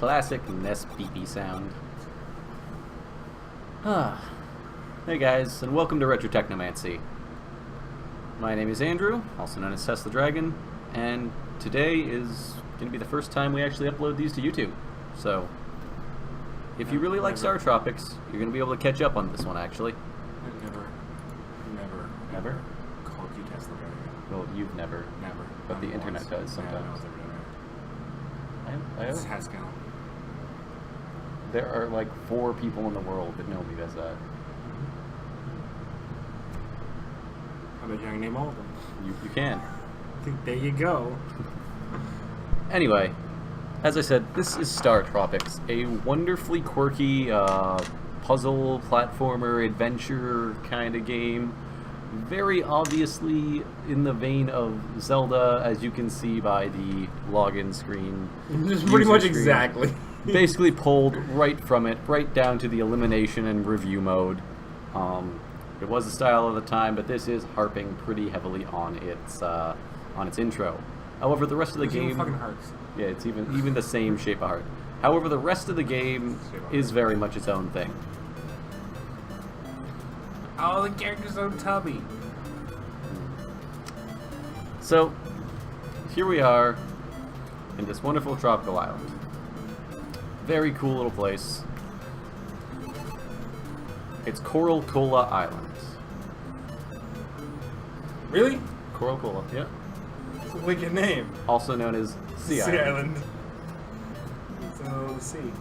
classic NES beepy sound. Hey guys, and welcome to Retro Technomancy. My name is Andrew, also known as Tesla Dragon, and today is going to be the first time we actually upload these to YouTube. So, if you really like Startopics, you're going to be able to catch up on this one, actually. Never called you Tesla Dragon. Well, you've never. Never. But the internet does sometimes. It's Haskell. There are like 4 people in the world that know me as that. I bet you can name all of them. You can. There you go. Anyway, as I said, this is Startopics, a wonderfully quirky puzzle, platformer, adventure kind of game. Very obviously in the vein of Zelda, as you can see by the login screen. Just pretty much exactly. Basically pulled right from it, right down to the elimination and review mode. It was the style of the time, but this is harping pretty heavily on its intro. However, the rest of the game, even fucking hearts. Yeah, it's even the same shape of heart. However, the rest of the game is very much its own thing. Oh, the character's so tubby. So, here we are in this wonderful tropical island. Very cool little place. It's Coral Cola Island. Really? Coral Cola, yeah. It's a wicked name. Also known as Sea Island. Sea Island. So, the sea.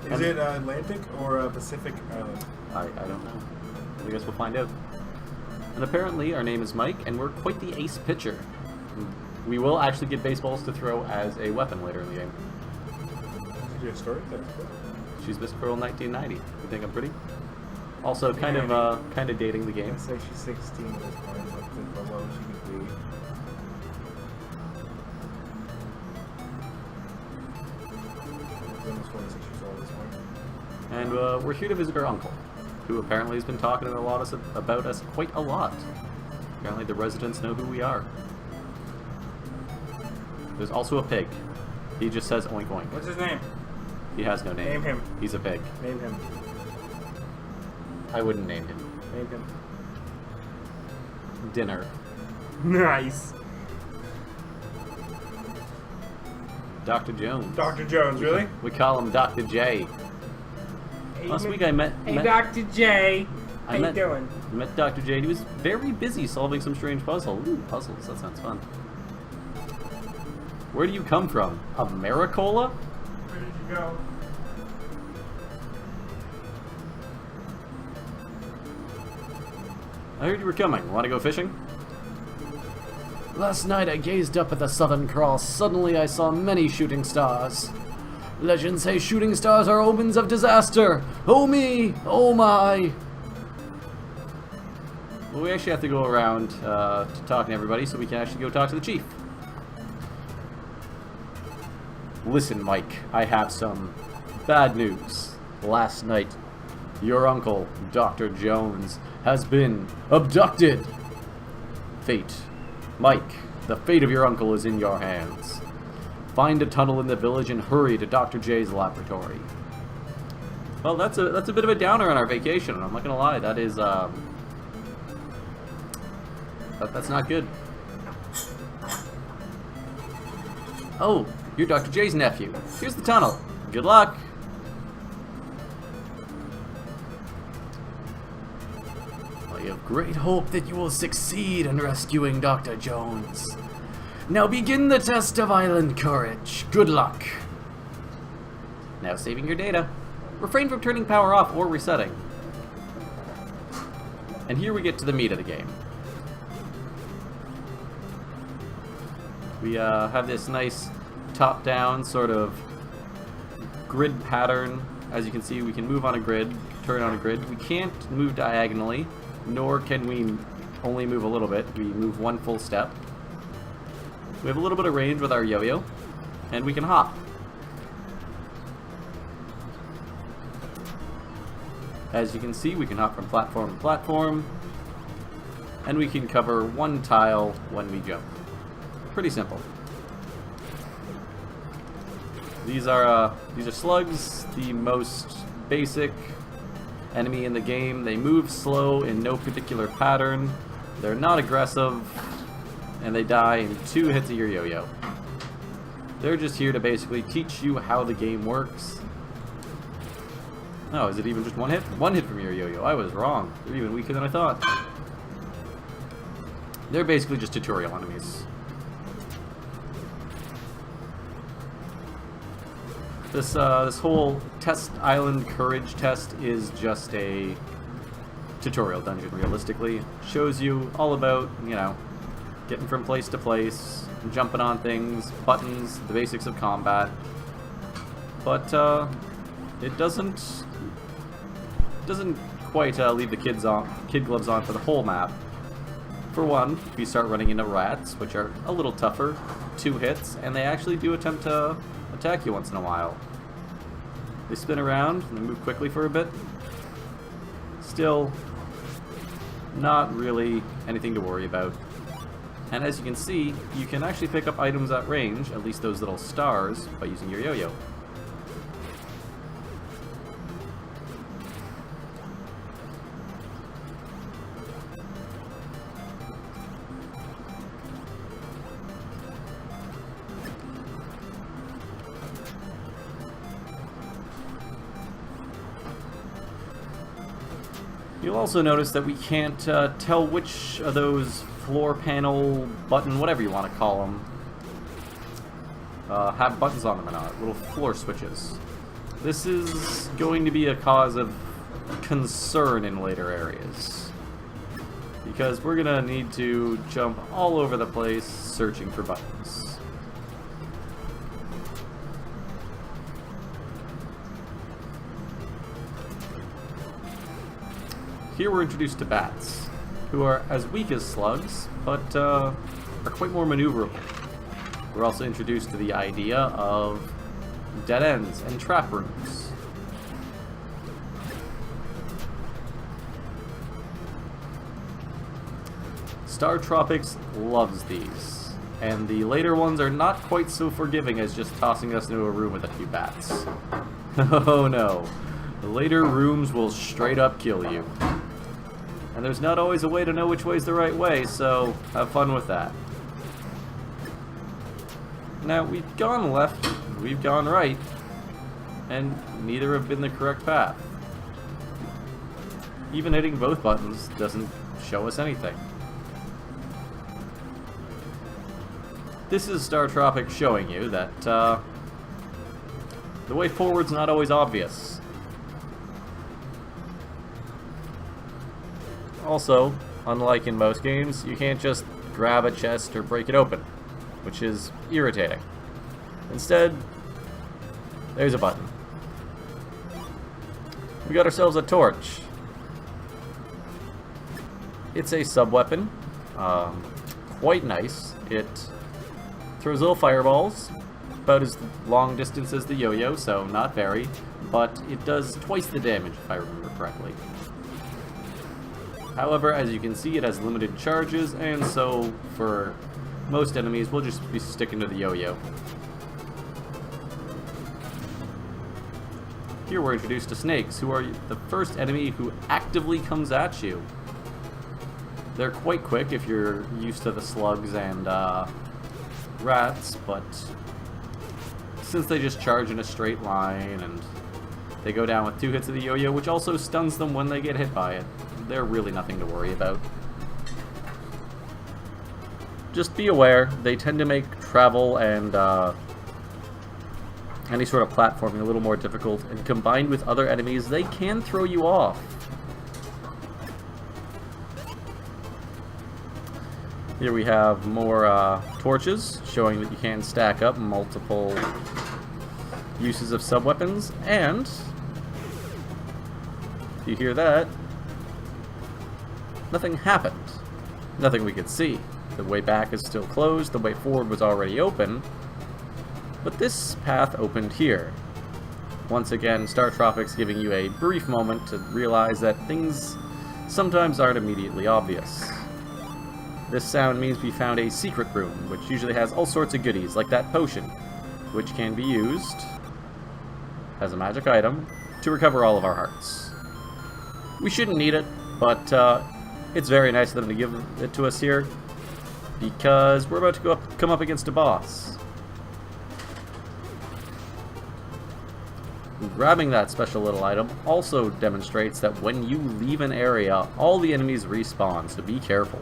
Is it Atlantic or Pacific Island? I don't know. I guess we'll find out. And apparently our name is Mike, and we're quite the ace pitcher. We will actually get baseballs to throw as a weapon later in the game. Did you have a story? She's Miss Pearl 1990. You think I'm pretty? Also, kind of dating the game. I'd say she's 16 at this point. That's how low she could be. Almost 26 years old at this point. And we're here to visit our uncle, who apparently has been talking about us quite a lot. Apparently the residents know who we are. There's also a pig. He just says oink oink. What's his name? He has no name. Name him. He's a pig. Name him. I wouldn't name him. Name him. Dinner. Nice. Dr. Jones. Dr. Jones, really? We call him Dr. J. Last week I met... Hey, Dr. J. How you doing? I met Dr. J. He was very busy solving some strange puzzle. Ooh, puzzles. That sounds fun. Where do you come from? Americola? Where did you go? I heard you were coming. Want to go fishing? Last night I gazed up at the Southern Cross. Suddenly I saw many shooting stars. Legends say shooting stars are omens of disaster. Oh me! Oh my! Well, we actually have to go around to talk to everybody so we can actually go talk to the chief. Listen, Mike, I have some bad news. Last night, your uncle, Dr. Jones, has been abducted. Fate. Mike, the fate of your uncle is in your hands. Find a tunnel in the village and hurry to Dr. J's laboratory. Well, that's a bit of a downer on our vacation, and I'm not gonna lie, that is that's not good. Oh, you're Dr. J's nephew. Here's the tunnel. Good luck. I have great hope that you will succeed in rescuing Dr. Jones. Now begin the test of island courage. Good luck. Now saving your data. Refrain from turning power off or resetting. And here we get to the meat of the game. We have this nice top-down sort of grid pattern. As you can see, we can move on a grid, turn on a grid. We can't move diagonally, nor can we only move a little bit. We move one full step. We have a little bit of range with our yo-yo, and we can hop. As you can see, we can hop from platform to platform, and we can cover one tile when we jump. Pretty simple. These are slugs, the most basic enemy in the game. They move slow in no particular pattern. They're not aggressive, and they die in 2 hits of your yo-yo. They're just here to basically teach you how the game works. Oh, is it even just 1 hit? 1 hit from your yo-yo. I was wrong. They're even weaker than I thought. They're basically just tutorial enemies. This whole test island courage test is just a tutorial dungeon, realistically. Shows you all about, you know, getting from place to place, jumping on things, buttons, the basics of combat. But it doesn't quite leave the kid gloves on for the whole map. For one, we start running into rats, which are a little tougher, 2 hits, and they actually do attempt to attack you once in a while. They spin around and they move quickly for a bit. Still, not really anything to worry about. And as you can see, you can actually pick up items at range, at least those little stars, by using your yo-yo. You'll also notice that we can't tell which of those floor panel button, whatever you want to call them, have buttons on them or not, little floor switches. This is going to be a cause of concern in later areas, because we're going to need to jump all over the place searching for buttons. Here we're introduced to bats, who are as weak as slugs, but are quite more maneuverable. We're also introduced to the idea of dead ends and trap rooms. Startopics loves these, and the later ones are not quite so forgiving as just tossing us into a room with a few bats. Oh no, the later rooms will straight up kill you. And there's not always a way to know which way's the right way, so have fun with that. Now, we've gone left, we've gone right, and neither have been the correct path. Even hitting both buttons doesn't show us anything. This is Startopics showing you that the way forward's not always obvious. Also, unlike in most games, you can't just grab a chest or break it open, which is irritating. Instead, there's a button. We got ourselves a torch. It's a sub-weapon, quite nice. It throws little fireballs, about as long distance as the yo-yo, so not very, but it does twice the damage if I remember correctly. However, as you can see, it has limited charges, and so for most enemies, we'll just be sticking to the yo-yo. Here we're introduced to snakes, who are the first enemy who actively comes at you. They're quite quick if you're used to the slugs and rats, but since they just charge in a straight line and they go down with 2 hits of the yo-yo, which also stuns them when they get hit by it, they're really nothing to worry about. Just be aware, they tend to make travel and any sort of platforming a little more difficult, and combined with other enemies, they can throw you off. Here we have more torches, showing that you can stack up multiple uses of sub-weapons, and if you hear that, nothing happened. Nothing we could see. The way back is still closed, the way forward was already open, but this path opened here. Once again, Startopics giving you a brief moment to realize that things sometimes aren't immediately obvious. This sound means we found a secret room, which usually has all sorts of goodies, like that potion. which can be used as a magic item to recover all of our hearts. We shouldn't need it, but it's very nice of them to give it to us here, because we're about to come up against a boss. Grabbing that special little item also demonstrates that when you leave an area, all the enemies respawn, so be careful.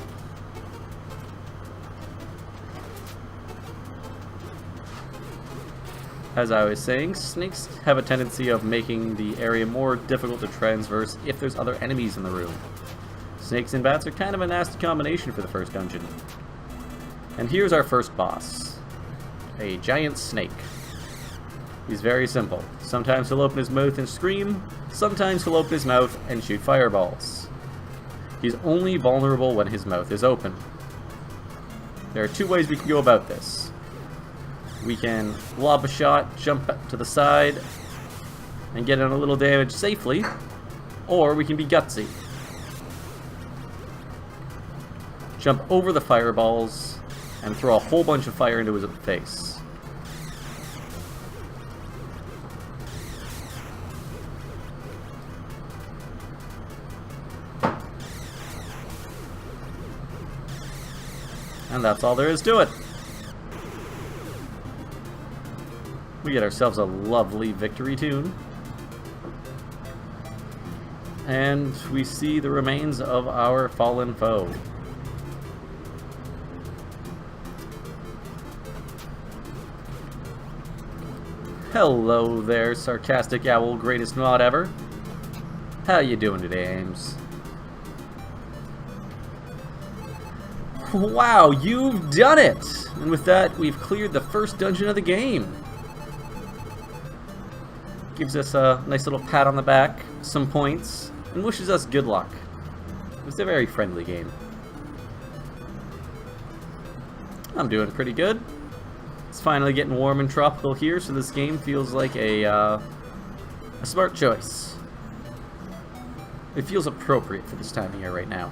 As I was saying, snakes have a tendency of making the area more difficult to traverse if there's other enemies in the room. Snakes and bats are kind of a nasty combination for the first dungeon. And here's our first boss. A giant snake. He's very simple. Sometimes he'll open his mouth and scream, sometimes he'll open his mouth and shoot fireballs. He's only vulnerable when his mouth is open. There are two ways we can go about this. We can lob a shot, jump to the side, and get in a little damage safely, or we can be gutsy. Jump over the fireballs and throw a whole bunch of fire into his face. And that's all there is to it. We get ourselves a lovely victory tune. And we see the remains of our fallen foe. Hello there, Sarcastic Owl, greatest mod ever. How you doing today, Ames? Wow, you've done it! And with that, we've cleared the first dungeon of the game. Gives us a nice little pat on the back, some points, and wishes us good luck. It was a very friendly game. I'm doing pretty good. It's finally getting warm and tropical here, so this game feels like a smart choice. It feels appropriate for this time of year right now.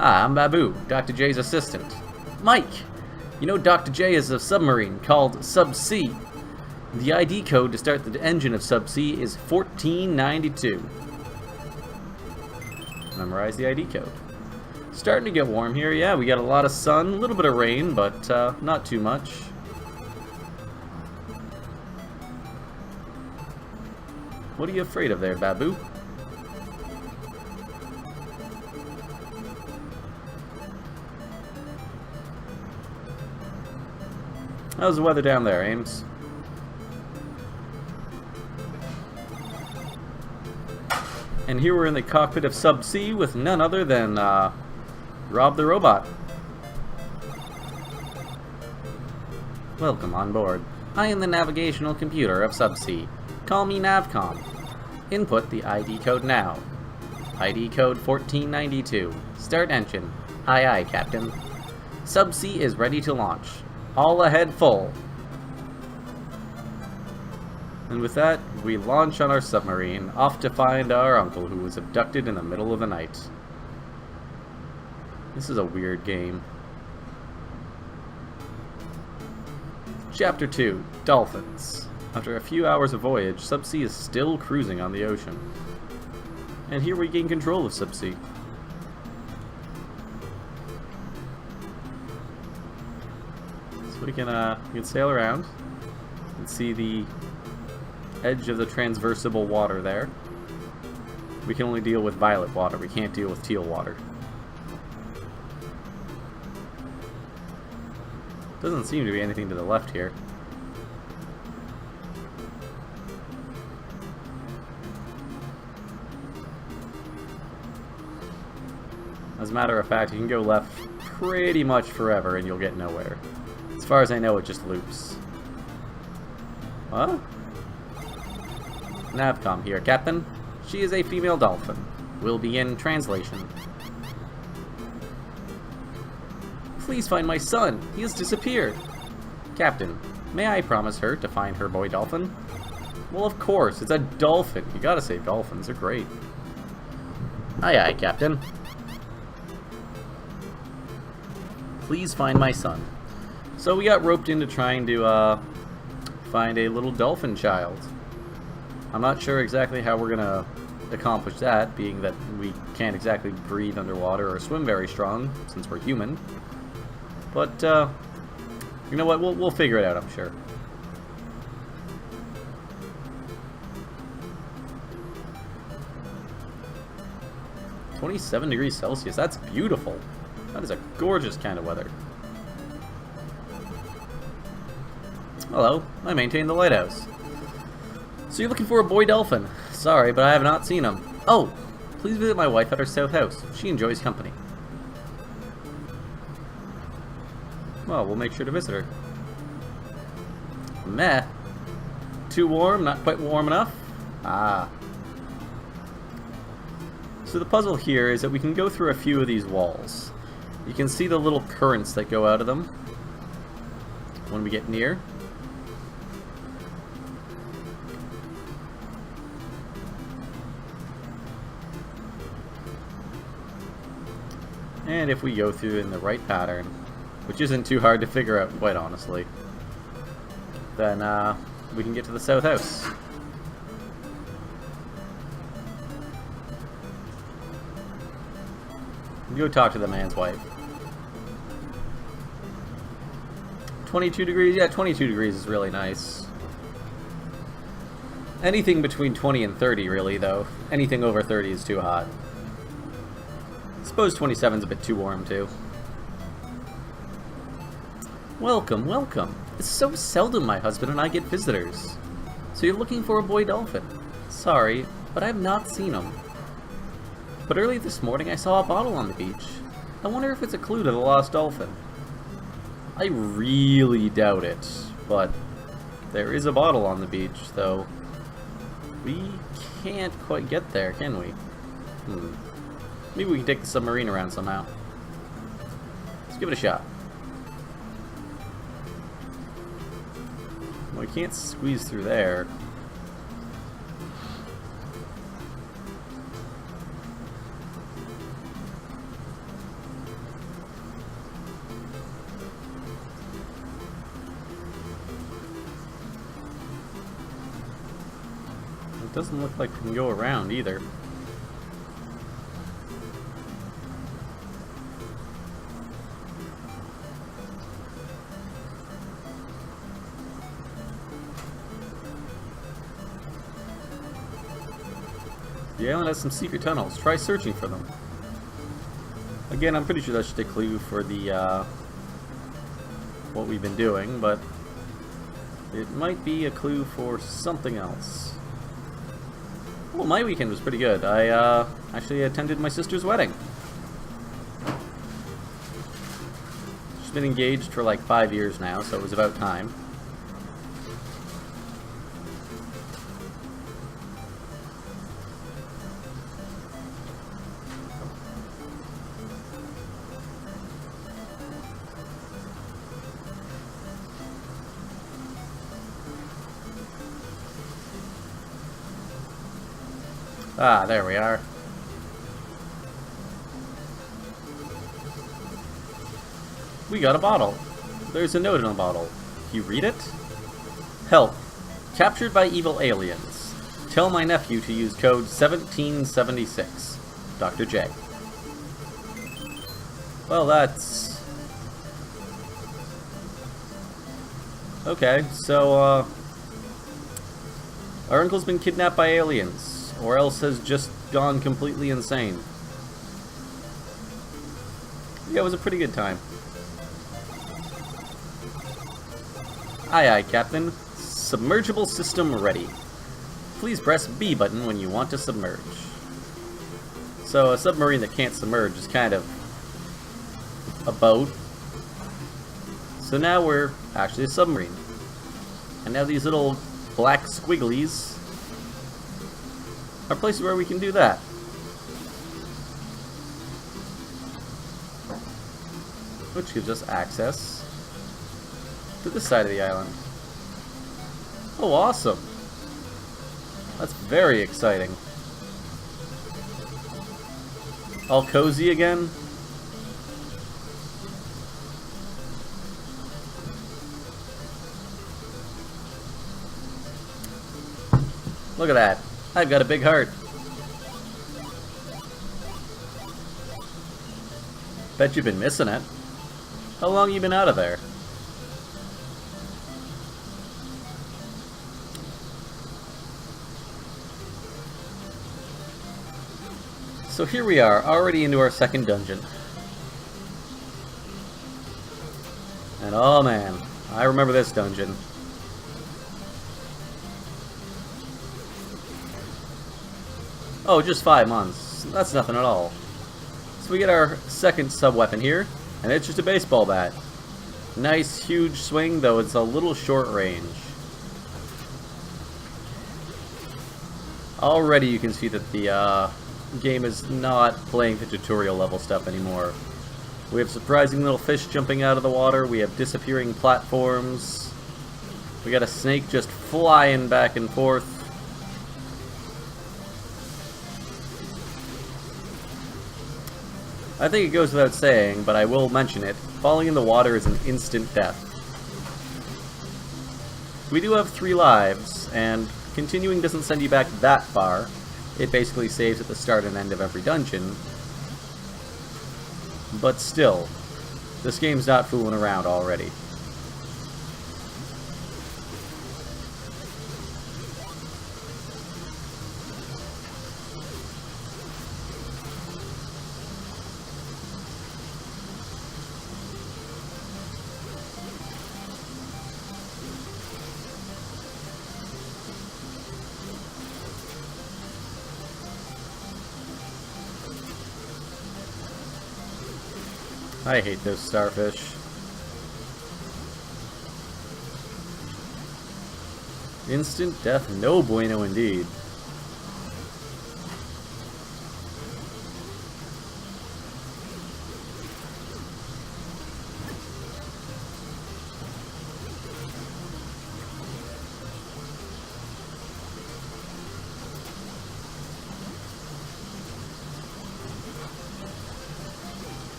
Ah, I'm Babu, Dr. J's assistant. Mike! You know Dr. J is a submarine called Sub-C. The ID code to start the engine of Sub-C is 1492. Memorize the ID code. Starting to get warm here, yeah, we got a lot of sun, a little bit of rain, but not too much. What are you afraid of there, Babu? How's the weather down there, Ames? And here we're in the cockpit of Sub-C with none other than Rob the Robot. Welcome on board. I am the navigational computer of Sub-C. Call me Navcom. Input the ID code now. ID code 1492. Start engine. Aye aye, Captain. Sub-C is ready to launch. All ahead full. And with that, we launch on our submarine, off to find our uncle who was abducted in the middle of the night. This is a weird game. Chapter 2, Dolphins. After a few hours of voyage, Sub-C is still cruising on the ocean. And here we gain control of Sub-C. So we can sail around and see the edge of the transversible water there. We can only deal with violet water, we can't deal with teal water. Doesn't seem to be anything to the left here. As a matter of fact, you can go left pretty much forever and you'll get nowhere. As far as I know, it just loops. What? Navcom here, Captain. She is a female dolphin. Will begin translation. Please find my son. He has disappeared. Captain, may I promise her to find her boy dolphin? Well, of course. It's a dolphin. You gotta save dolphins. They're great. Aye, aye, Captain. please find my son. So we got roped into trying to find a little dolphin child. I'm not sure exactly how we're gonna accomplish that, being that we can't exactly breathe underwater or swim very strong, since we're human. But, you know what, we'll figure it out, I'm sure. $27°C, that's beautiful. That is a gorgeous kind of weather. Hello, I maintain the lighthouse. So you're looking for a boy dolphin. Sorry, but I have not seen him. Oh, please visit my wife at her south house. She enjoys company. Well, we'll make sure to visit her. Meh. Too warm, not quite warm enough? Ah. So the puzzle here is that we can go through a few of these walls. You can see the little currents that go out of them when we get near. And if we go through in the right pattern, which isn't too hard to figure out, quite honestly, then we can get to the south house. Go talk to the man's wife. 22 degrees? Yeah, 22 degrees is really nice. Anything between 20 and 30, really, though. Anything over 30 is too hot. I suppose 27's a bit too warm, too. Welcome, welcome. It's so seldom my husband and I get visitors. So you're looking for a boy dolphin? Sorry, but I have not seen him. But early this morning I saw a bottle on the beach. I wonder if it's a clue to the lost dolphin. I really doubt it, but there is a bottle on the beach, though. We can't quite get there, can we? Maybe we can take the submarine around somehow. Let's give it a shot. Well, we can't squeeze through there. It doesn't look like we can go around either. The island has some secret tunnels. Try searching for them. Again, I'm pretty sure that's just a clue for the what we've been doing, but it might be a clue for something else. Well, my weekend was pretty good. I actually attended my sister's wedding. She's been engaged for like 5 years now, so it was about time. Ah, there we are. We got a bottle. There's a note in a bottle. You read it? Help. Captured by evil aliens. Tell my nephew to use code 1776. Dr. J. Well, that's... Okay, so, our uncle's been kidnapped by aliens. Or else has just gone completely insane. Yeah, it was a pretty good time. Aye aye, Captain. Submergible system ready. Please press B button when you want to submerge. So a submarine that can't submerge is kind of a boat. So now we're actually a submarine. And now these little black squigglies are places where we can do that. Which gives us access to this side of the island. Oh, awesome! That's very exciting. All cozy again? Look at that. I've got a big heart. Bet you've been missing it. How long you been out of there? So here we are, already into our second dungeon. And oh man, I remember this dungeon. Oh, just 5 months. That's nothing at all. So we get our second sub-weapon here, and it's just a baseball bat. Nice, huge swing, though it's a little short range. Already you can see that the game is not playing the tutorial level stuff anymore. We have surprising little fish jumping out of the water, we have disappearing platforms, we got a snake just flying back and forth. I think it goes without saying, but I will mention it, falling in the water is an instant death. We do have 3 lives, and continuing doesn't send you back that far. It basically saves at the start and end of every dungeon. But still, this game's not fooling around already. I hate those starfish. Instant death, no bueno indeed.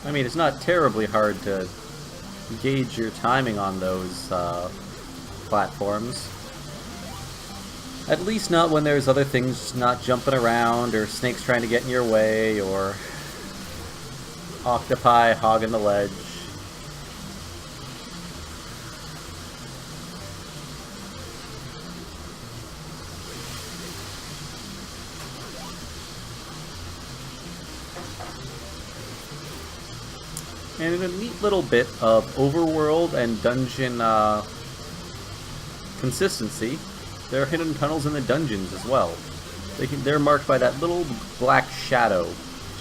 I mean, it's not terribly hard to gauge your timing on those platforms. At least not when there's other things not jumping around, or snakes trying to get in your way, or octopi hogging the ledge. And in a neat little bit of overworld and dungeon consistency, there are hidden tunnels in the dungeons as well. They're marked by that little black shadow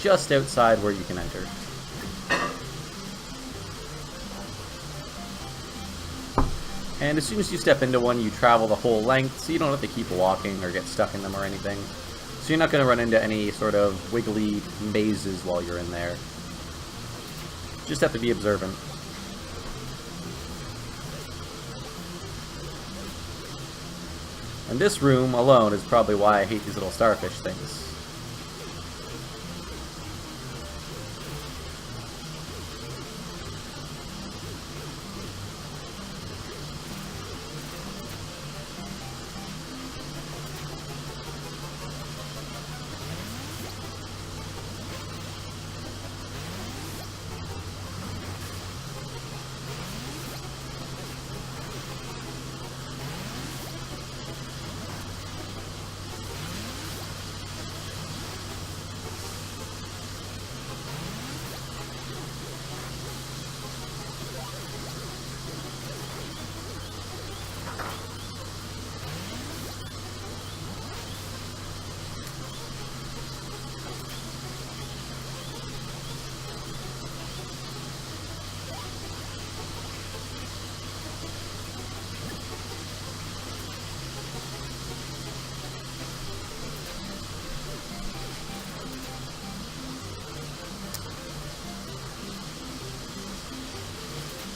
just outside where you can enter. And as soon as you step into one, you travel the whole length, so you don't have to keep walking or get stuck in them or anything. So you're not going to run into any sort of wiggly mazes while you're in there. Just have to be observant. And this room alone is probably why I hate these little starfish things.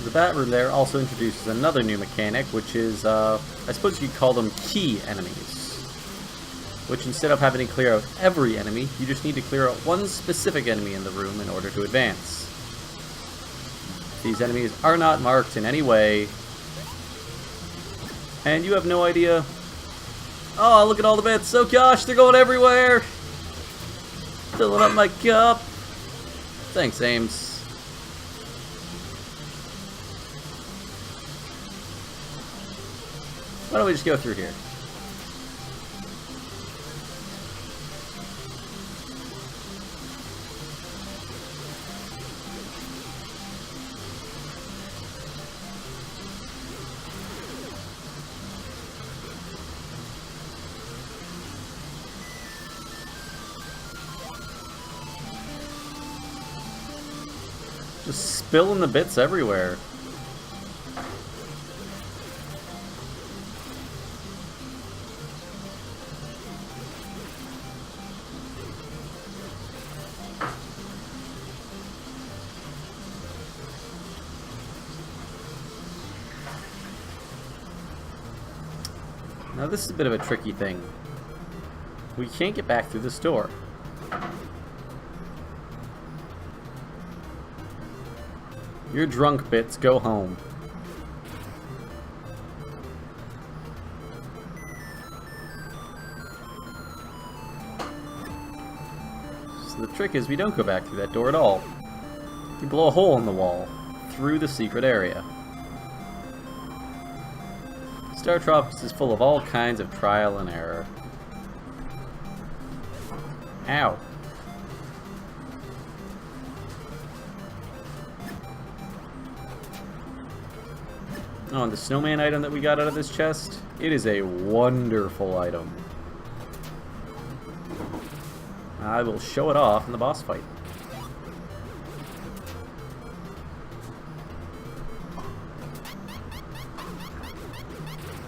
The bat room there also introduces another new mechanic, which is, I suppose you could call them key enemies. Which instead of having to clear out every enemy, you just need to clear out one specific enemy in the room in order to advance. These enemies are not marked in any way, and you have no idea Oh, look at all the bits. Oh gosh, they're going everywhere. Filling up my cup. Thanks, Ames. Why don't we just go through here? Just spilling the bits everywhere. Now this is a bit of a tricky thing. We can't get back through this door. You're drunk, Bits. Go home. So the trick is we don't go back through that door at all. We blow a hole in the wall through the secret area. Startopics is full of all kinds of trial and error. Ow. Oh, and the snowman item that we got out of this chest, it is a wonderful item. I will show it off in the boss fight.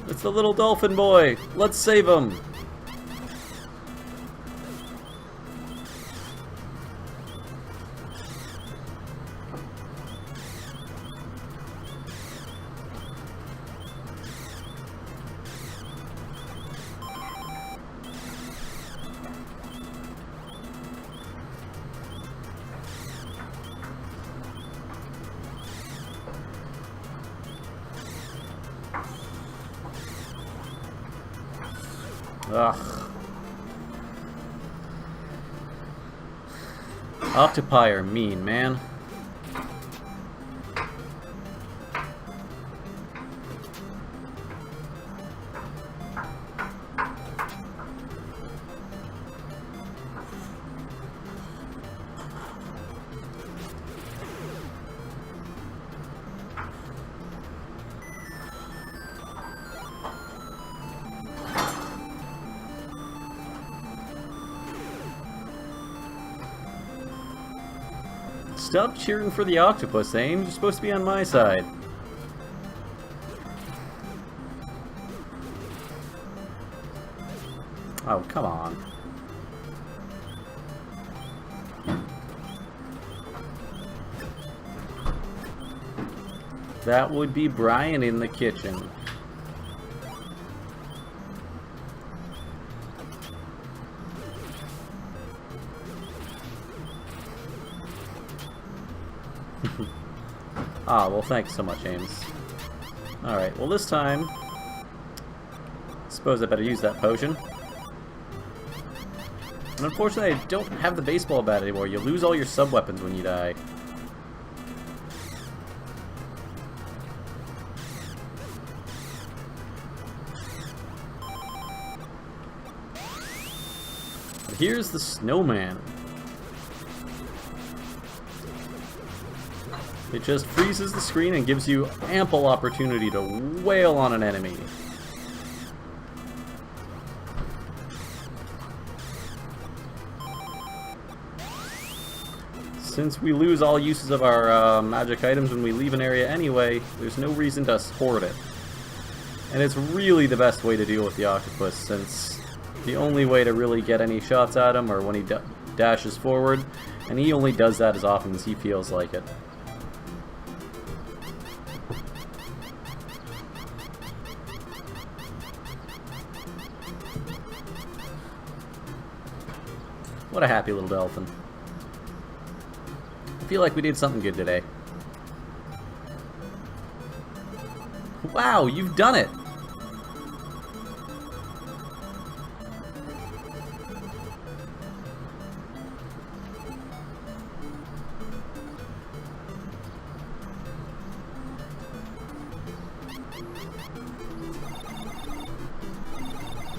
It's the little dolphin boy! Let's save him! Ugh. Octopi are mean, man. Stop cheering for the octopus, Ames. You're supposed to be on my side. Oh, come on. That would be Brian in the kitchen. Ah, well, thanks so much, Ames. Alright, well, this time, suppose I better use that potion. And unfortunately, I don't have the baseball bat anymore. You lose all your sub-weapons when you die. But here's the snowman. It just freezes the screen and gives you ample opportunity to wail on an enemy. Since we lose all uses of our magic items when we leave an area anyway, there's no reason to hoard it. And it's really the best way to deal with the octopus, since the only way to really get any shots at him are when he dashes forward, and he only does that as often as he feels like it. What a happy little dolphin. I feel like we did something good today. Wow, you've done it!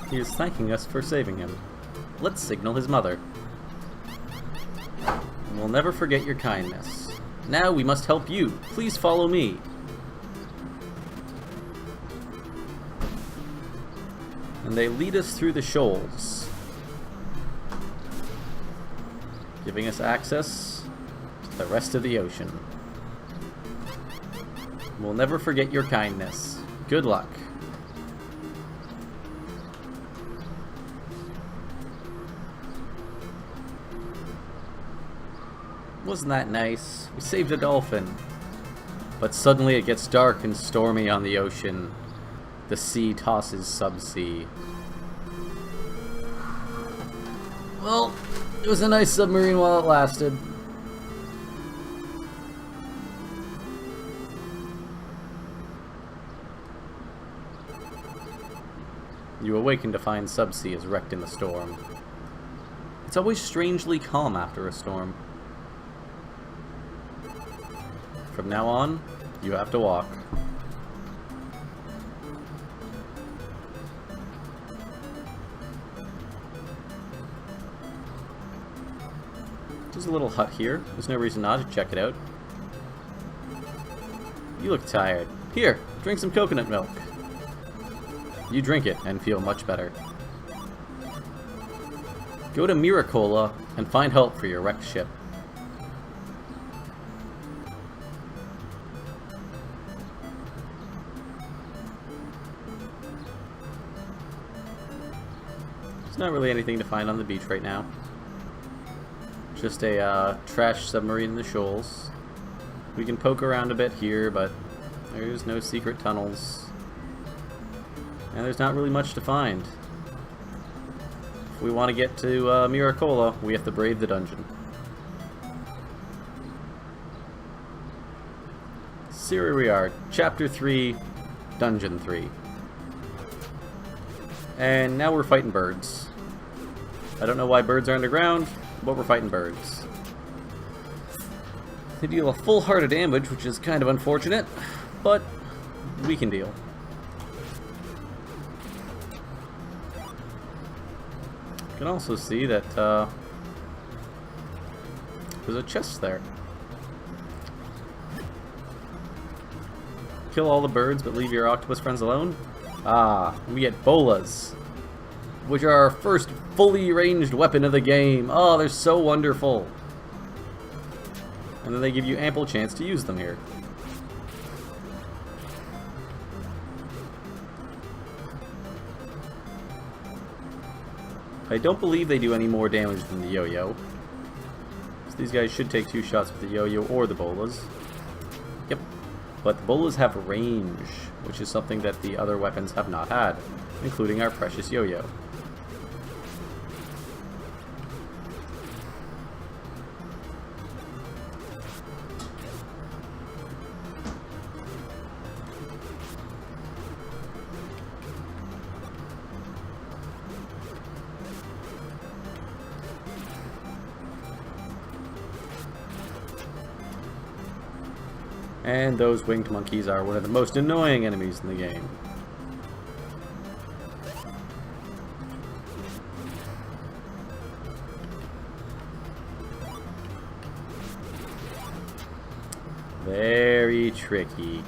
He is thanking us for saving him. Let's signal his mother. We'll never forget your kindness. Now we must help you. Please follow me. And they lead us through the shoals, giving us access to the rest of the ocean. We'll never forget your kindness. Good luck. Wasn't that nice? We saved a dolphin. But suddenly it gets dark and stormy on the ocean. The sea tosses subsea. Well, it was a nice submarine while it lasted. You awaken to find subsea is wrecked in the storm. It's always strangely calm after a storm. From now on, you have to walk. There's a little hut here. There's no reason not to check it out. You look tired. Here, drink some coconut milk. You drink it and feel much better. Go to Miracola and find help for your wrecked ship. There's not really anything to find on the beach right now. Just a trash submarine in the shoals. We can poke around a bit here, but there's no secret tunnels. And there's not really much to find. If we want to get to Miracola, we have to brave the dungeon. So here we are, Chapter 3, Dungeon 3. And now we're fighting birds. I don't know why birds are underground, but we're fighting birds. They deal a full heart of damage, which is kind of unfortunate, but we can deal. You can also see that there's a chest there. Kill all the birds, but leave your octopus friends alone? Ah, we get bolas, which are our first fully ranged weapon of the game. Oh, they're so wonderful. And then they give you ample chance to use them here. I don't believe they do any more damage than the yo-yo. So these guys should take 2 shots with the yo-yo or the bolas. Yep. But the bolas have range, which is something that the other weapons have not had, including our precious yo-yo. And those winged monkeys are one of the most annoying enemies in the game. Very tricky.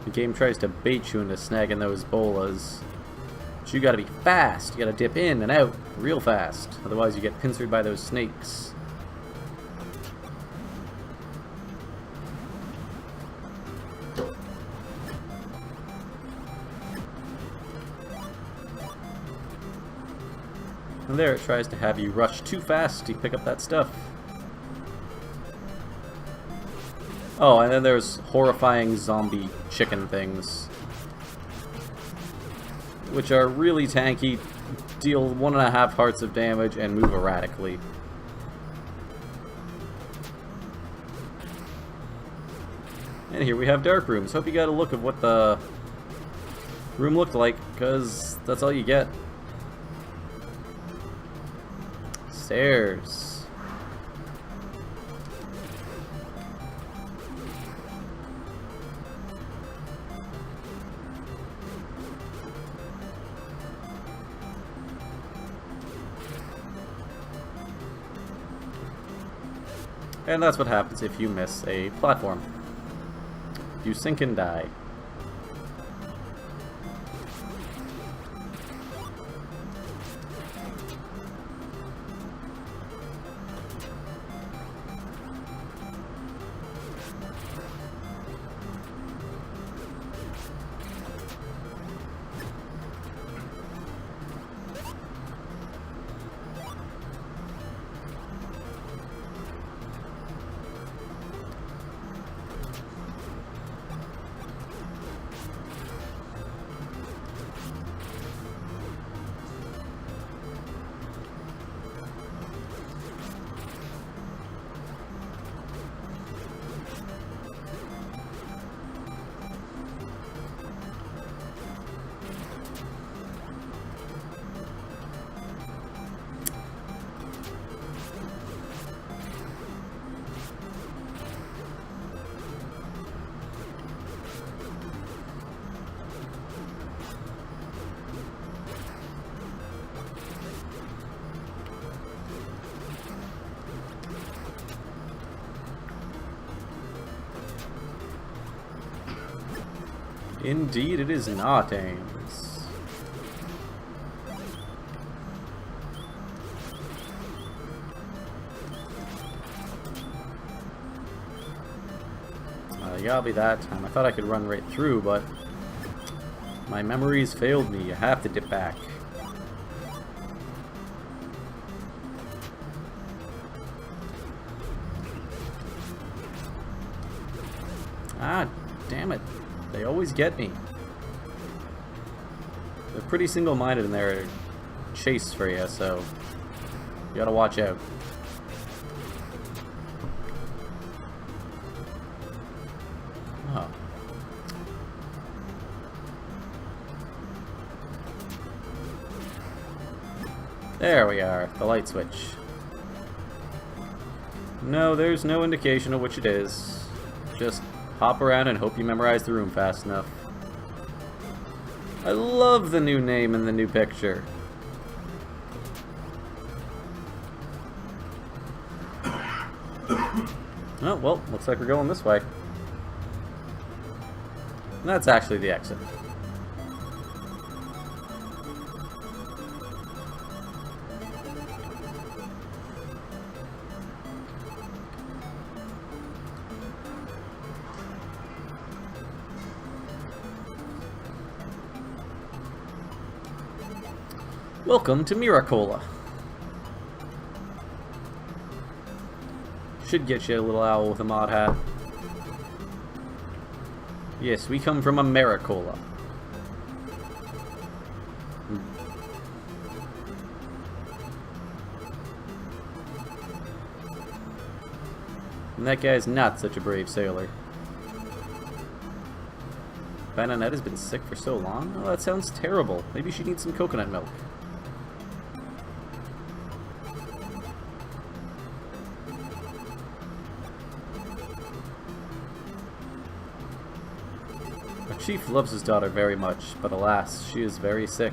The game tries to bait you into snagging those bolas. But you gotta be fast. You gotta dip in and out real fast. Otherwise you get pincered by those snakes. And there it tries to have you rush too fast to pick up that stuff. Oh, and then there's horrifying zombie chicken things, which are really tanky, deal 1.5 hearts of damage, and move erratically. And here we have dark rooms. Hope you got a look of what the room looked like, because that's all you get. Stairs. And that's what happens if you miss a platform. You sink and die. Indeed, it is not Ames. You gotta be that time. I thought I could run right through, but my memories failed me. You have to dip back. Ah, damn it. They always get me. They're pretty single-minded in their chase for you, so you gotta watch out. Oh. There we are, the light switch. No, there's no indication of which it is. Just hop around and hope you memorize the room fast enough. I love the new name and the new picture. Oh, well, looks like we're going this way. And that's actually the exit. Welcome to Miracola. Should get you a little owl with a mod hat. Yes, we come from Americola. And that guy's not such a brave sailor. Bananette has been sick for so long? Oh, that sounds terrible. Maybe she needs some coconut milk. Our chief loves his daughter very much, but alas, she is very sick.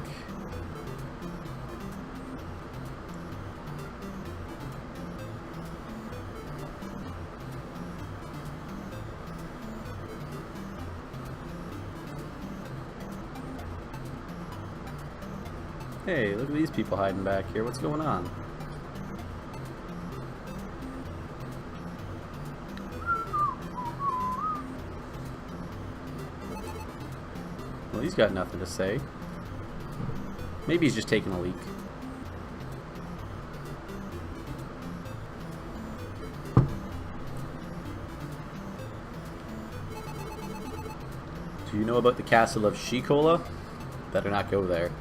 Hey, look at these people hiding back here. What's going on? Well, he's got nothing to say. Maybe he's just taking a leak. Do you know about the castle of Shikola? Better not go there.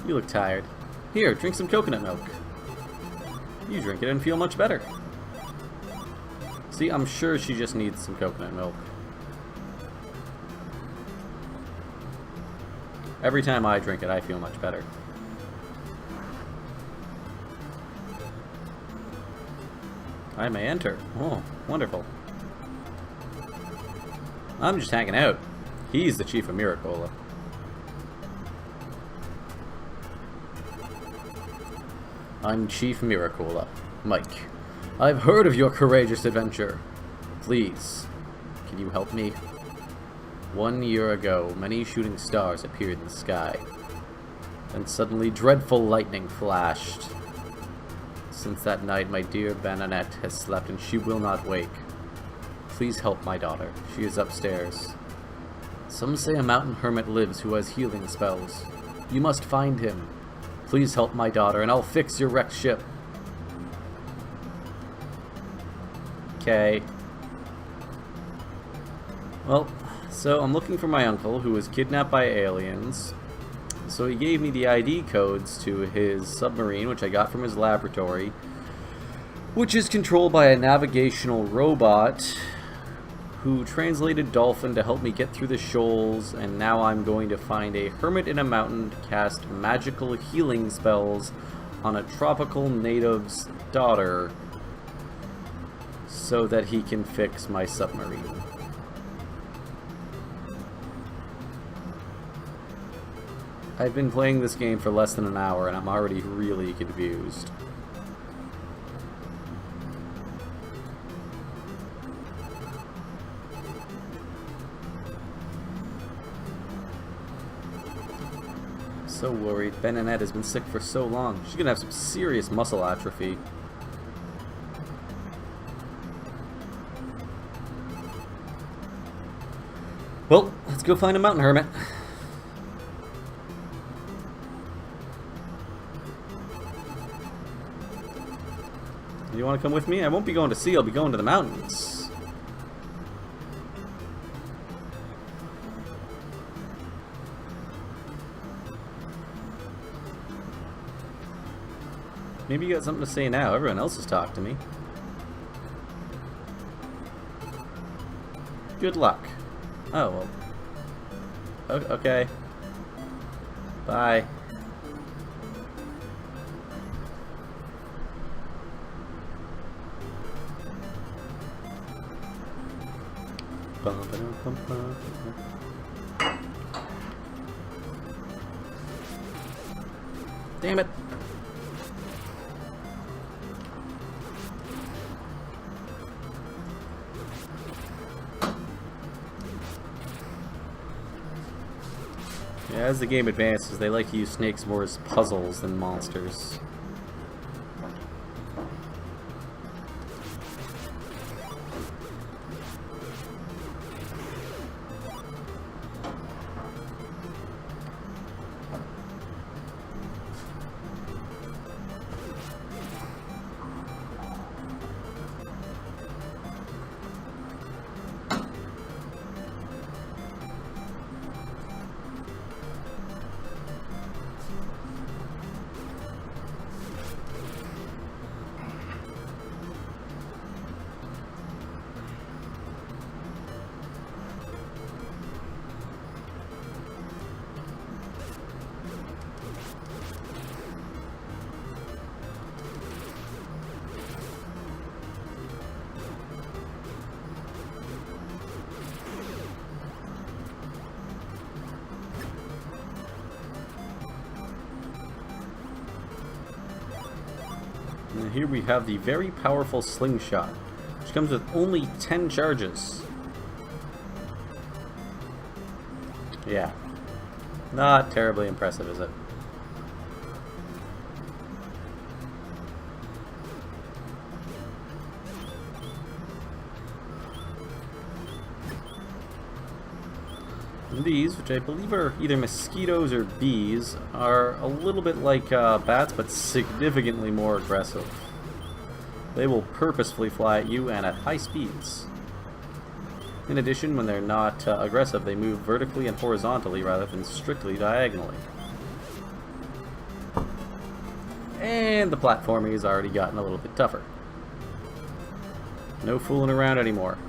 You look tired. Here, drink some coconut milk. You drink it and feel much better. See, I'm sure she just needs some coconut milk. Every time I drink it, I feel much better. I may enter. Oh, wonderful. I'm just hanging out. He's the chief of Miracola. I'm Chief Miracola, Mike. I've heard of your courageous adventure. Please, can you help me? 1 year ago, many shooting stars appeared in the sky. Then suddenly dreadful lightning flashed. Since that night, my dear Bananette has slept and she will not wake. Please help my daughter. She is upstairs. Some say a mountain hermit lives who has healing spells. You must find him. Please help my daughter, and I'll fix your wrecked ship. Okay. Well, so I'm looking for my uncle, who was kidnapped by aliens. So he gave me the ID codes to his submarine, which I got from his laboratory, which is controlled by a navigational robot who translated Dolphin to help me get through the shoals, and now I'm going to find a hermit in a mountain to cast magical healing spells on a tropical native's daughter so that he can fix my submarine. I've been playing this game for less than an hour and I'm already really confused. So worried. Bananette has been sick for so long. She's gonna have some serious muscle atrophy. Well, let's go find a mountain hermit. You want to come with me? I won't be going to sea, I'll be going to the mountains. Maybe you got something to say now. Everyone else has talked to me. Good luck. Oh, well. Okay. Bye. Damn it. Yeah, as the game advances, they like to use snakes more as puzzles than monsters. And here we have the very powerful slingshot, which comes with only 10 charges. Yeah. Not terribly impressive, is it? These, which I believe are either mosquitoes or bees, are a little bit like bats, but significantly more aggressive. They will purposefully fly at you and at high speeds. In addition, when they're not aggressive, they move vertically and horizontally rather than strictly diagonally. And the platforming has already gotten a little bit tougher. No fooling around anymore.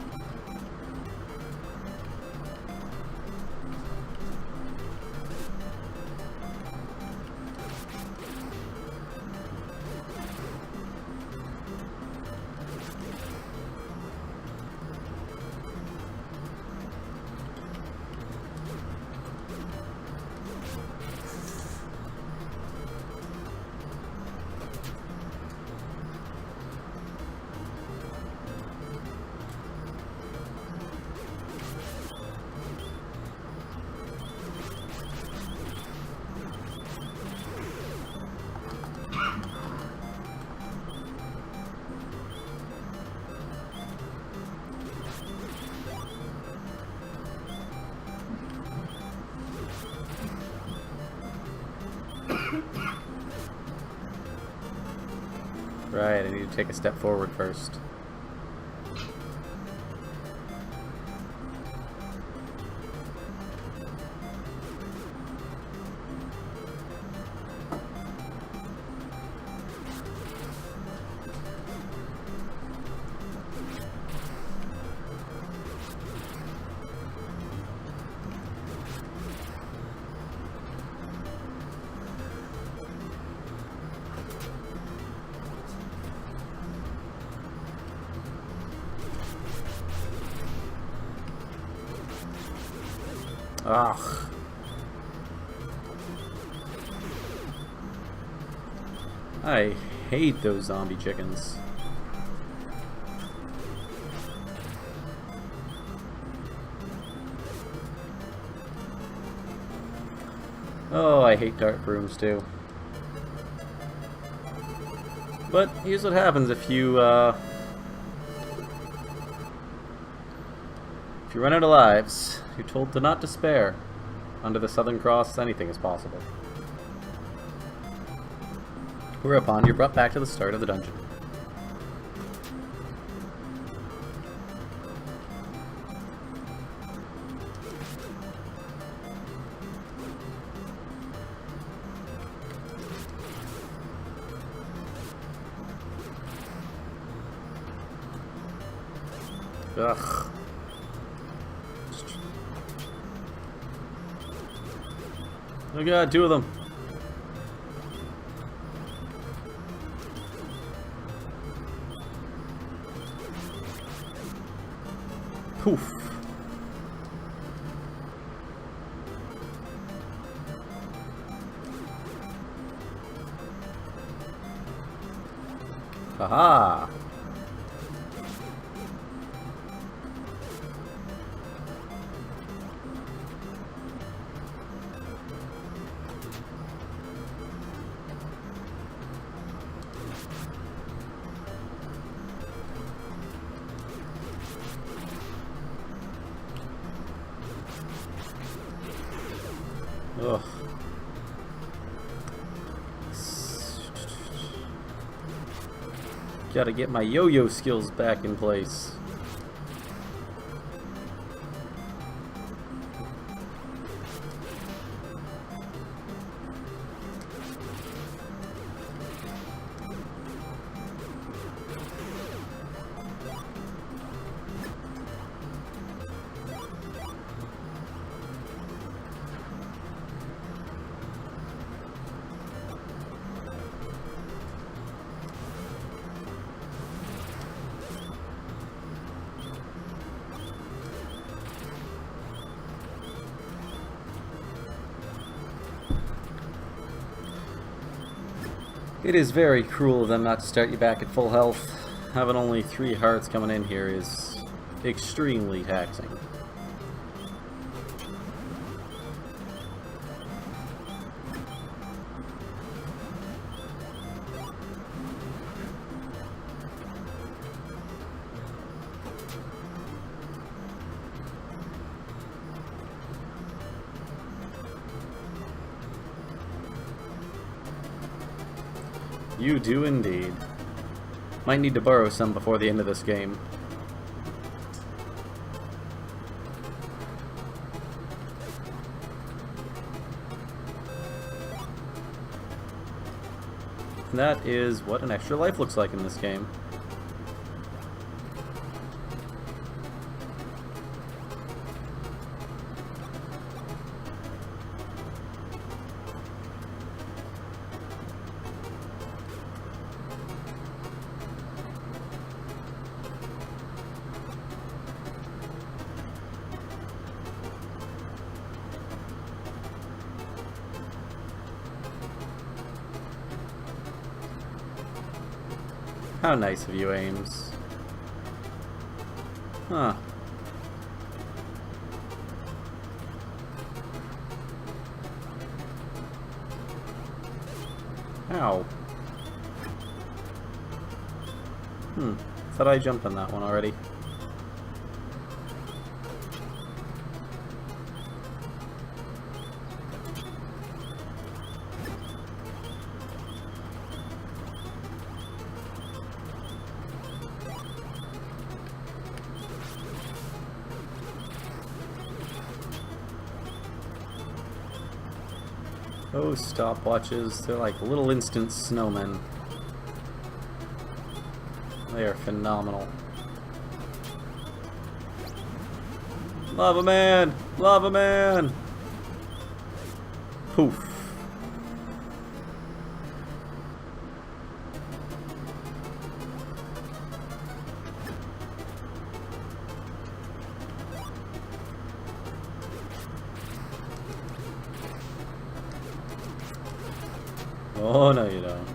Right, I need to take a step forward first. Ugh. I hate those zombie chickens. Oh, I hate dark rooms too. But here's what happens if you run out of lives. You're told to not despair. Under the Southern Cross, anything is possible. Whereupon you're brought back to the start of the dungeon. Ugh. Oh god, two of them. Poof. Haha. Ugh. Gotta get my yo-yo skills back in place. It is very cruel of them not to start you back at full health. Having only 3 hearts coming in here is extremely taxing. You do indeed. Might need to borrow some before the end of this game. And that is what an extra life looks like in this game. How nice of you, Ames. Huh. Ow. Thought I jumped on that one already. Oh, stopwatches. They're like little instant snowmen. They are phenomenal. Lava man! Lava man! Poof. Oh, no you don't.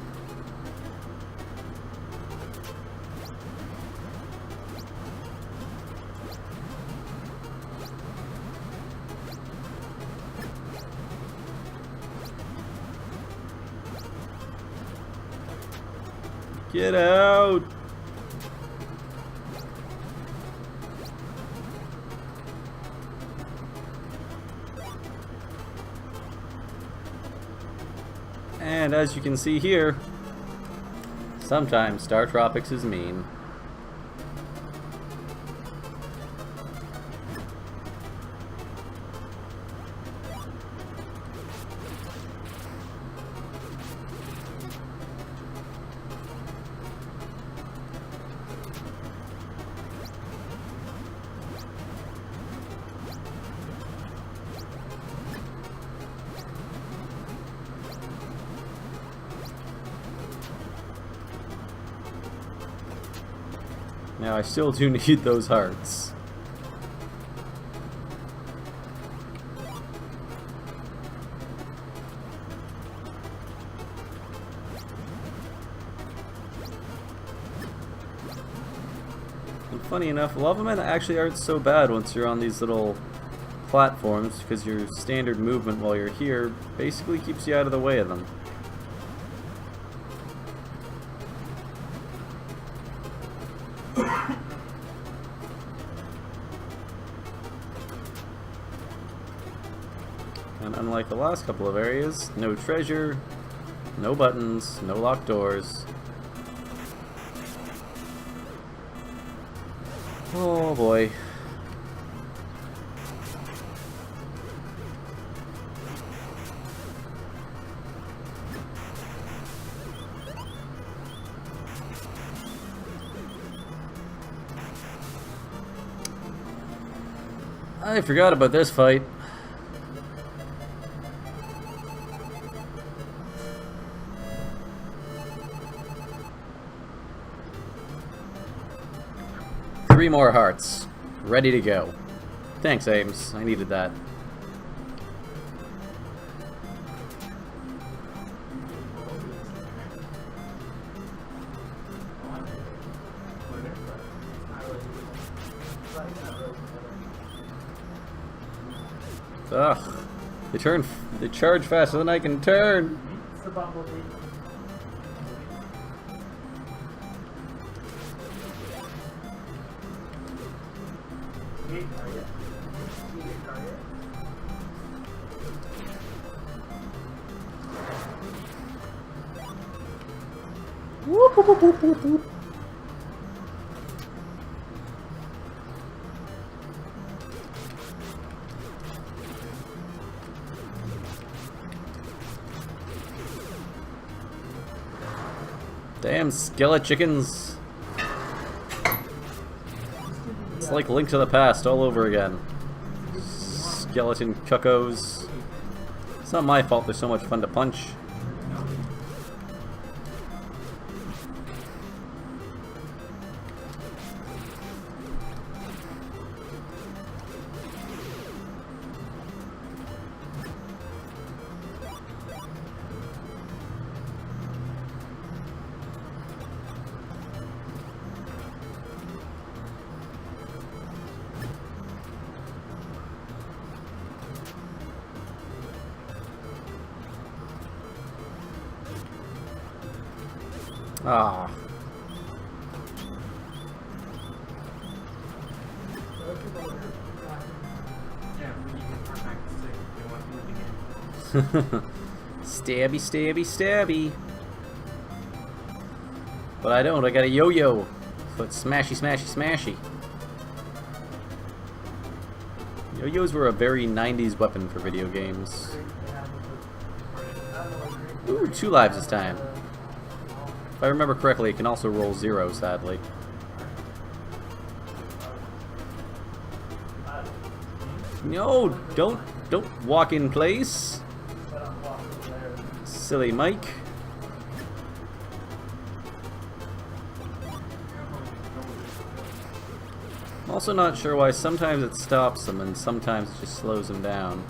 Get out! And as you can see here, sometimes Startopics is mean. Now I still do need those hearts. And funny enough, lava men actually aren't so bad once you're on these little platforms, because your standard movement while you're here basically keeps you out of the way of them. And unlike the last couple of areas, no treasure, no buttons, no locked doors. Oh boy. I forgot about this fight. Three more hearts. Ready to go. Thanks, Ames. I needed that. Ugh. They charge faster than I can turn. It's the bumblebee. Whoop, whoop, whoop, whoop, whoop, whoop. Damn skillet chickens. It's like Link to the Past all over again. Skeleton cuckos. It's not my fault they're so much fun to punch. Ah. Stabby, stabby, stabby. But I don't, I got a yo-yo. So it's smashy, smashy, smashy. Yo-yos were a very 90s weapon for video games. Ooh, 2 lives this time. If I remember correctly, it can also roll 0, sadly. No, don't walk in place. Silly Mike. I'm also not sure why sometimes it stops them and sometimes it just slows them down.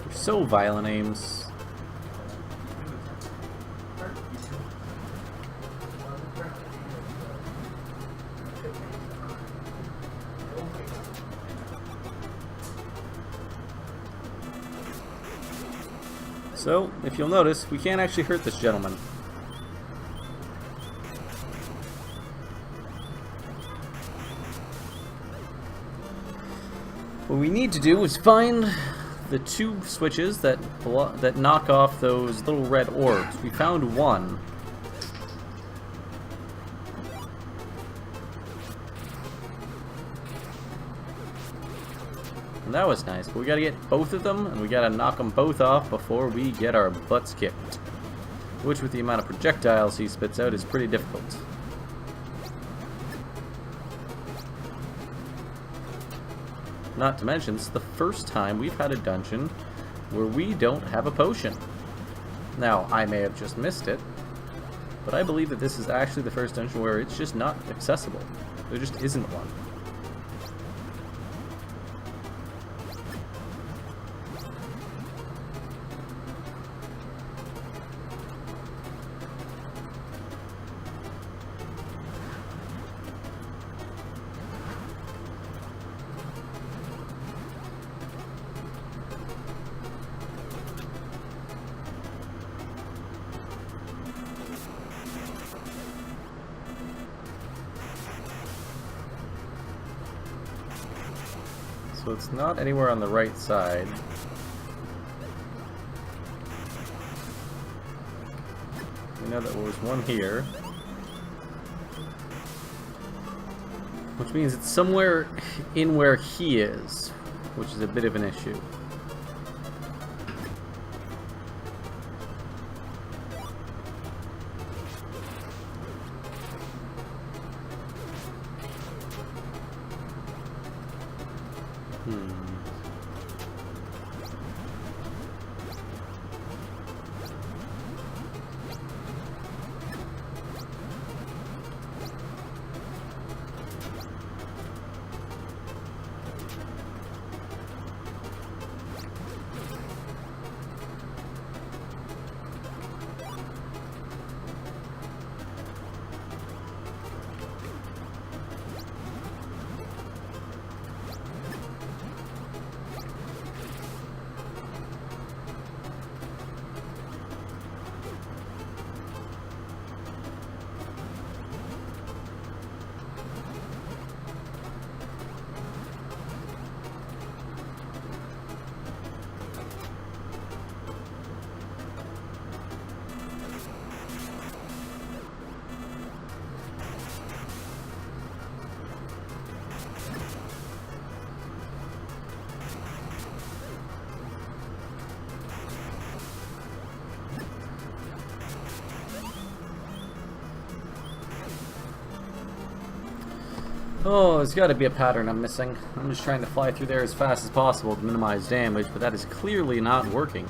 They're so violent aims. So, if you'll notice, we can't actually hurt this gentleman. What we need to do is find the 2 switches that knock off those little red orbs. We found one. And that was nice, but we gotta get both of them, and we gotta knock them both off before we get our butts kicked. Which, with the amount of projectiles he spits out, is pretty difficult. Not to mention, it's the first time we've had a dungeon where we don't have a potion. Now, I may have just missed it, but I believe that this is actually the first dungeon where it's just not accessible. There just isn't one. So it's not anywhere on the right side. We know that there was one here. Which means it's somewhere in where he is, which is a bit of an issue. Oh, there's got to be a pattern I'm missing. I'm just trying to fly through there as fast as possible to minimize damage, but that is clearly not working.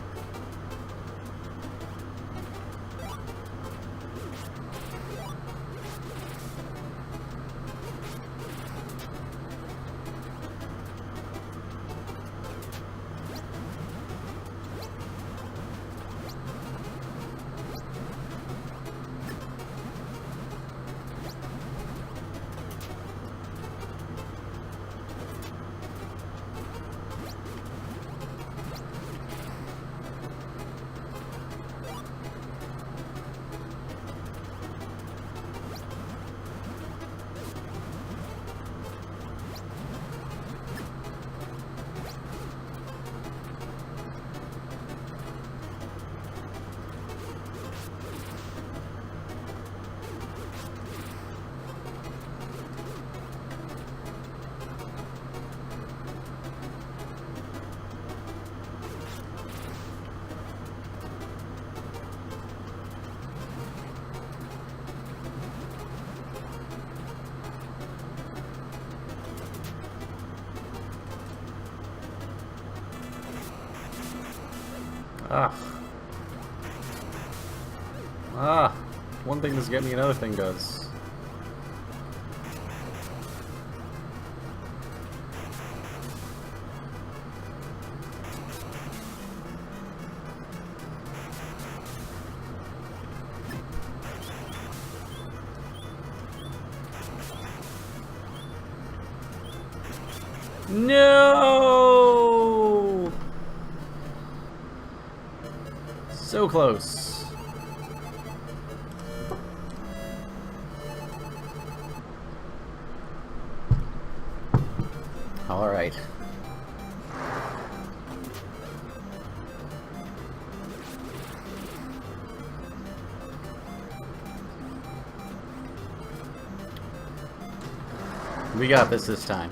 Ah. Ah. One thing doesn't get me, another thing does. No! So close. All right. We got this time.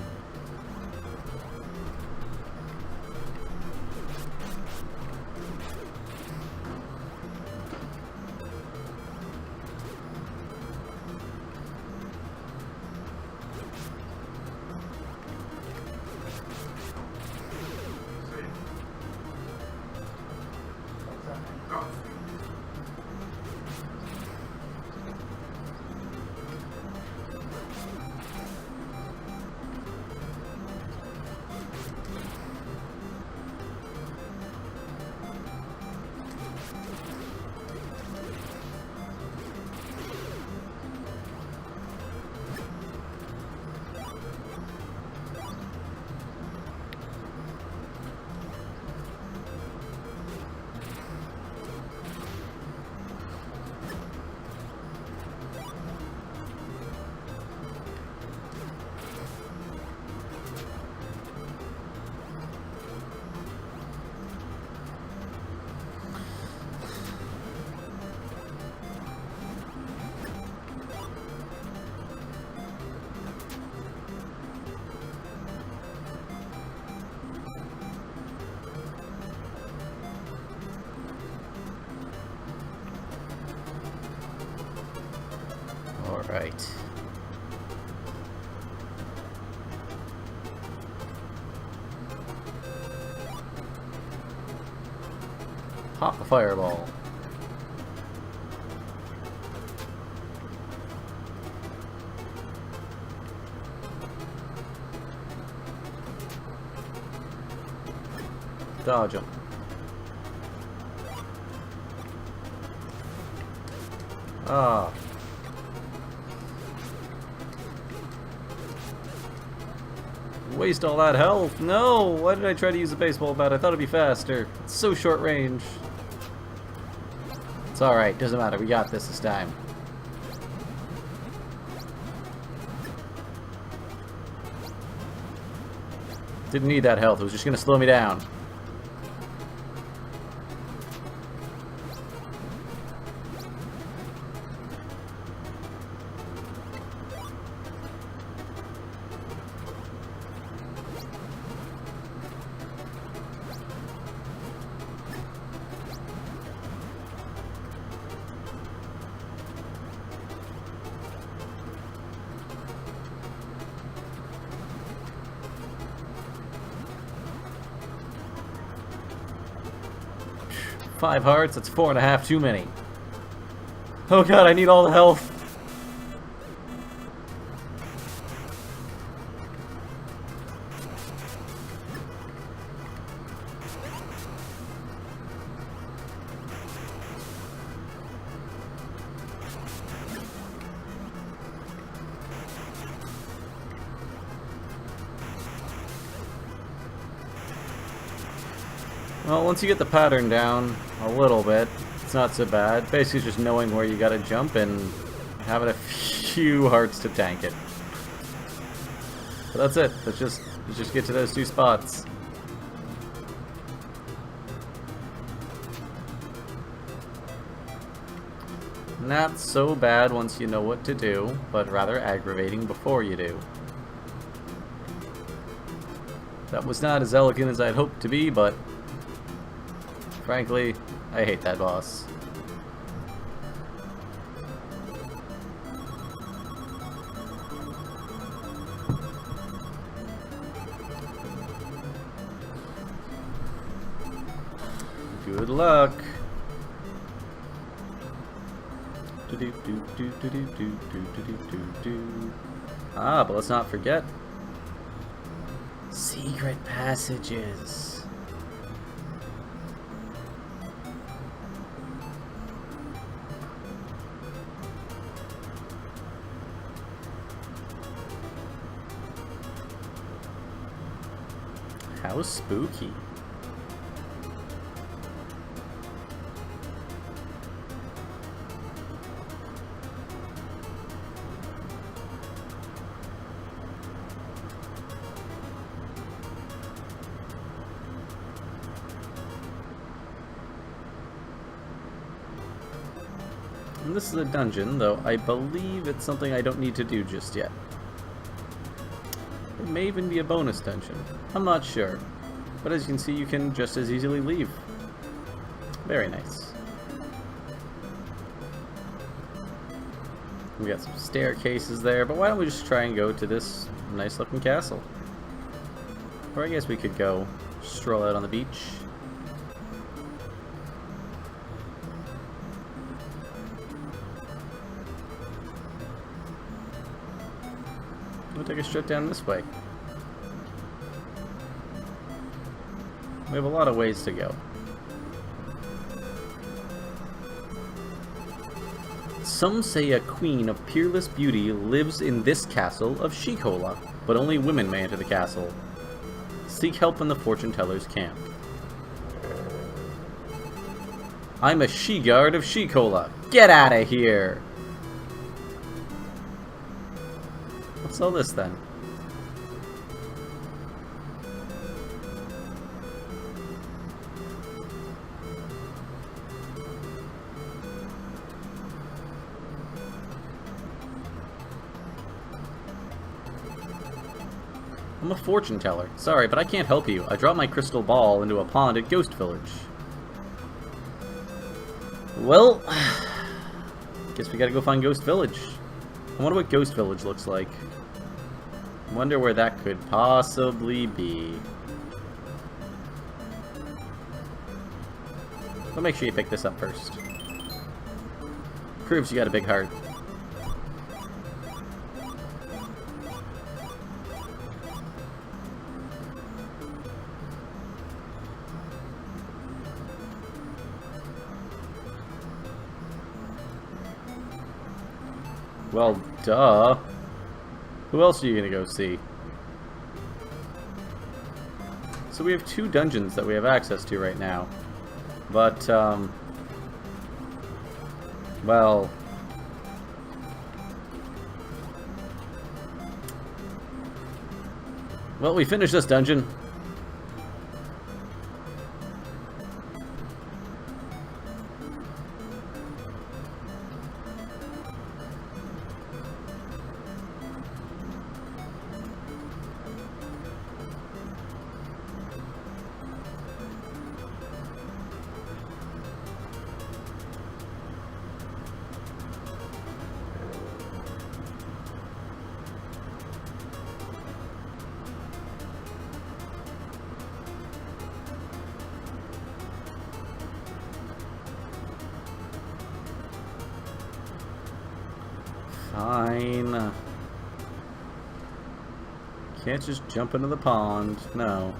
All right. Pop the fireball. Dodge him. Ah. Waste all that health. No! Why did I try to use a baseball bat? I thought it'd be faster. It's so short range. It's alright. Doesn't matter. We got this time. Didn't need that health. It was just going to slow me down. Five hearts, that's 4.5 too many. Oh god, I need all the health. Well, once you get the pattern down a little bit, it's not so bad. Basically just knowing where you gotta jump and having a few hearts to tank it. But that's it. Let's just get to those two spots. Not so bad once you know what to do, but rather aggravating before you do. That was not as elegant as I'd hoped to be, but frankly, I hate that boss. Good luck. Ah, but let's not forget secret passages. How spooky. And this is a dungeon, though I believe it's something I don't need to do just yet. It may even be a bonus dungeon. I'm not sure. But as you can see, you can just as easily leave. Very nice. We got some staircases there, but why don't we just try and go to this nice looking castle? Or I guess we could go stroll out on the beach. We'll take a straight down this way. We have a lot of ways to go. Some say a queen of peerless beauty lives in this castle of Shikola, but only women may enter the castle. Seek help in the fortune teller's camp. I'm a she-guard of Shikola. Get out of here! What's all this then? I'm a fortune teller. Sorry, but I can't help you. I dropped my crystal ball into a pond at Ghost Village. Well, guess we gotta go find Ghost Village. I wonder what Ghost Village looks like. Wonder where that could possibly be. But make sure you pick this up first. Proves you got a big heart. Well, duh. Who else are you gonna go see? So we have 2 dungeons that we have access to right now. But, well... Well, we finished this dungeon. Fine. Can't just jump into the pond. No.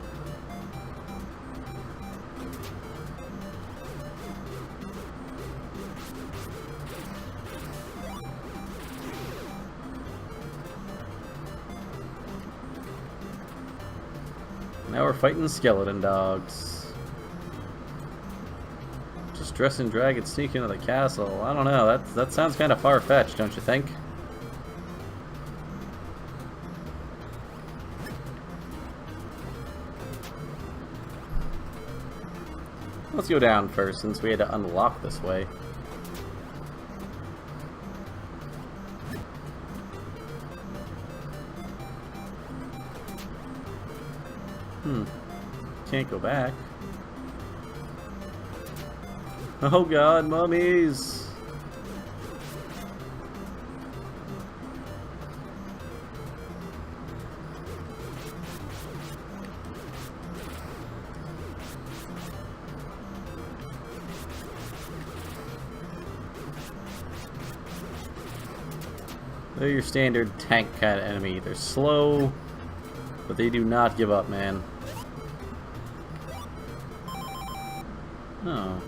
Now we're fighting skeleton dogs. Just dress and drag and sneak into the castle. I don't know. That sounds kind of far-fetched, don't you think? Let's go down first, since we had to unlock this way. Can't go back. Oh god, mummies! They're your standard tank kind of enemy. They're slow, but they do not give up, man. Oh.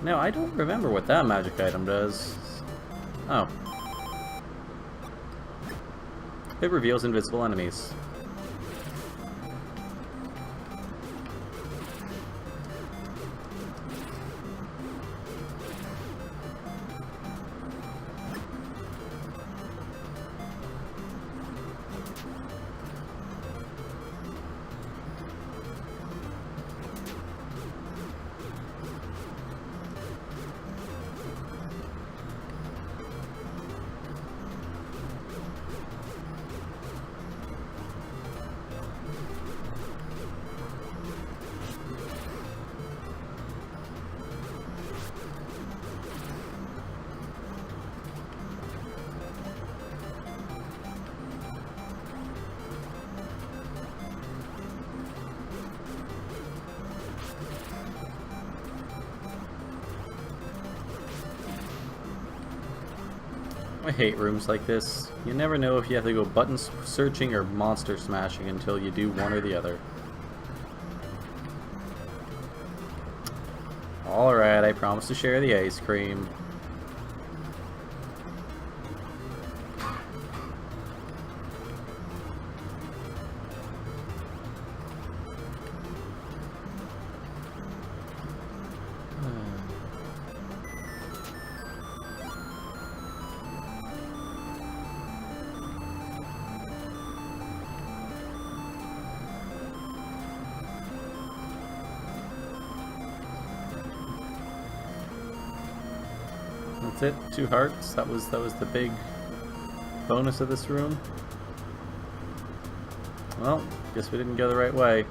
No, I don't remember what that magic item does. Oh. It reveals invisible enemies. I hate rooms like this. You never know if you have to go button searching or monster smashing until you do one or the other. Alright, I promise to share the ice cream. That's it. 2 hearts. That was the big bonus of this room. Well, guess we didn't go the right way.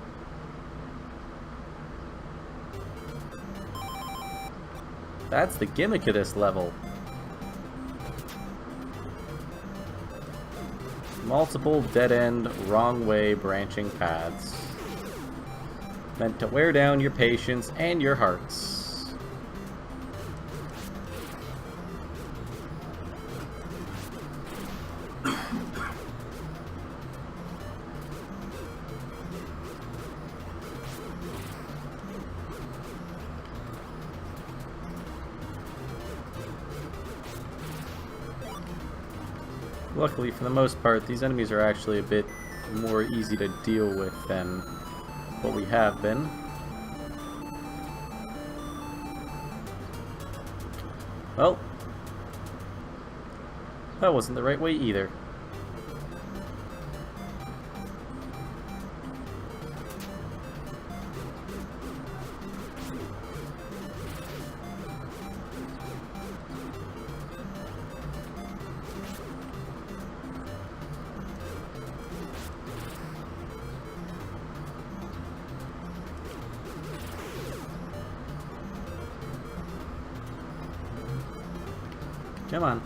That's the gimmick of this level. Multiple dead-end, wrong-way branching paths. Meant to wear down your patience and your hearts. Luckily, for the most part, these enemies are actually a bit more easy to deal with than what we have been. Well, that wasn't the right way either. Come on.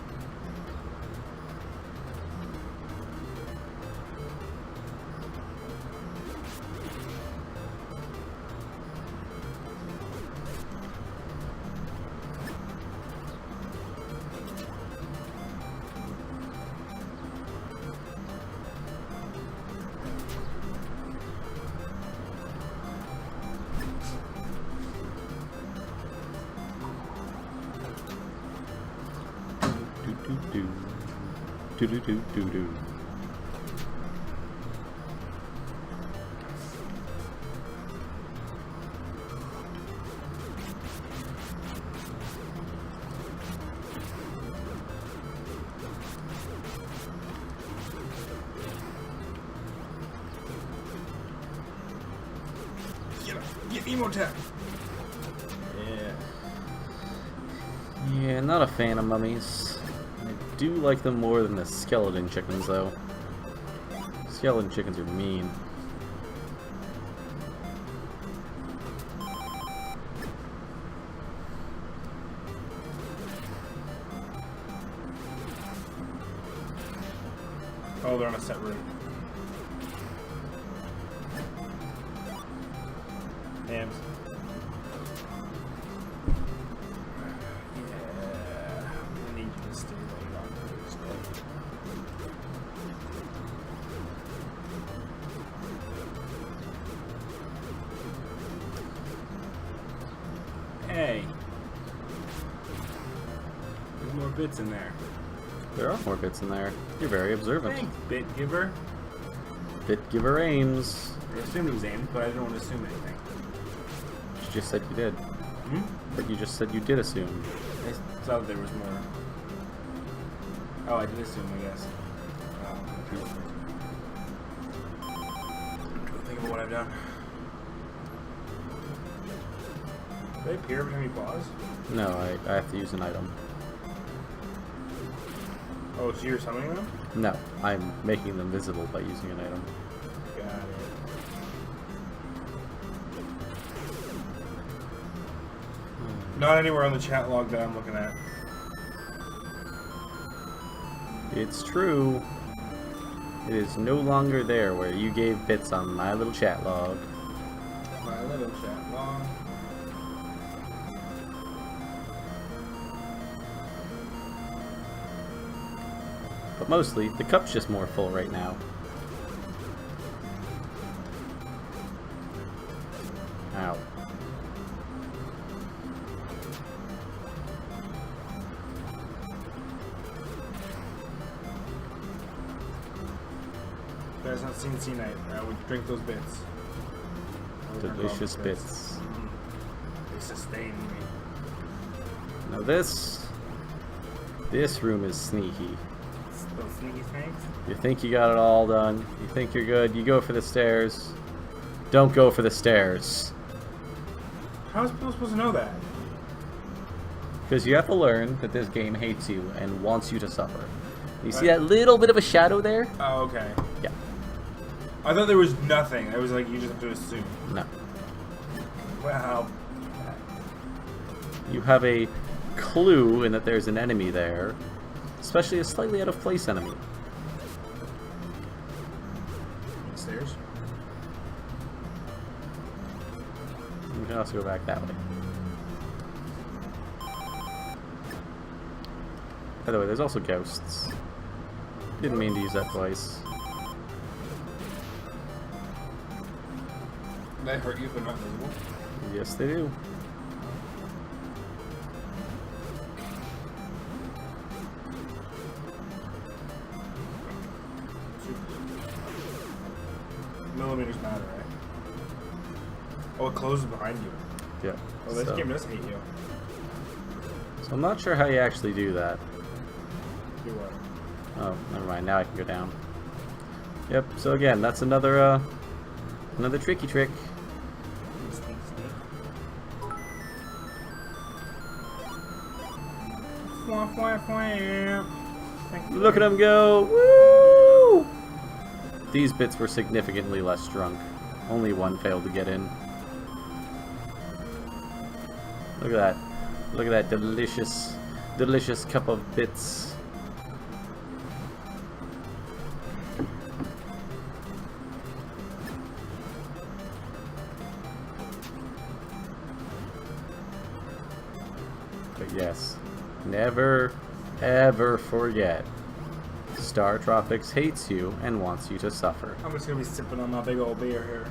Do do do do do. Get emo tap. Yeah, not a fan of mummies. I do like them more than the skeleton chickens, though. Skeleton chickens are mean. Oh, they're on a set route. Hams. Yeah, I need you to stay right on bits in there. There are more bits in there. You're very observant. Thanks, bit giver. Bit giver aims. I assumed it was aimed, but I didn't want to assume anything. You just said you did. Hmm? But you just said you did assume. I thought there was more. Oh, I did assume, I guess. I'm trying to think of what I've done. Do they appear every time you pause? No, I have to use an item. Oh, so you're summoning them? No, I'm making them visible by using an item. Got it. Not anywhere on the chat log that I'm looking at. It's true. It is no longer there where you gave bits on my little chat log. My little chat log. But mostly, the cup's just more full right now. Ow. You guys not seen Sea Night? I would drink those bits. Delicious bits. They sustain me. Now this room is sneaky. Those sneaky snakes? You think you got it all done. You think you're good. You go for the stairs. Don't go for the stairs. How is people supposed to know that? Because you have to learn that this game hates you and wants you to suffer. You see that little bit of a shadow there? Oh, okay. Yeah. I thought there was nothing. It was like you just have to assume. No. Wow. You have a clue in that there's an enemy there. Especially a slightly out of place enemy. Stairs? You can also go back that way. By the way, there's also ghosts. Didn't mean to use that twice. Did they hurt you if they're not visible? Yes, they do. Millimeters matter, right? Oh, it closes behind you. Yeah. Oh, this game does hate you. So I'm not sure how you actually do that. Do what? Oh, never mind. Now I can go down. Yep. So again, that's another tricky trick. Sneak, sneak. Fwah, fwah, fwah. Thank you. Look at him go! Woo! These bits were significantly less drunk. Only one failed to get in. Look at that. Look at that delicious, delicious cup of bits. But yes, never, ever forget. Startopics hates you and wants you to suffer. I'm just gonna be sipping on my big old beer here.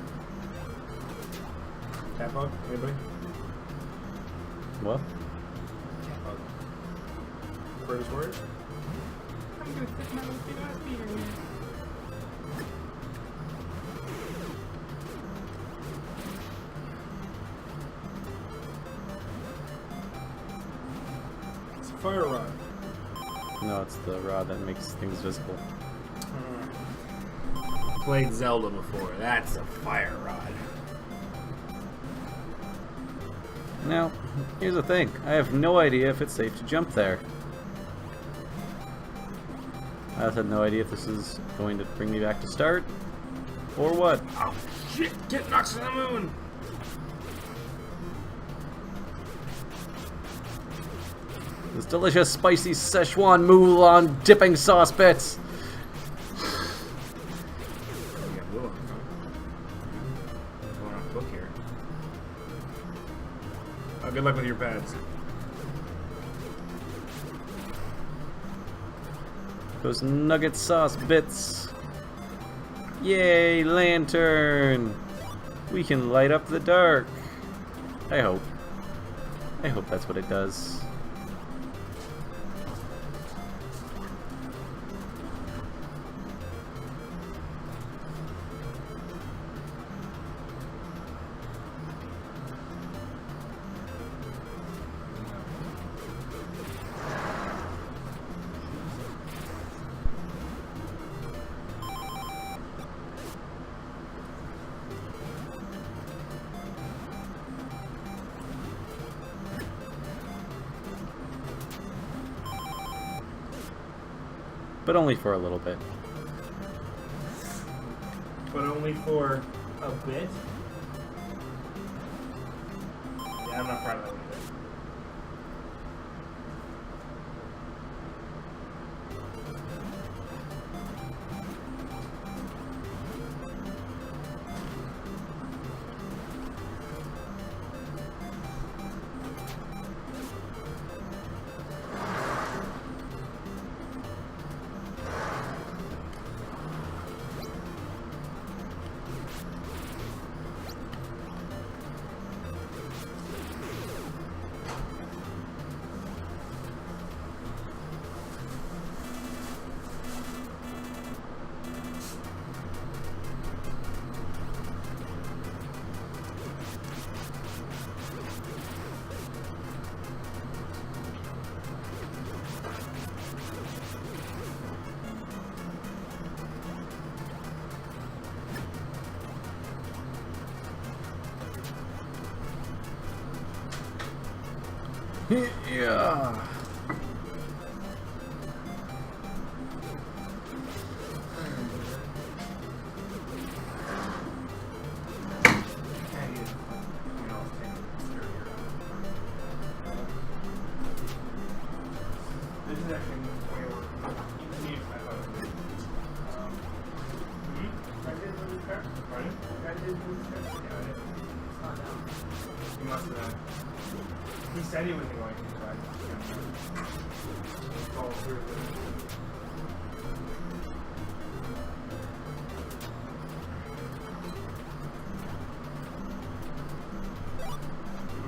Tap out? Anybody? What? Tap out. British words? I'm gonna sip my little bit of beer here. It's a fire rod. No, it's the rod that makes things visible. Played Zelda before. That's a fire rod. Now, here's the thing. I have no idea if it's safe to jump there. I also have no idea if this is going to bring me back to start, or what. Oh, shit! Get knocked to the moon! This delicious spicy Szechuan Mulan dipping sauce bits. Going off book here. Good luck with your pads. Those nugget sauce bits. Yay, lantern. We can light up the dark. I hope. I hope that's what it does. but only for a little bit. But only for a bit? Yeah, I'm not proud of that one either. Yeah. This is actually way worse. I did lose the car. Pardon? I did lose the car. Yeah, I did. It's not down. He must have. He said he wasn't going to, but I just follow through with it.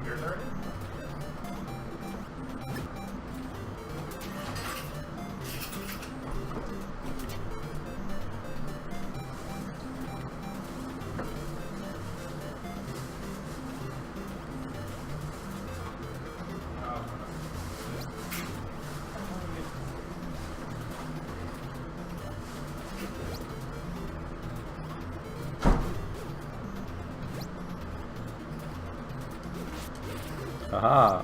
Yours already? Aha.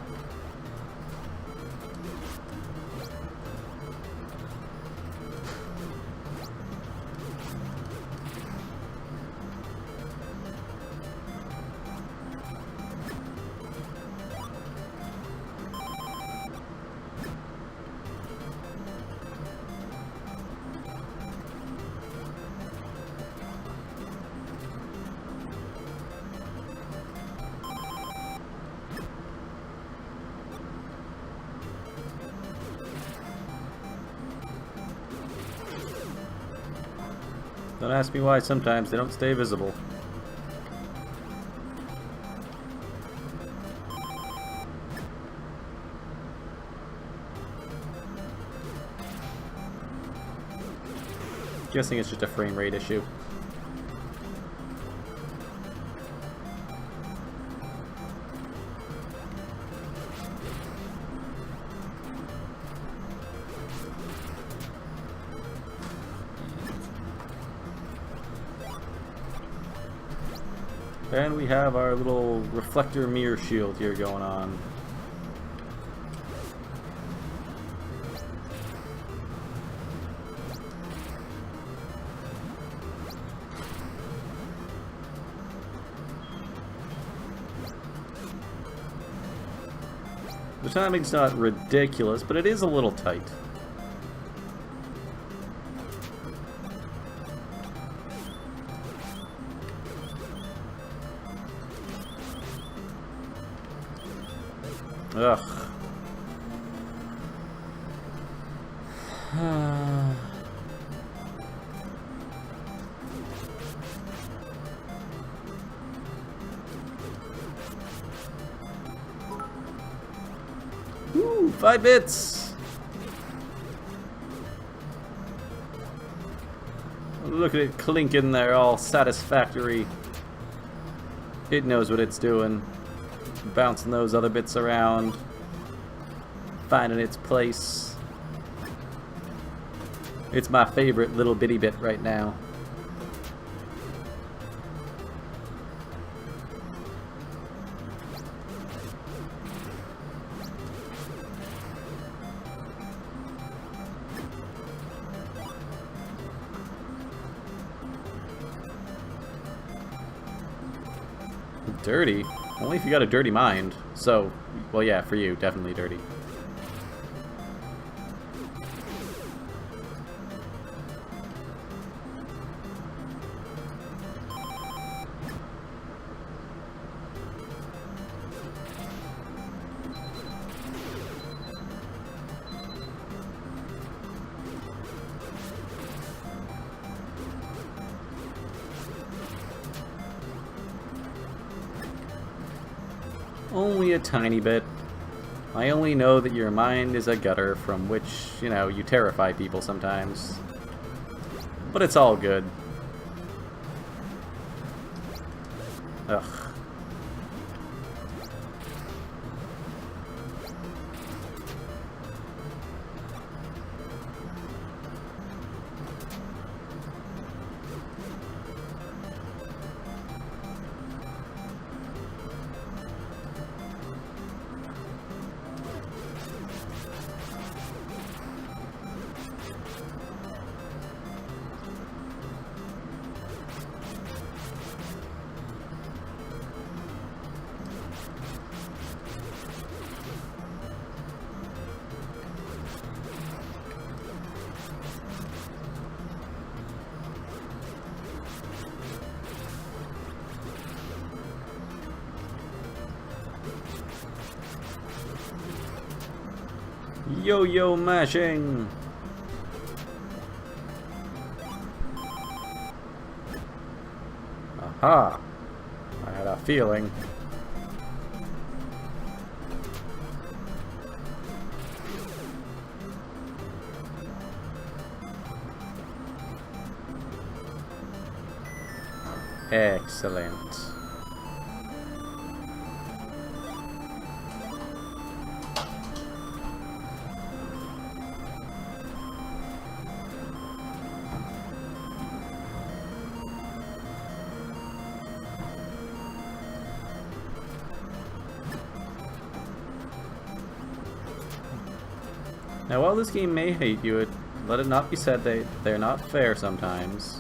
Don't ask me why sometimes they don't stay visible. Guessing it's just a frame rate issue. And we have our little reflector mirror shield here going on. The timing's not ridiculous, but it is a little tight. Ugh. Woo, 5 bits! Look at it clinking there, all satisfactory. It knows what it's doing. Bouncing those other bits around, finding its place. It's my favorite little bitty bit right now. Dirty? Only if you got a dirty mind. So, well, yeah, for you, definitely dirty. Only a tiny bit. I only know that your mind is a gutter from which, you know, you terrify people sometimes. But it's all good. Ugh. Yo-yo mashing! Aha! I had a feeling. Excellent. Now, while this game may hate you, let it not be said they're not fair sometimes.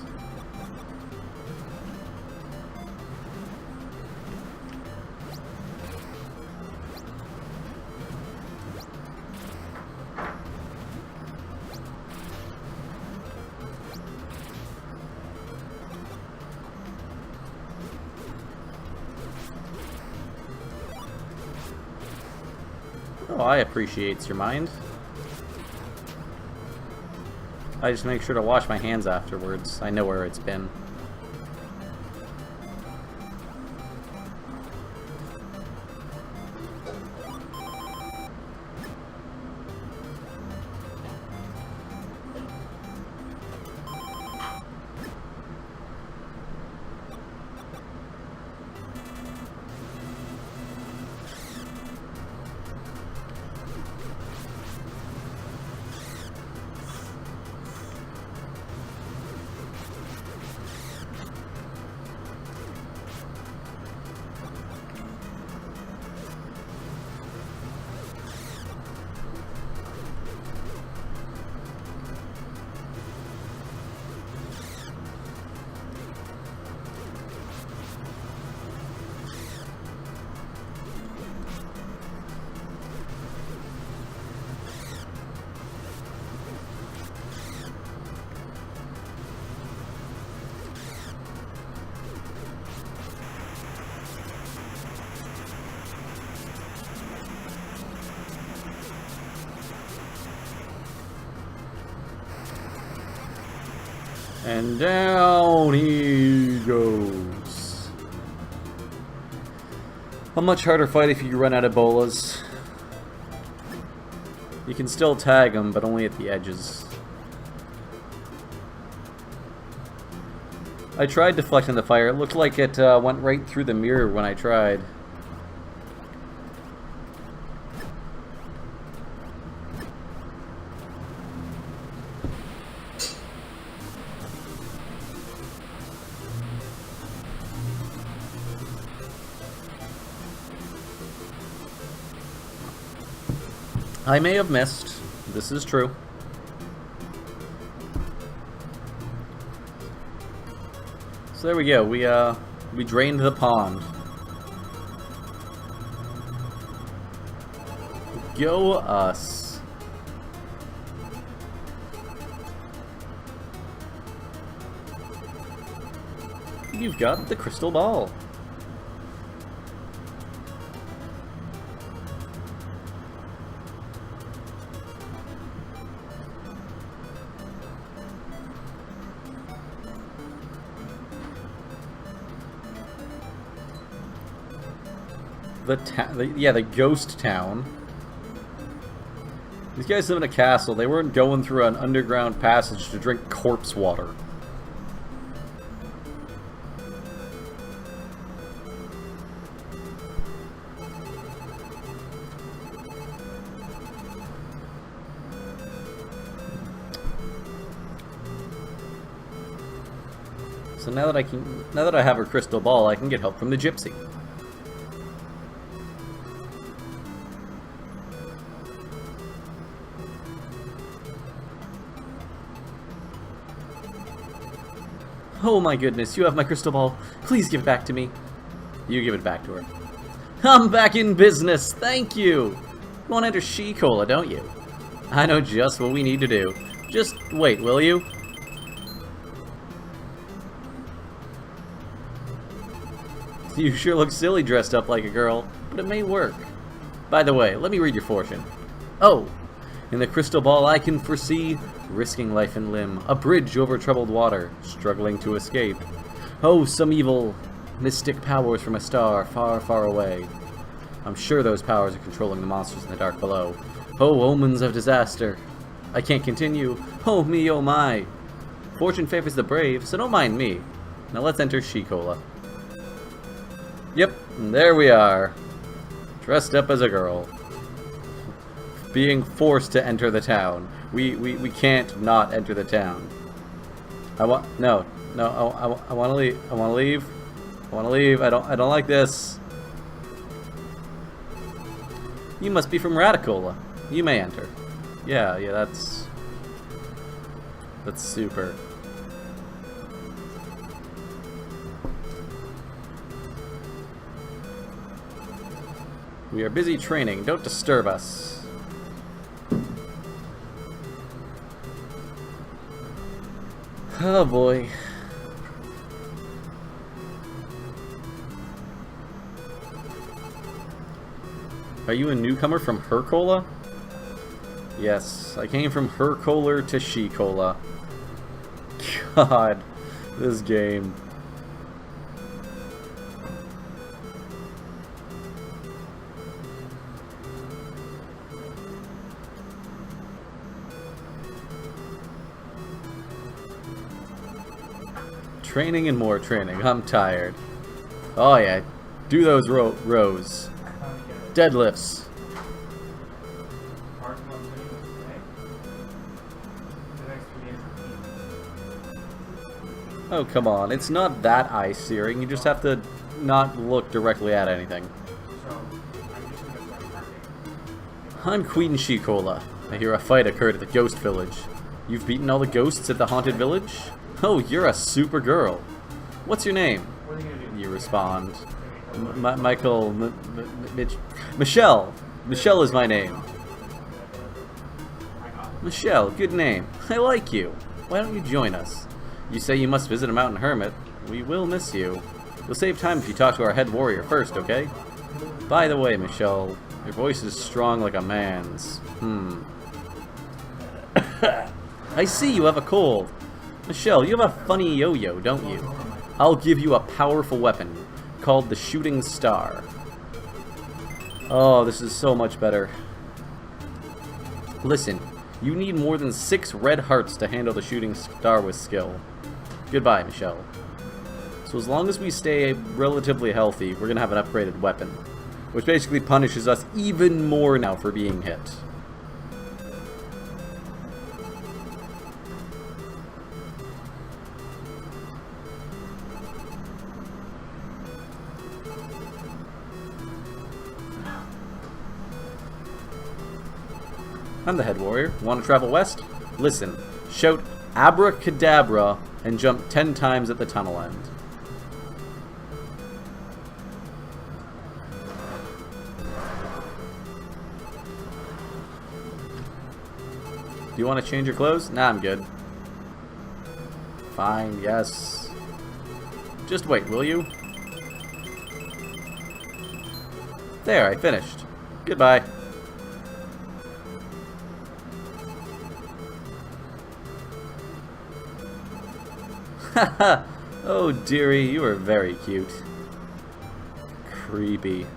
Oh, I appreciates your mind. I just make sure to wash my hands afterwards. I know where it's been. And down he goes. A much harder fight if you run out of bolas. You can still tag them, but only at the edges. I tried deflecting the fire. It looked like it went right through the mirror when I tried. I may have missed. This is true. So there we go. We drained the pond. Go us. You've got the crystal ball. The ghost town. These guys live in a castle. They weren't going through an underground passage to drink corpse water. So now that I have her crystal ball, I can get help from the gypsy. Oh my goodness, you have my crystal ball. Please give it back to me. You give it back to her. I'm back in business, thank you! You want to enter She-Cola, don't you? I know just what we need to do. Just wait, will you? You sure look silly dressed up like a girl, but it may work. By the way, let me read your fortune. Oh! In the crystal ball I can foresee risking life and limb, a bridge over troubled water, struggling to escape. Oh, some evil, mystic powers from a star far, far away. I'm sure those powers are controlling the monsters in the dark below. Oh, omens of disaster. I can't continue. Oh me, oh my. Fortune favors the brave, so don't mind me. Now let's enter She-Cola. Yep, and there we are. Dressed up as a girl. Being forced to enter the town. We can't not enter the town. I want to leave. I want to leave. I don't like this. You must be from Radicola. You may enter. Yeah, that's super. We are busy training. Don't disturb us. Oh boy. Are you a newcomer from Hercola? Yes, I came from Hercola to She-Cola. God, this game. Training and more training. I'm tired. Oh yeah, do those rows. Deadlifts. Oh come on, it's not that eye searing. You just have to not look directly at anything. I'm Queen She-Cola. I hear a fight occurred at the ghost village. You've beaten all the ghosts at the haunted village? Oh, you're a super girl. What's your name? You respond. Michelle. Michelle is my name. Michelle, good name. I like you. Why don't you join us? You say you must visit a mountain hermit. We will miss you. We'll save time if you talk to our head warrior first, okay? By the way, Michelle, your voice is strong like a man's. I see you have a cold. Michelle, you have a funny yo-yo, don't you? I'll give you a powerful weapon called the Shooting Star. Oh, this is so much better. Listen, you need more than 6 red hearts to handle the Shooting Star with skill. Goodbye, Michelle. So as long as we stay relatively healthy, we're gonna have an upgraded weapon, which basically punishes us even more now for being hit. I'm the head warrior. Want to travel west? Listen, shout abracadabra and jump 10 times at the tunnel end. you want to change your clothes? Nah, I'm good. Fine, yes. Just wait, will you? There, I finished. Goodbye. Haha! Oh dearie, you are very cute. Creepy.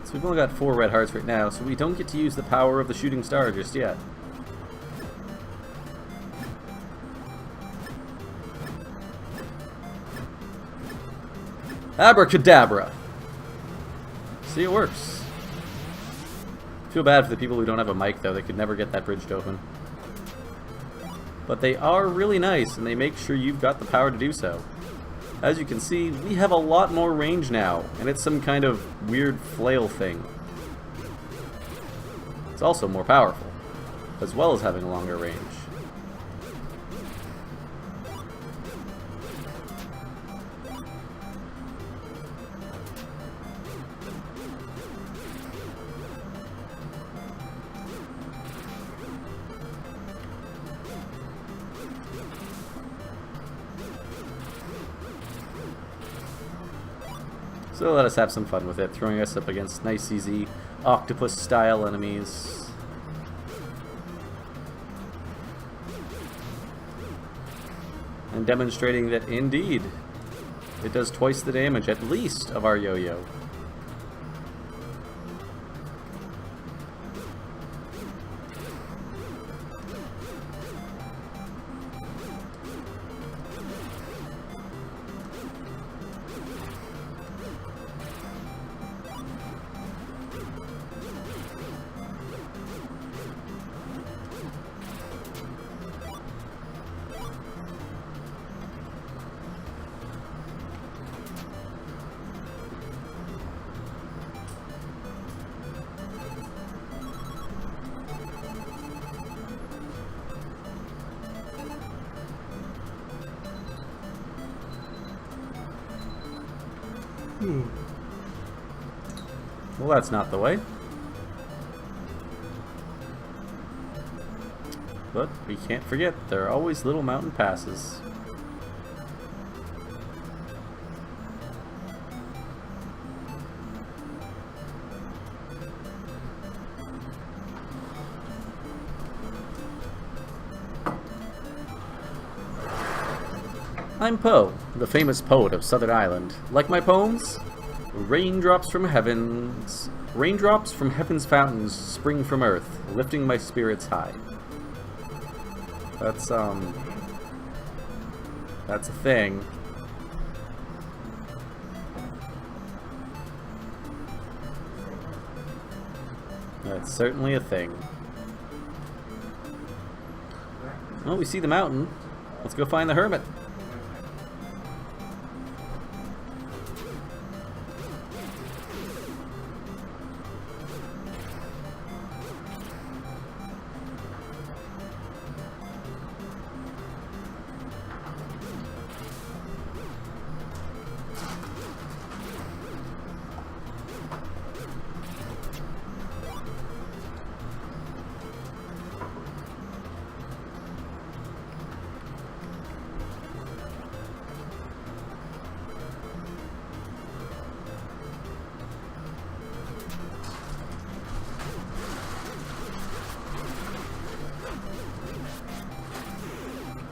So we've only got 4 red hearts right now, so we don't get to use the power of the shooting star just yet. Abracadabra! See, it works. Feel bad for the people who don't have a mic, though. They could never get that bridge to open. But they are really nice, and they make sure you've got the power to do so. As you can see, we have a lot more range now, and it's some kind of weird flail thing. It's also more powerful, as well as having a longer range. So let us have some fun with it, throwing us up against nice, easy, octopus-style enemies. And demonstrating that, indeed, it does twice the damage, at least, of our yo-yo. Well, that's not the way. But we can't forget, there are always little mountain passes. I'm Poe, the famous poet of Southern Island. Like my poems? Raindrops from heaven's fountains spring from earth, lifting my spirits high. That's a thing. That's certainly a thing. Well, we see the mountain. Let's go find the hermit.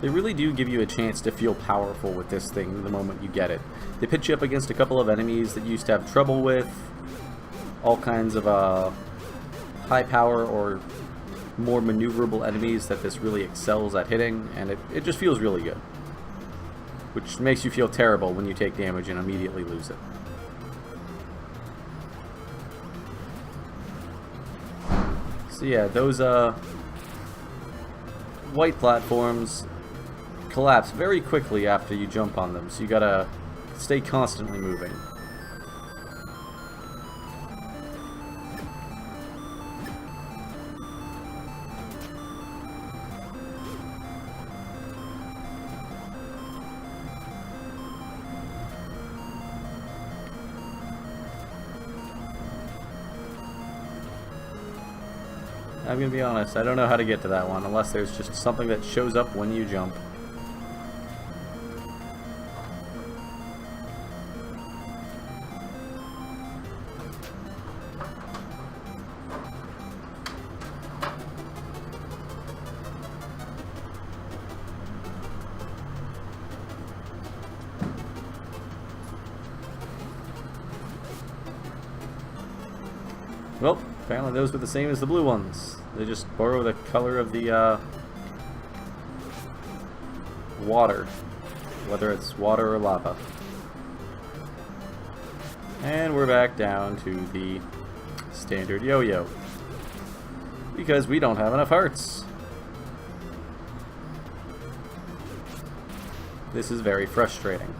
They really do give you a chance to feel powerful with this thing the moment you get it. They pitch you up against a couple of enemies that you used to have trouble with, all kinds of high power or more maneuverable enemies that this really excels at hitting, and it just feels really good. Which makes you feel terrible when you take damage and immediately lose it. So yeah, those white platforms collapse very quickly after you jump on them, so you gotta stay constantly moving. I'm gonna be honest, I don't know how to get to that one unless there's just something that shows up when you jump. Well, apparently those were the same as the blue ones. They just borrow the color of the water, whether it's water or lava. And we're back down to the standard yo-yo, because we don't have enough hearts. This is very frustrating.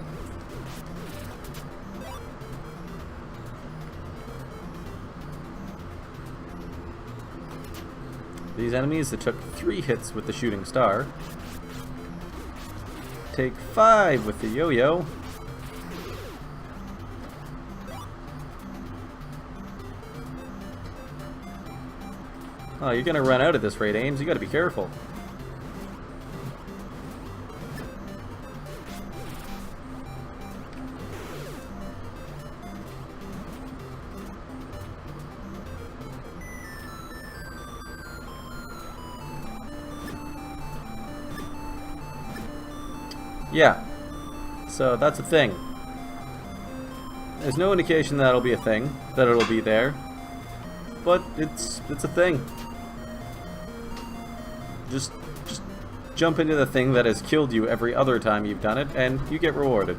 These enemies that took 3 hits with the shooting star take 5 with the yo-yo. Oh, you're gonna run out at this rate, Ames. You gotta be careful. Yeah, so that's a thing. There's no indication that it'll be a thing, that it'll be there, but it's a thing. Just jump into the thing that has killed you every other time you've done it, and you get rewarded.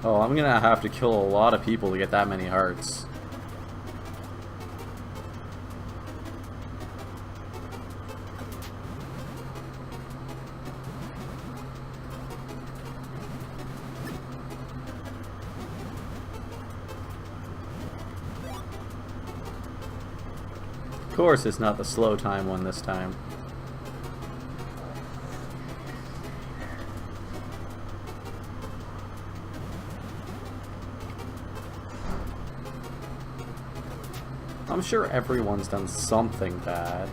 Oh, I'm gonna have to kill a lot of people to get that many hearts. Of course, it's not the slow time one this time. I'm sure everyone's done something bad.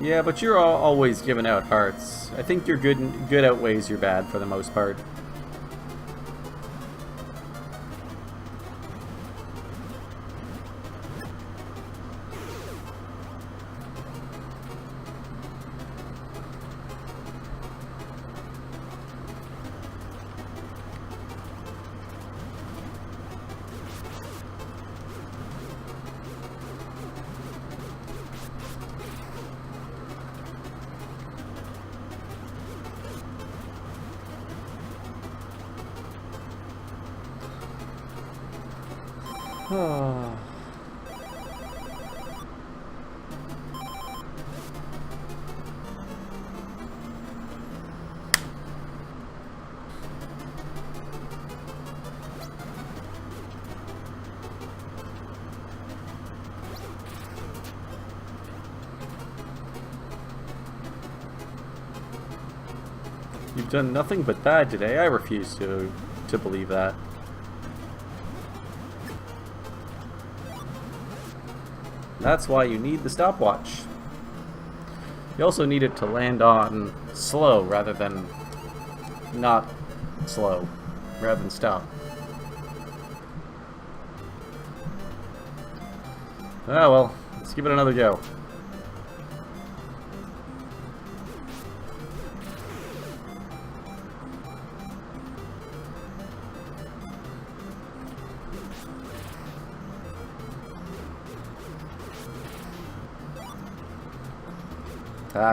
Yeah, but you're always giving out hearts. I think your good outweighs your bad for the most part. Oh. You've done nothing but bad today. I refuse to believe that. That's why you need the stopwatch. You also need it to land on slow rather than not slow, rather than stop. Oh well, let's give it another go.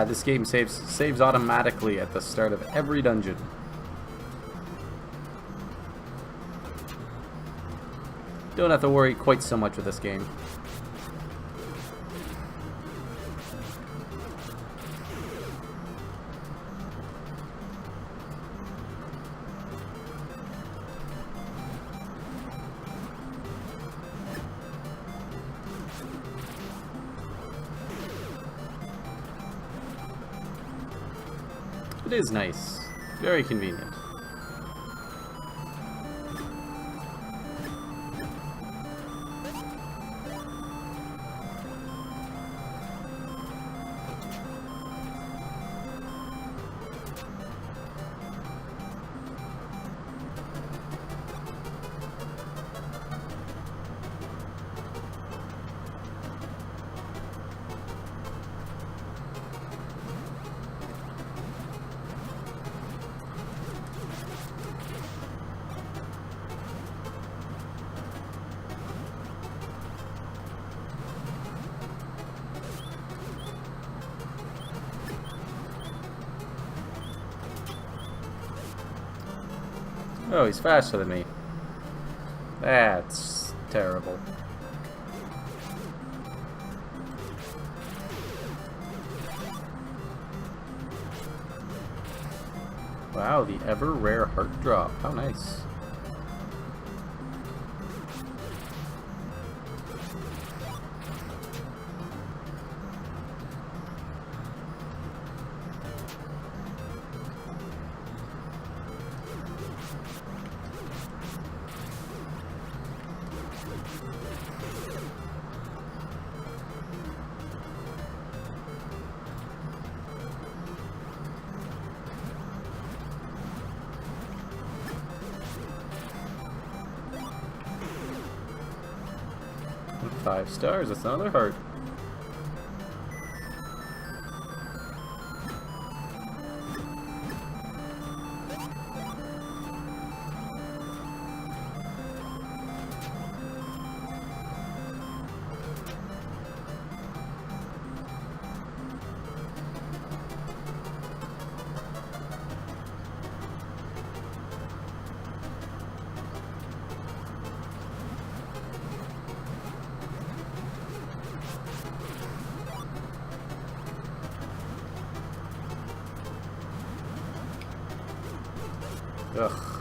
This game saves automatically at the start of every dungeon. Don't have to worry quite so much with this game. It is nice. Very convenient. Oh, he's faster than me. That's terrible. Wow, the ever rare heart drop. How nice. And 5 stars, that's another heart. Ugh.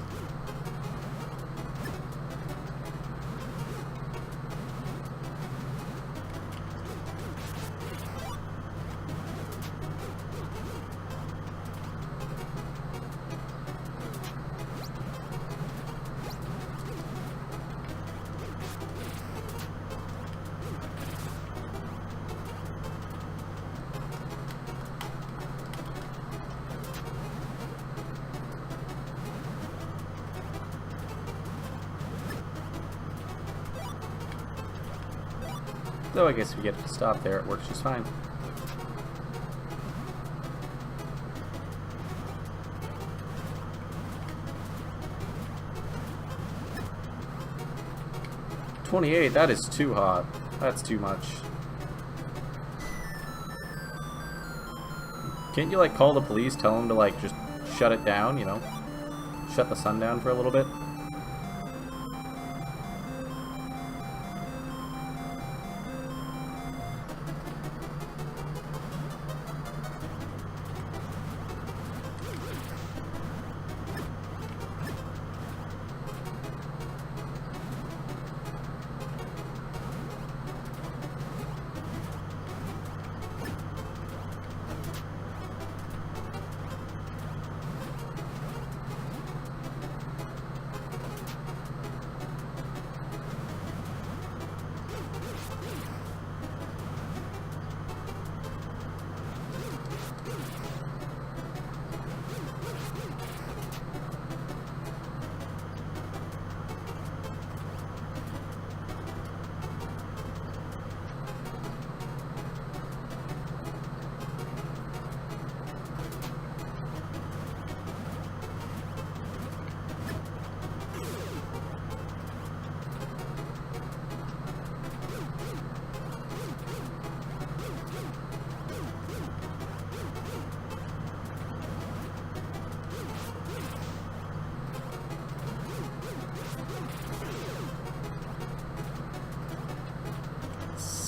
Though I guess if you get to stop there, it works just fine. $28, that is too hot. That's too much. Can't you, like, call the police, tell them to, like, just shut it down, you know? Shut the sun down for a little bit?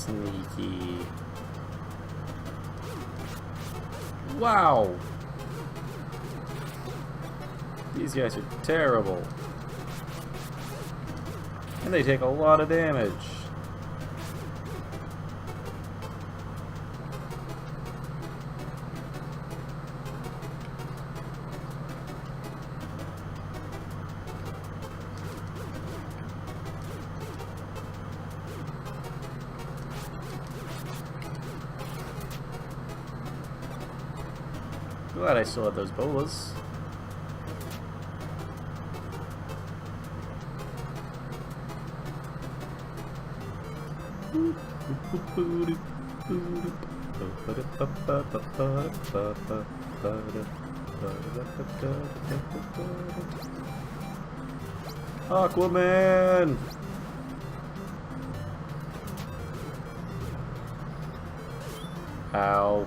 Sneaky. Wow! These guys are terrible. And they take a lot of damage. Glad I still have those bolas. Aquaman! Ow.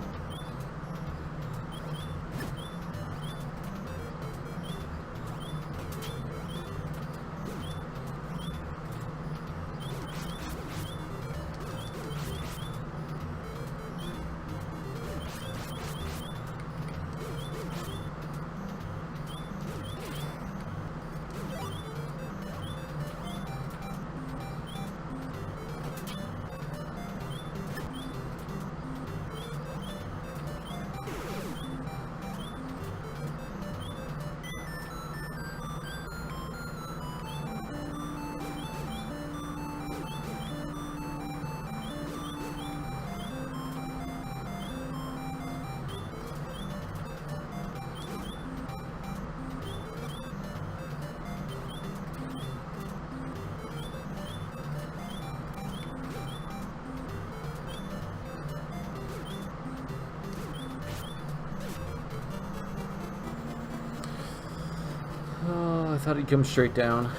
Oh, I thought he'd come straight down.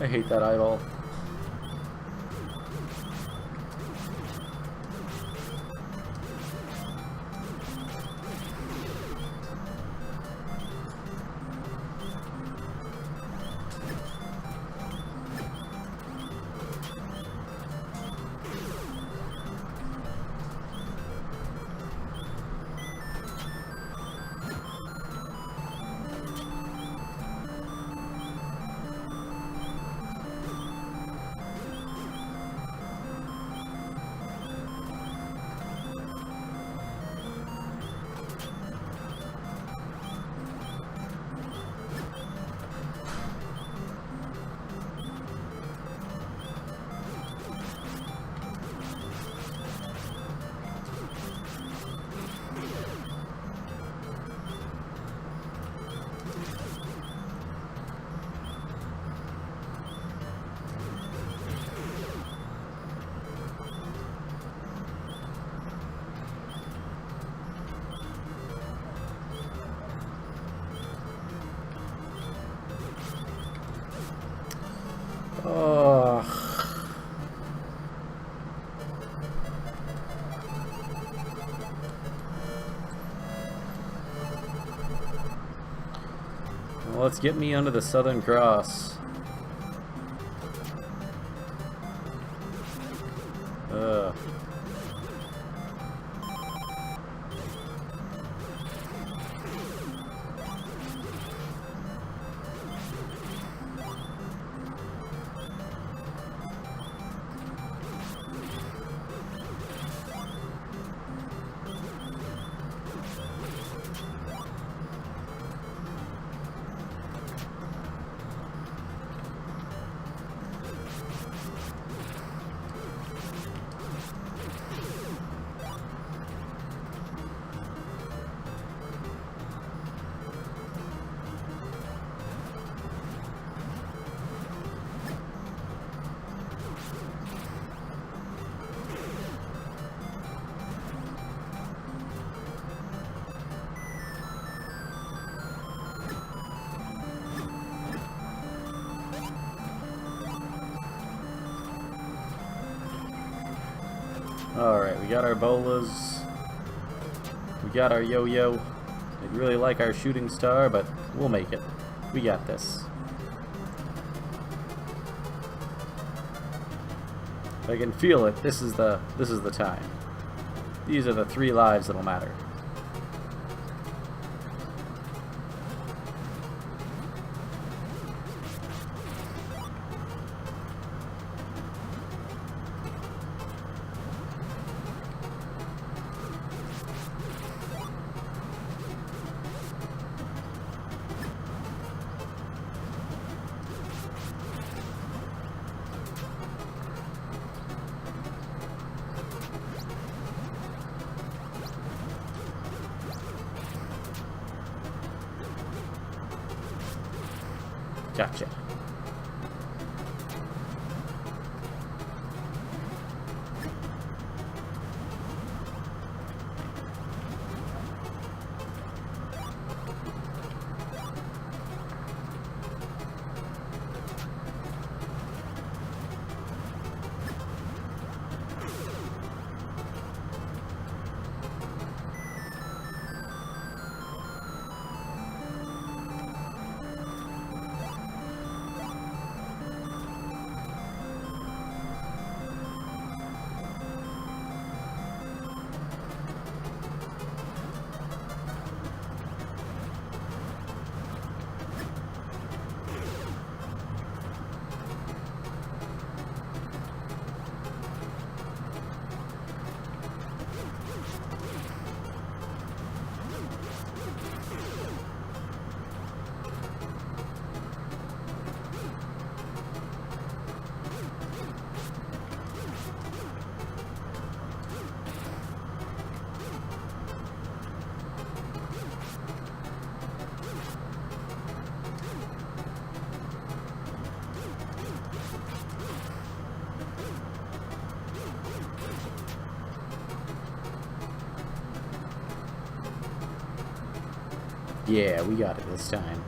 I hate that eyeball. Oh. Well, let's get me under the Southern Cross. Ugh. Alright, we got our bolas. We got our yo-yo. I'd really like our shooting star, but we'll make it. We got this. If I can feel it, this is the time. These are the 3 lives that'll matter. Gotcha. Yeah, we got it this time.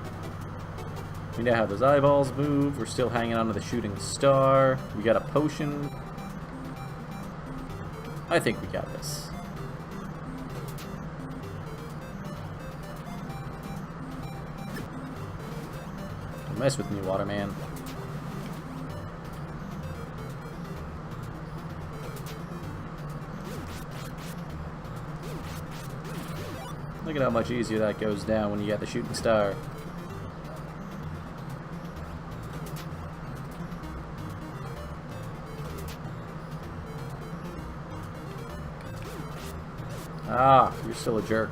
We know how those eyeballs move. We're still hanging on to the shooting star. We got a potion. I think we got this. Don't mess with me, Waterman. Look at how much easier that goes down when you got the shooting star. Ah, you're still a jerk.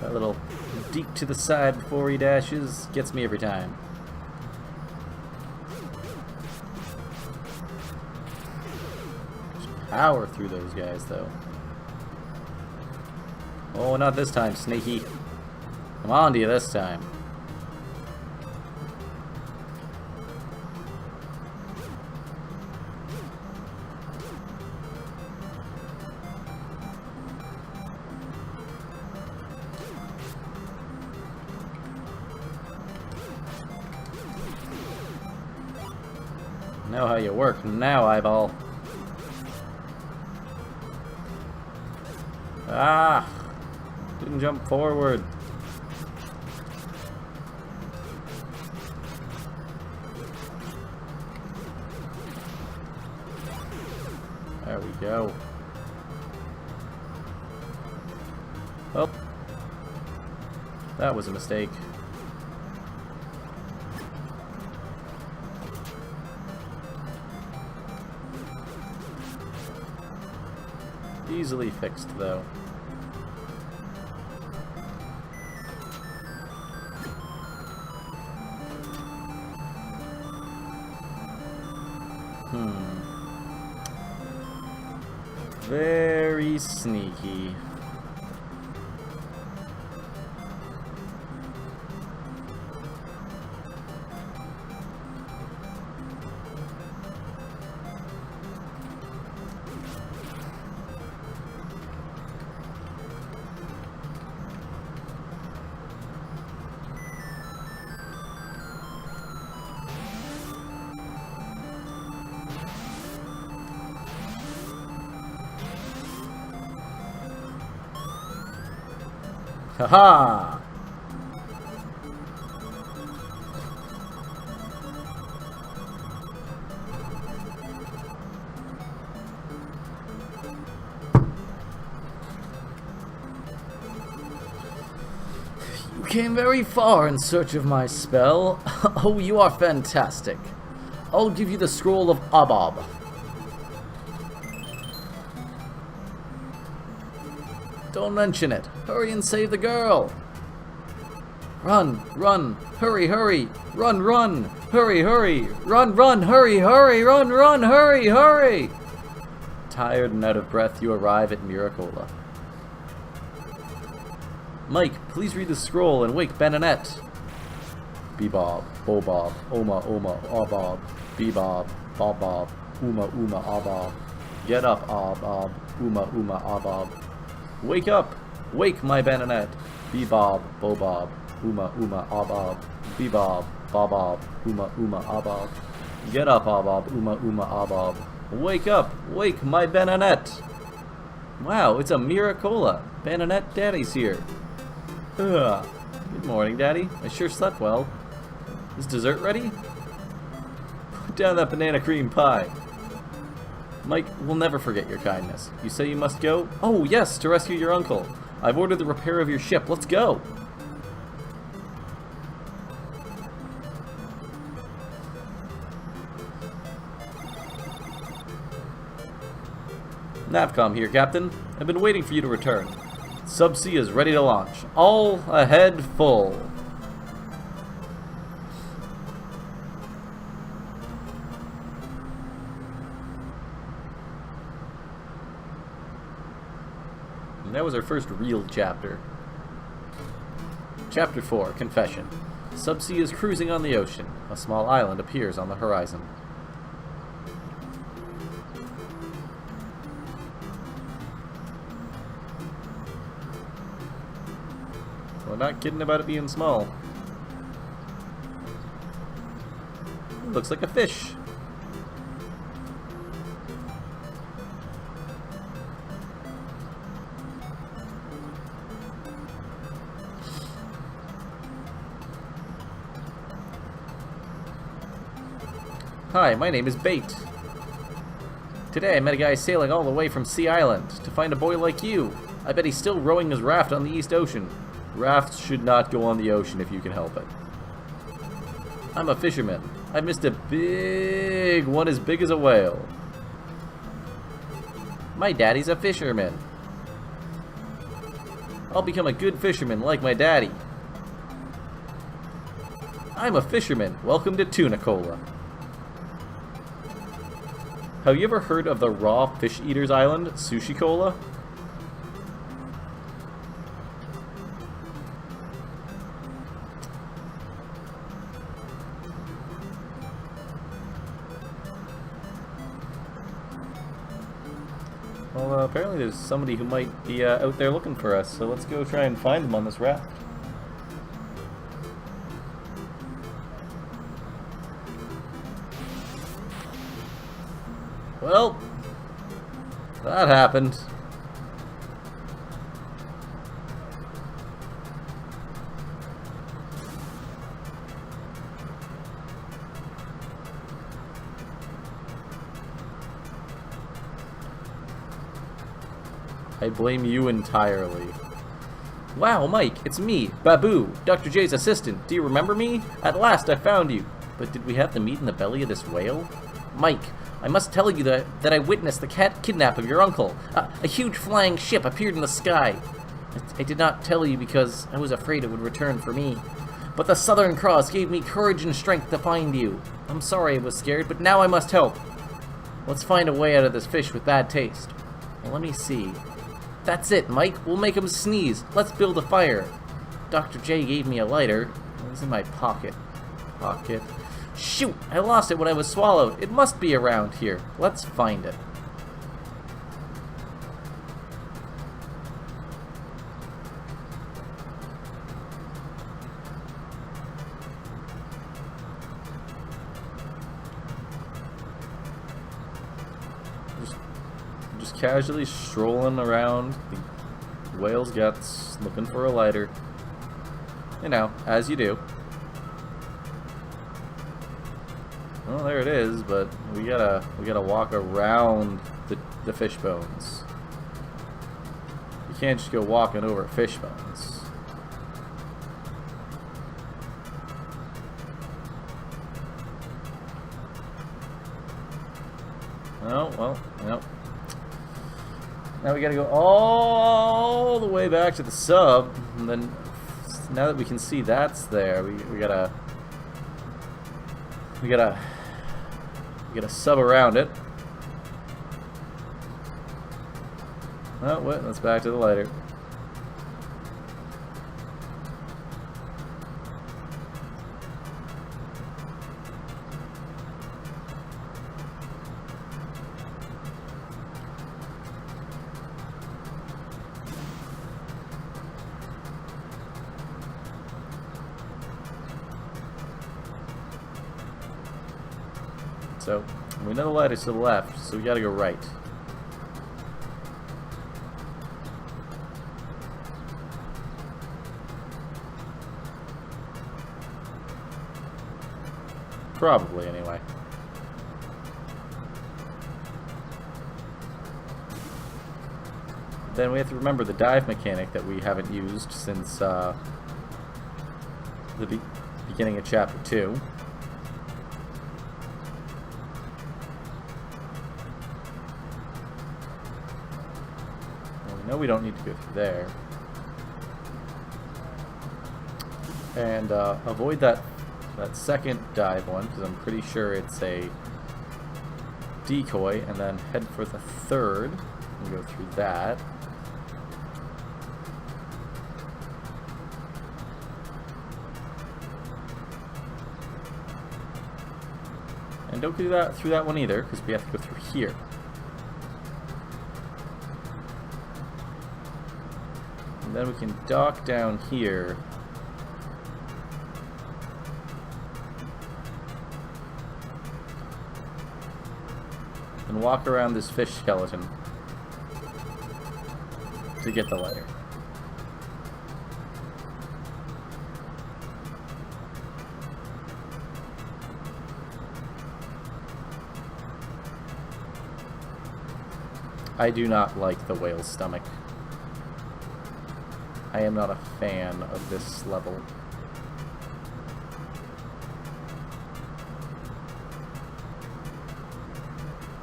That little deep to the side before he dashes gets me every time. Just power through those guys, though. Oh, not this time, Snaky. I'm on to you this time. Know how you work now, eyeball. Ah! Didn't jump forward. There we go. Oh. That was a mistake. Easily fixed, though. Very sneaky. Haha! You came very far in search of my spell. Oh, you are fantastic. I'll give you the scroll of Abob. Don't mention it. Hurry and save the girl. Run, run, hurry, hurry, run, run, hurry, hurry, run, run, hurry, hurry, run, run, hurry, hurry. Tired and out of breath, you arrive at Miracola. Mike, please read the scroll and wake Benonette. Bebob, Bobob, Oma, Oma, Abob, Bebob, Bobob, Uma, Uma, Abob. Get up, Abob, Uma, Uma, Abob. Wake up! Wake, my Benonette! Bebob, Bobob, Uma, Uma, Abob. Bebob, Bobob, Uma, Uma, Abob. Get up, Abob, Uma, Uma, Abob. Wake up! Wake, my Benonette! Wow, it's a Miracola! Benonette Daddy's here. Ugh. Good morning, Daddy. I sure slept well. Is dessert ready? Put down that banana cream pie. Mike, we'll never forget your kindness. You say you must go? Oh, yes, to rescue your uncle. I've ordered the repair of your ship. Let's go. Navcom here, Captain. I've been waiting for you to return. Subsea is ready to launch. All ahead full. And that was our first real chapter. Chapter 4, Confession. Subsea is cruising on the ocean. A small island appears on the horizon. We're not kidding about it being small. Looks like a fish. Hi, my name is Bait. Today I met a guy sailing all the way from Sea Island to find a boy like you. I bet he's still rowing his raft on the East Ocean. Rafts should not go on the ocean if you can help it. I'm a fisherman. I missed a big one as big as a whale. My daddy's a fisherman. I'll become a good fisherman like my daddy. I'm a fisherman. Welcome to Tuna Cola. Have you ever heard of the raw fish eaters island, Sushi Cola? Well, apparently there's somebody who might be out there looking for us, so let's go try and find them on this raft. Well, that happened. I blame you entirely. Wow, Mike, it's me, Babu, Dr. J's assistant. Do you remember me? At last I found you. But did we have to meet in the belly of this whale? Mike, I must tell you that I witnessed the kidnap of your uncle. A huge flying ship appeared in the sky. I did not tell you because I was afraid it would return for me. But the Southern Cross gave me courage and strength to find you. I'm sorry I was scared, but now I must help. Let's find a way out of this fish with bad taste. Well, let me see. That's it, Mike. We'll make him sneeze. Let's build a fire. Dr. J gave me a lighter. It was in my pocket. Shoot! I lost it when I was swallowed. It must be around here. Let's find it. Just casually strolling around Whale's guts, looking for a lighter. You know, as you do. Well, there it is, but we gotta walk around the fish bones. You can't just go walking over fish bones. Oh, well, yep. Now we gotta go all the way back to the sub, and then now that we can see that's there, we gotta sub around it. Oh, wait, let's back to the lighter. So, we know the light is to the left, so we gotta go right. Probably, anyway. Then we have to remember the dive mechanic that we haven't used since the beginning of Chapter 2. No, we don't need to go through there. And avoid that second dive one, because I'm pretty sure it's a decoy, and then head for the third and go through that. And don't do that through that one either, because we have to go through here. Then we can dock down here. And walk around this fish skeleton to get the lighter. I do not like the whale's stomach. I am not a fan of this level.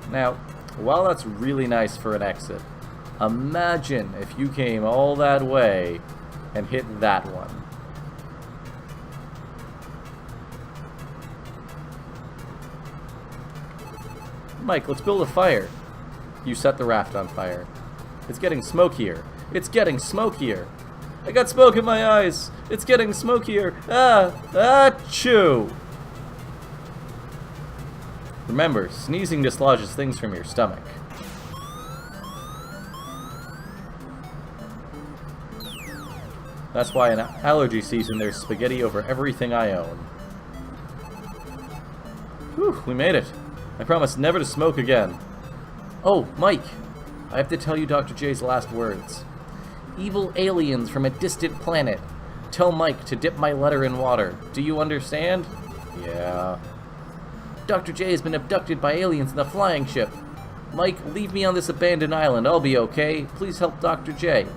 Now, while that's really nice for an exit, imagine if you came all that way and hit that one. Mike, let's build a fire. You set the raft on fire. It's getting smokier. It's getting smokier. I got smoke in my eyes. It's getting smokier. Ah! Achoo! Remember, sneezing dislodges things from your stomach. That's why in allergy season there's spaghetti over everything I own. Whew, we made it. I promise never to smoke again. Oh, Mike, I have to tell you Dr. J's last words. Evil aliens from a distant planet. Tell Mike to dip my letter in water. Do you understand? Yeah. Dr. J has been abducted by aliens in a flying ship. Mike, leave me on this abandoned island. I'll be okay. Please help Dr. J.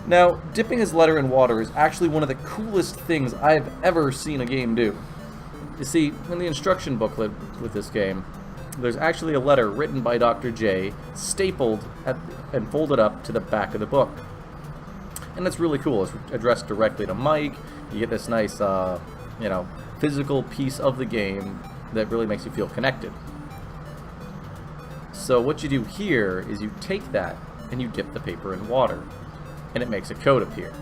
Now, dipping his letter in water is actually one of the coolest things I've ever seen a game do. You see, in the instruction booklet with this game, there's actually a letter written by Dr. J, stapled and folded up to the back of the book. And it's really cool. It's addressed directly to Mike. You get this nice, physical piece of the game that really makes you feel connected. So what you do here is you take that and you dip the paper in water, and it makes a code appear.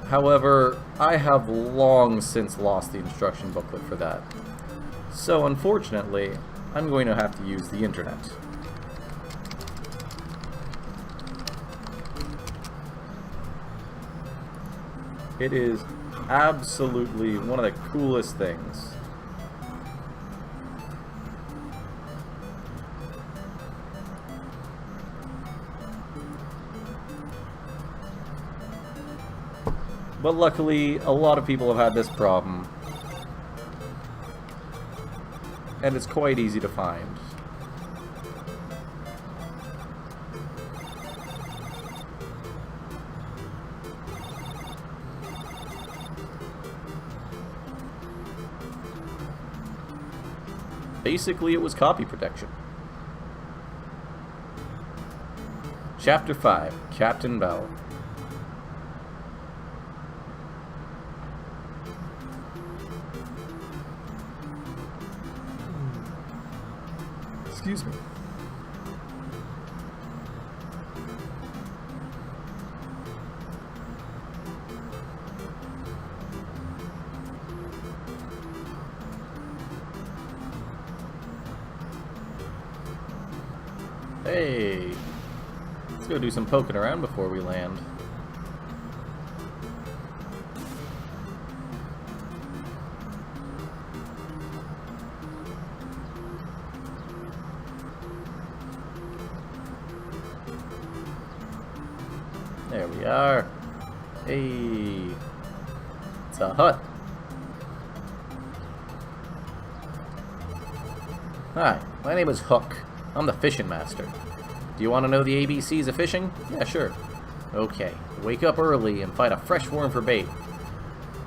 However, I have long since lost the instruction booklet for that. So unfortunately, I'm going to have to use the internet. It is absolutely one of the coolest things. But luckily, a lot of people have had this problem. And it's quite easy to find. Basically, it was copy protection. Chapter 5, Captain Bell. Excuse me. Hey, let's go do some poking around before we land. There we are. Hey, it's a hut. Hi, my name is Hook. I'm the fishing master. Do you want to know the ABCs of fishing? Yeah, sure. Okay, wake up early and find a fresh worm for bait.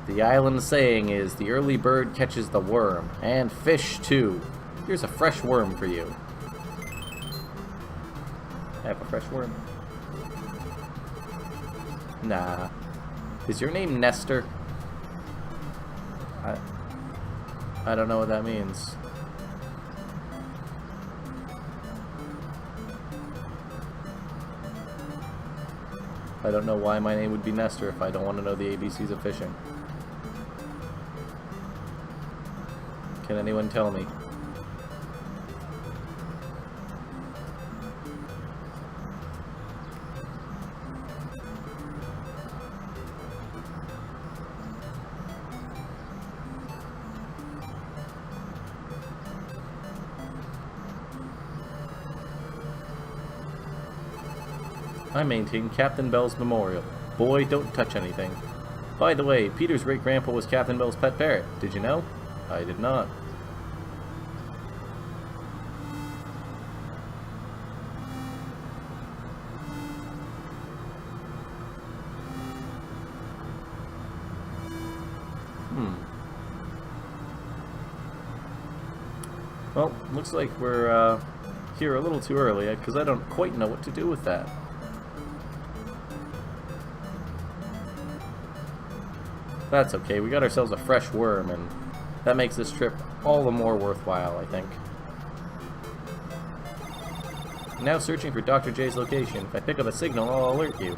The island saying is the early bird catches the worm, and fish too. Here's a fresh worm for you. I have a fresh worm. Nah. Is your name Nestor? I don't know what that means. I don't know why my name would be Nestor if I don't want to know the ABCs of fishing. Can anyone tell me? I maintain Captain Bell's memorial. Boy, don't touch anything. By the way, Peter's great-grandpa was Captain Bell's pet parrot. Did you know? I did not. Well, looks like we're here a little too early, because I don't quite know what to do with that. That's okay, we got ourselves a fresh worm, and that makes this trip all the more worthwhile, I think. Now searching for Dr. J's location. If I pick up a signal, I'll alert you.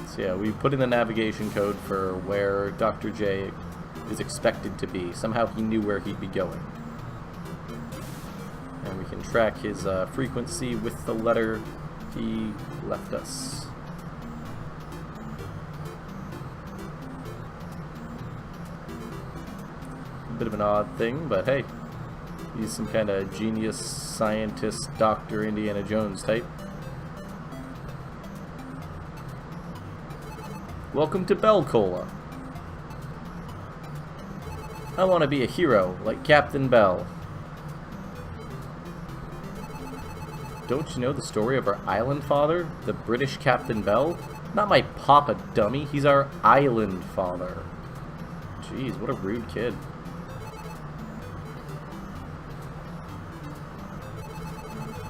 So yeah, we put in the navigation code for where Dr. J is expected to be. Somehow he knew where he'd be going. And we can track his frequency with the letter he left us. A bit of an odd thing, but hey, he's some kind of genius, scientist, Dr. Indiana Jones type. Welcome to Bell Cola. I want to be a hero, like Captain Bell. Don't you know the story of our island father, the British Captain Bell? Not my papa, dummy. He's our island father. Jeez, what a rude kid.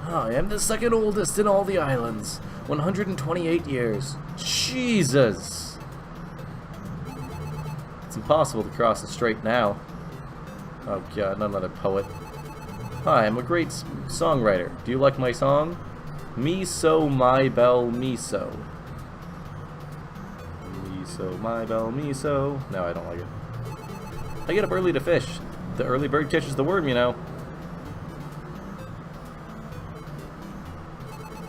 I am the second oldest in all the islands. 128 years. Jesus! It's impossible to cross the strait now. Oh god, another poet. Hi, I'm a great songwriter. Do you like my song? Me so, my bell, me so. Me so, my bell, me so. No, I don't like it. I get up early to fish. The early bird catches the worm, you know.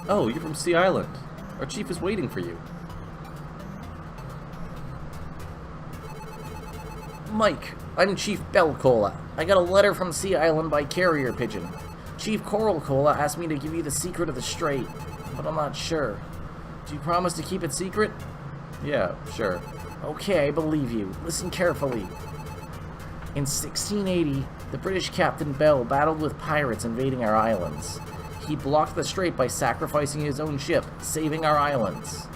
Oh, you're from Sea Island. Our chief is waiting for you. Mike, I'm Chief Bell Cola. I got a letter from Sea Island by carrier pigeon. Chief Coral Cola asked me to give you the secret of the strait, but I'm not sure. Do you promise to keep it secret? Yeah, sure. Okay, I believe you. Listen carefully. In 1680, the British Captain Bell battled with pirates invading our islands. He blocked the strait by sacrificing his own ship, saving our islands.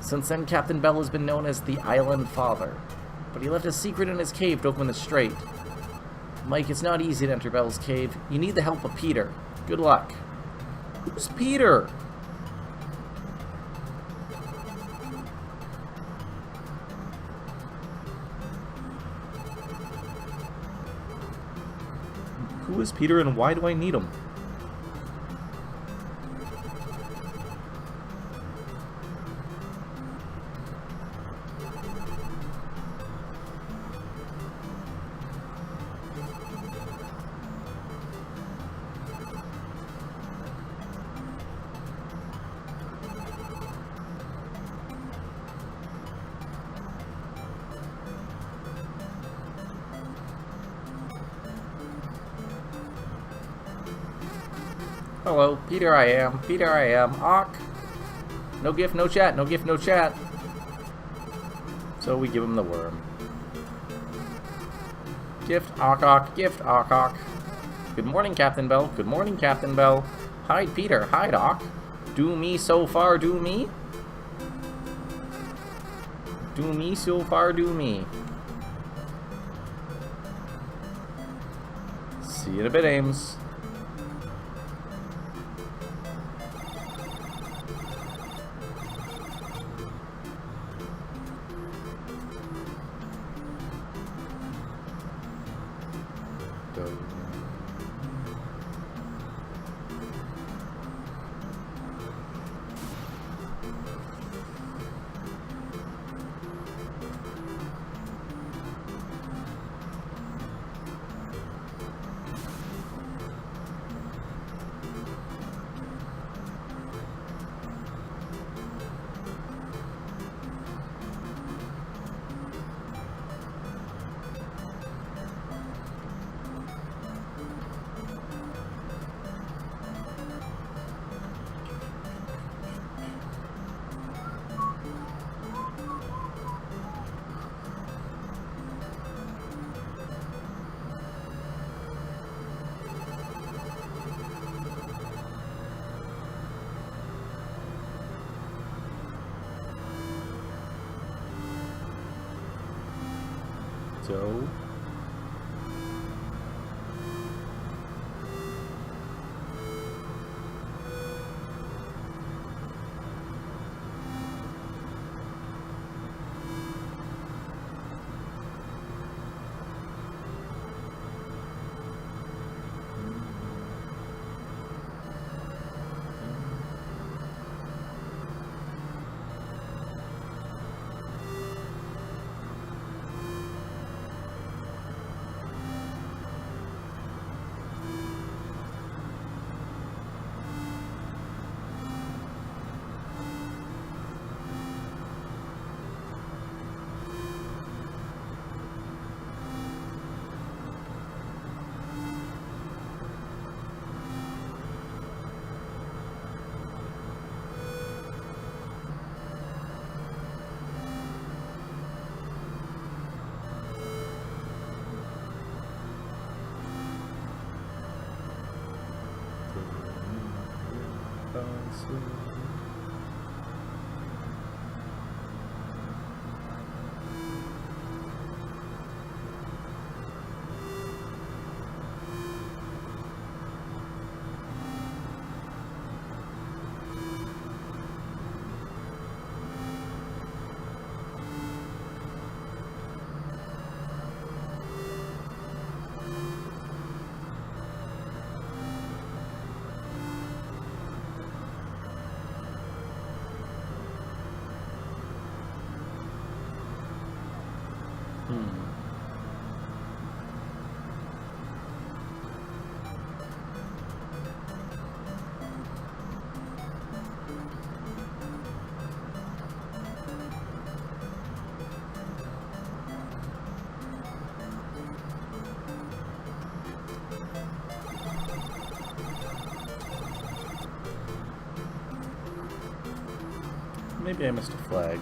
Since then, Captain Bell has been known as the Island Father, but he left a secret in his cave to open the strait. Mike, it's not easy to enter Bell's cave. You need the help of Peter. Good luck. Who's Peter? Who is Peter and why do I need him? Hello, Peter I am. Peter I am. Awk. No gift, no chat. No gift, no chat. So we give him the worm. Gift, awk, awk. Gift, awk, awk. Good morning, Captain Bell. Good morning, Captain Bell. Hide, Peter. Hide, awk. Do me so far, do me. Do me so far, do me. See you in a bit, Ames. So maybe I missed a flag.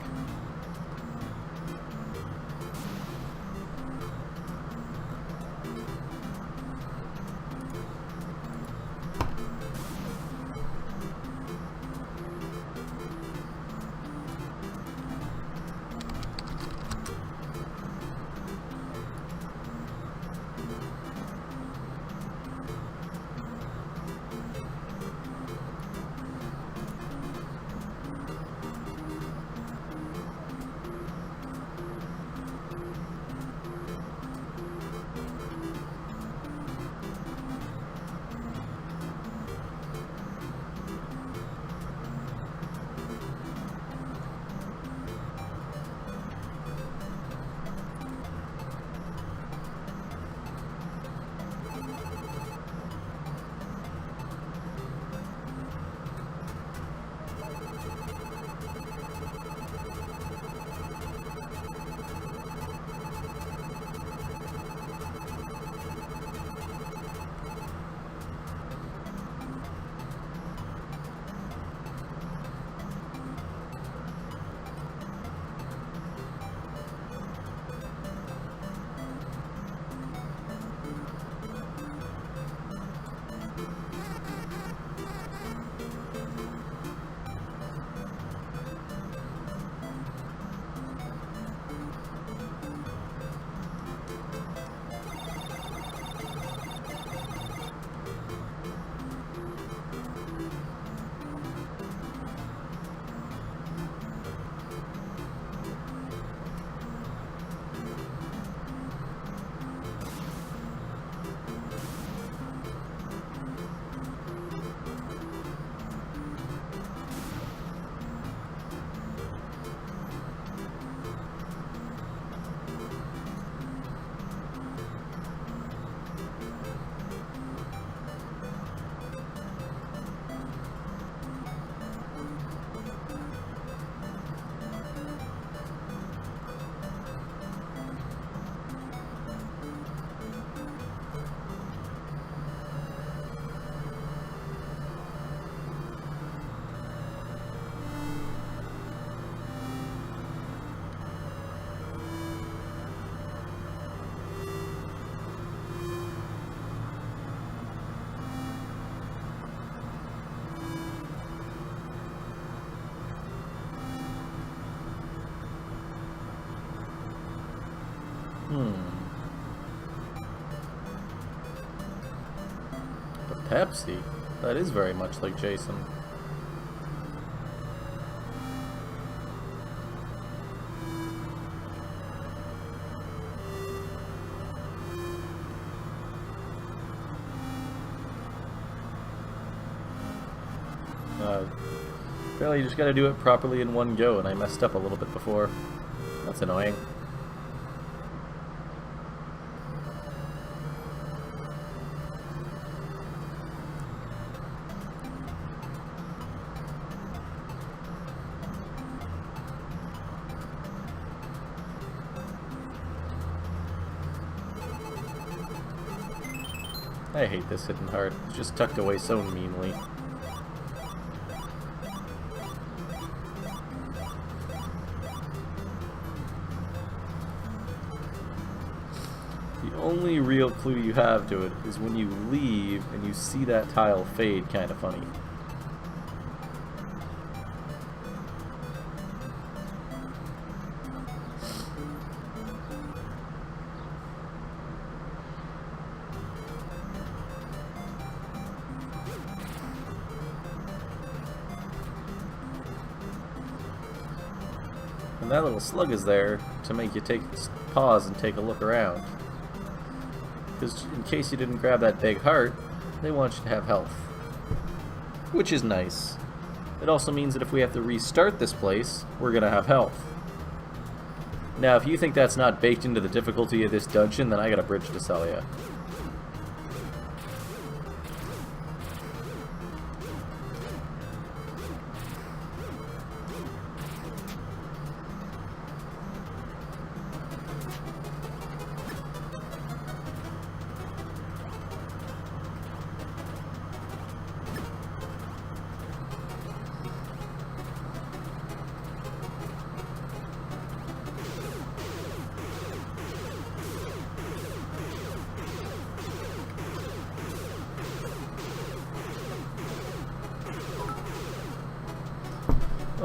The Pepsi? That is very much like Jason. Apparently you just gotta do it properly in one go, and I messed up a little bit before. That's annoying. I hate this hidden heart. It's just tucked away so meanly. The only real clue you have to it is when you leave and you see that tile fade, kind of funny. And that little slug is there to make you pause and take a look around. Because in case you didn't grab that big heart, they want you to have health. Which is nice. It also means that if we have to restart this place, we're going to have health. Now, if you think that's not baked into the difficulty of this dungeon, then I got a bridge to sell you.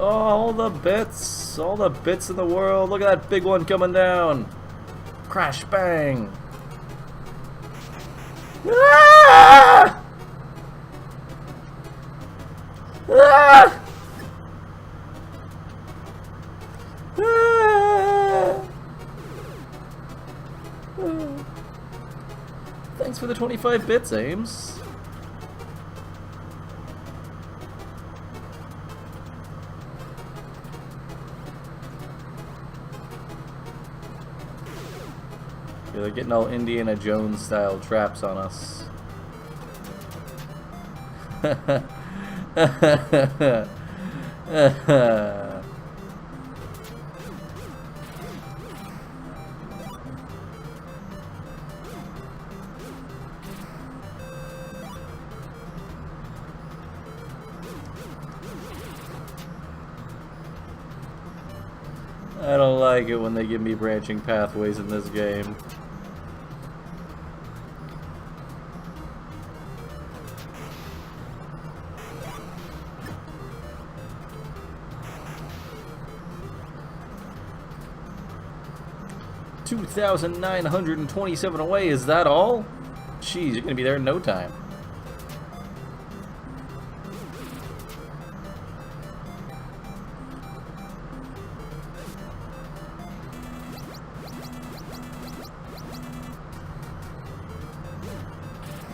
Oh, all the bits in the world. Look at that big one coming down. Crash bang. Ah! Ah! Ah! Thanks for the 25 bits, Ames. Yeah, they're getting all Indiana Jones style traps on us. I don't like it when they give me branching pathways in this game. $2,927 away, is that all? Jeez, you're gonna be there in no time.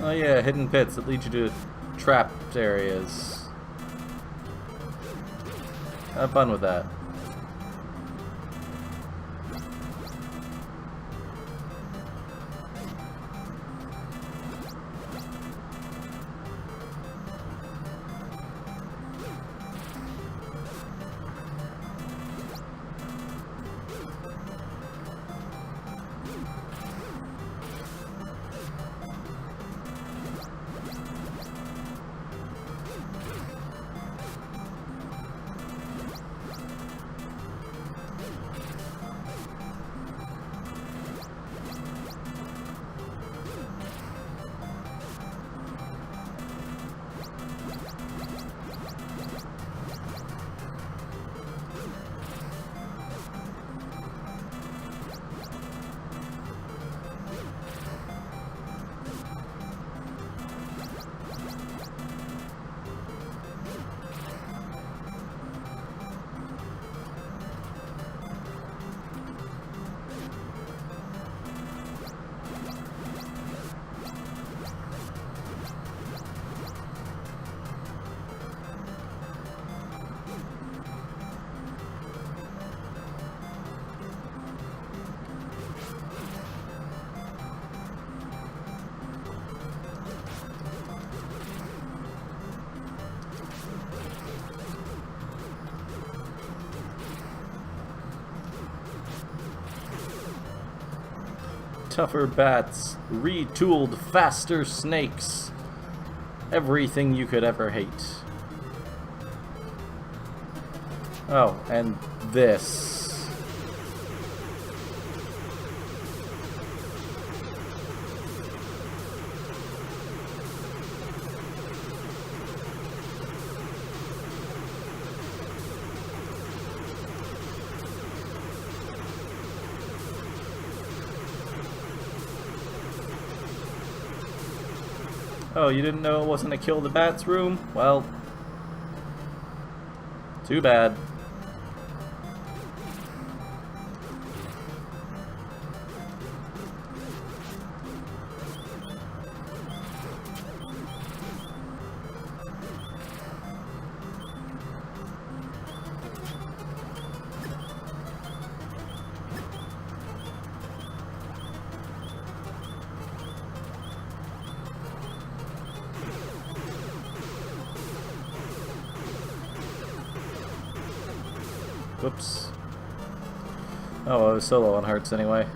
Oh yeah, hidden pits that lead you to trapped areas. Have fun with that. Tougher bats, retooled faster snakes. Everything you could ever hate. Oh, and this. Oh, you didn't know it wasn't a kill the bats room? Well, too bad. Whoops. Oh, well, I was solo on hearts anyway.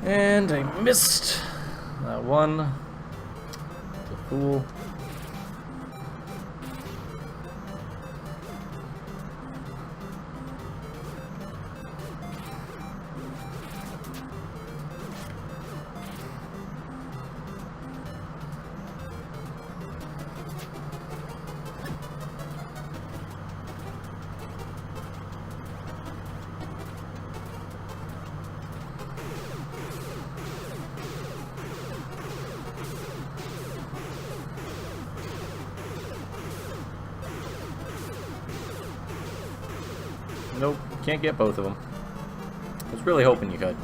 And I missed that one. The fool. Nope, can't get both of them. I was really hoping you could.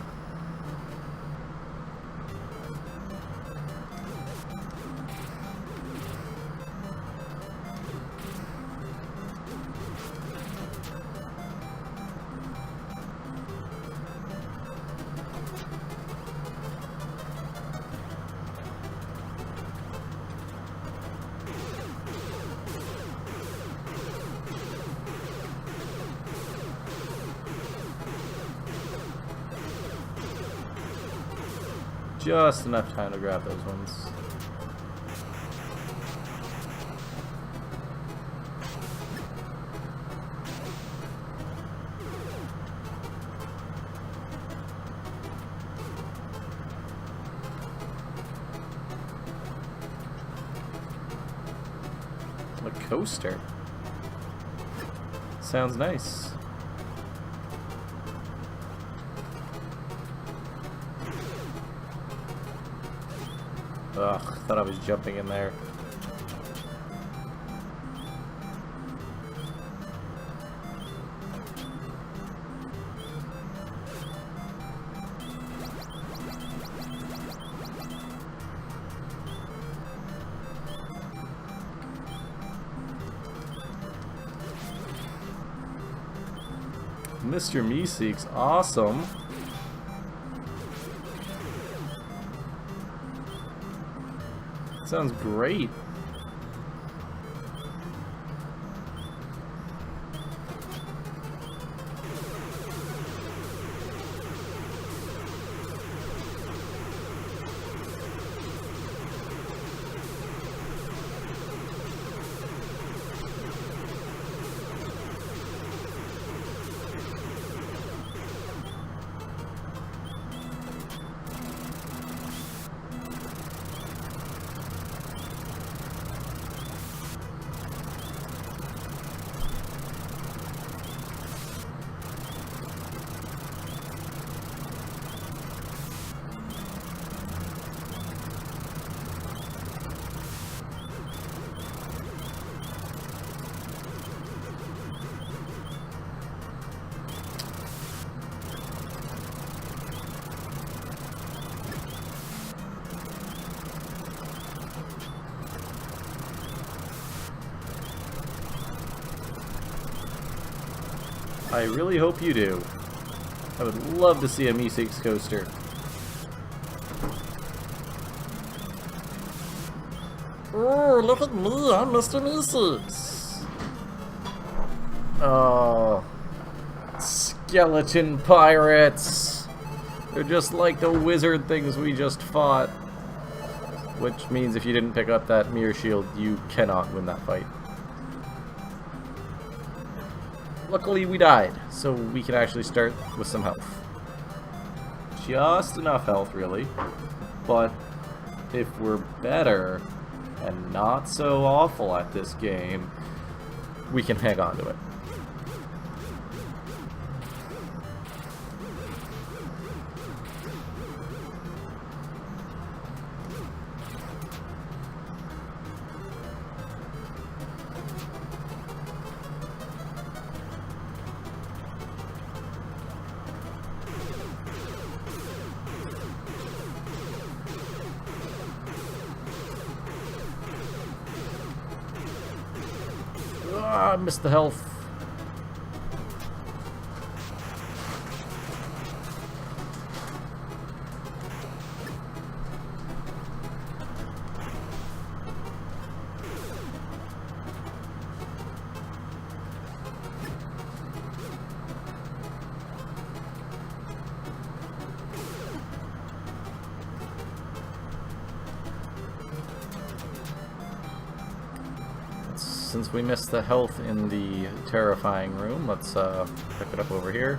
Just enough time to grab those ones. A coaster. Sounds nice. Ugh, thought I was jumping in there. Mr. Meeseek's awesome. Sounds great. I really hope you do. I would love to see a Meeseeks coaster. Oh, look at me, I'm Mr. Meeseeks. Oh, skeleton pirates. They're just like the wizard things we just fought. Which means if you didn't pick up that mirror shield, you cannot win that fight. Luckily we died, so we can actually start with some health. Just enough health, really. But if we're better and not so awful at this game, we can hang on to it. I missed the health. since we missed the health in the terrifying room, let's pick it up over here.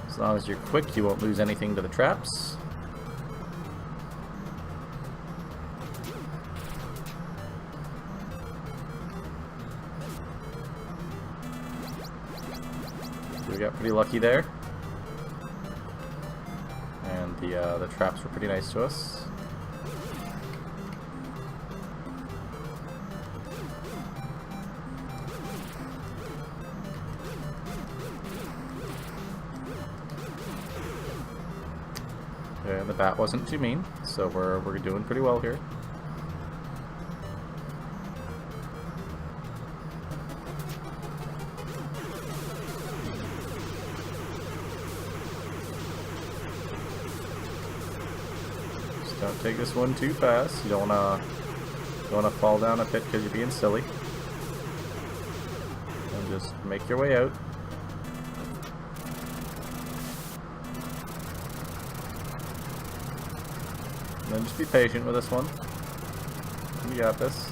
As long as you're quick, you won't lose anything to the traps. We got pretty lucky there. And the traps were pretty nice to us. And the bat wasn't too mean, so we're doing pretty well here. Just don't take this one too fast. You don't wanna fall down a pit because you're being silly. And just make your way out. And then just be patient with this one. You got this.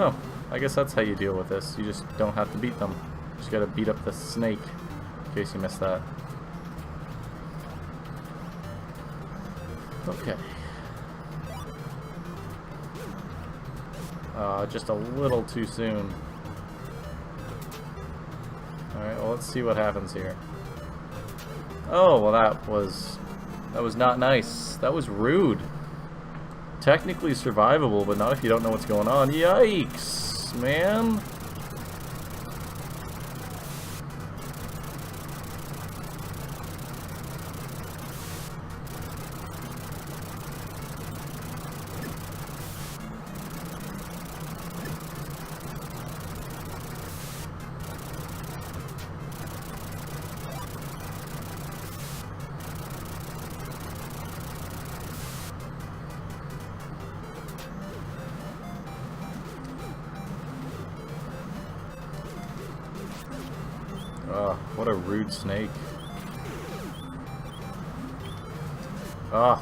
Oh, I guess that's how you deal with this. You just don't have to beat them. You just gotta beat up the snake, in case you missed that. Okay. Just a little too soon. Alright, well let's see what happens here. Oh, well that was not nice. That was rude. Technically survivable, but not if you don't know what's going on. Yikes, man. Oh, what a rude snake. Ah,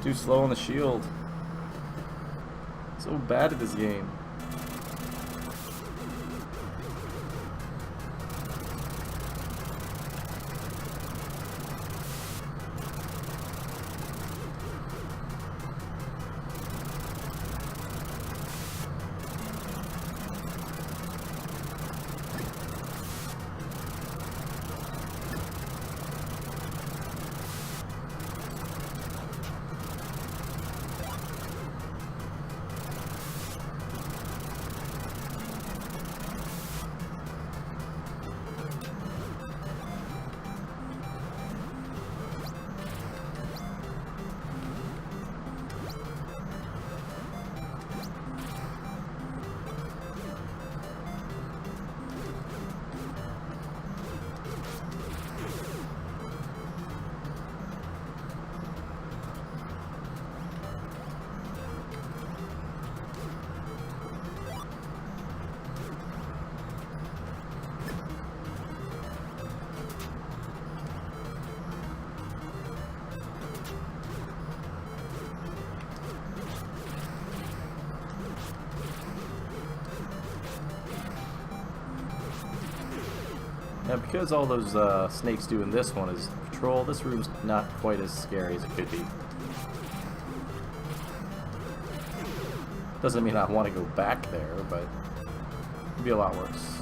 too slow on the shield. So bad at this game. Now, because all those snakes do in this one is patrol, this room's not quite as scary as it could be. Doesn't mean I want to go back there, but it'd be a lot worse.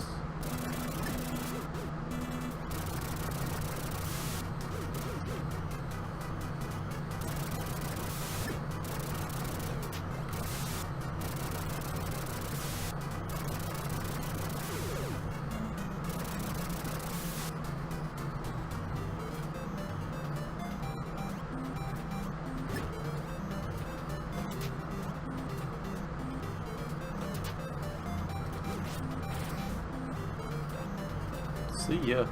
See ya.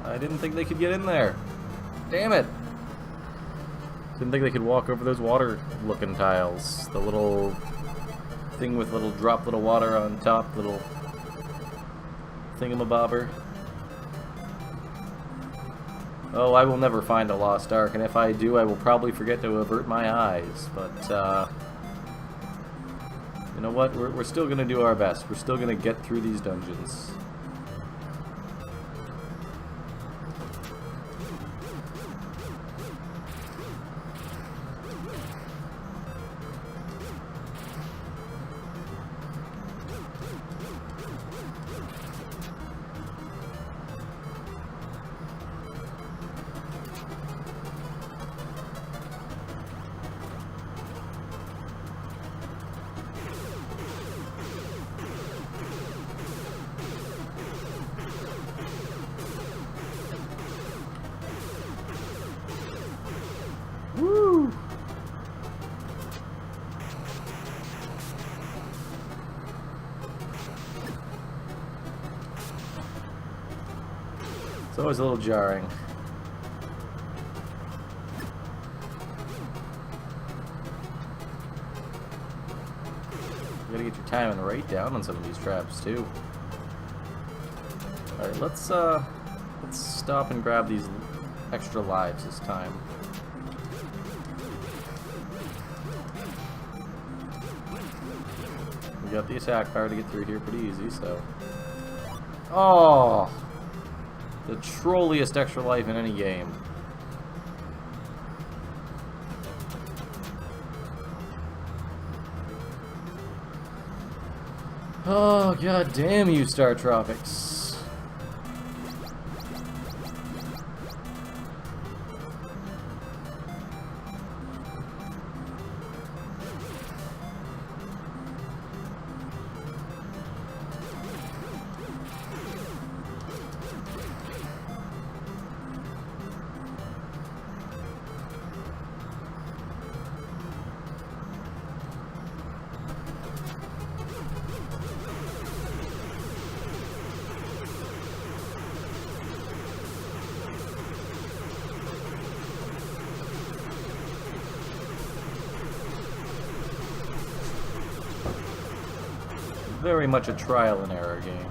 I didn't think they could get in there. Damn it! Didn't think they could walk over those water-looking tiles. The little thing with little drop little water on top, little thingamabobber. Oh, I will never find a lost ark, and if I do, I will probably forget to avert my eyes. But, you know what? We're still gonna do our best. We're still gonna get through these dungeons. Woo! It's always a little jarring. You gotta get your timing right down on some of these traps too. Alright, let's stop and grab these extra lives this time. We got the attack power to get through here pretty easy, so... Oh! The trolliest extra life in any game. Oh, god damn you, Startopics. Very much a trial and error game.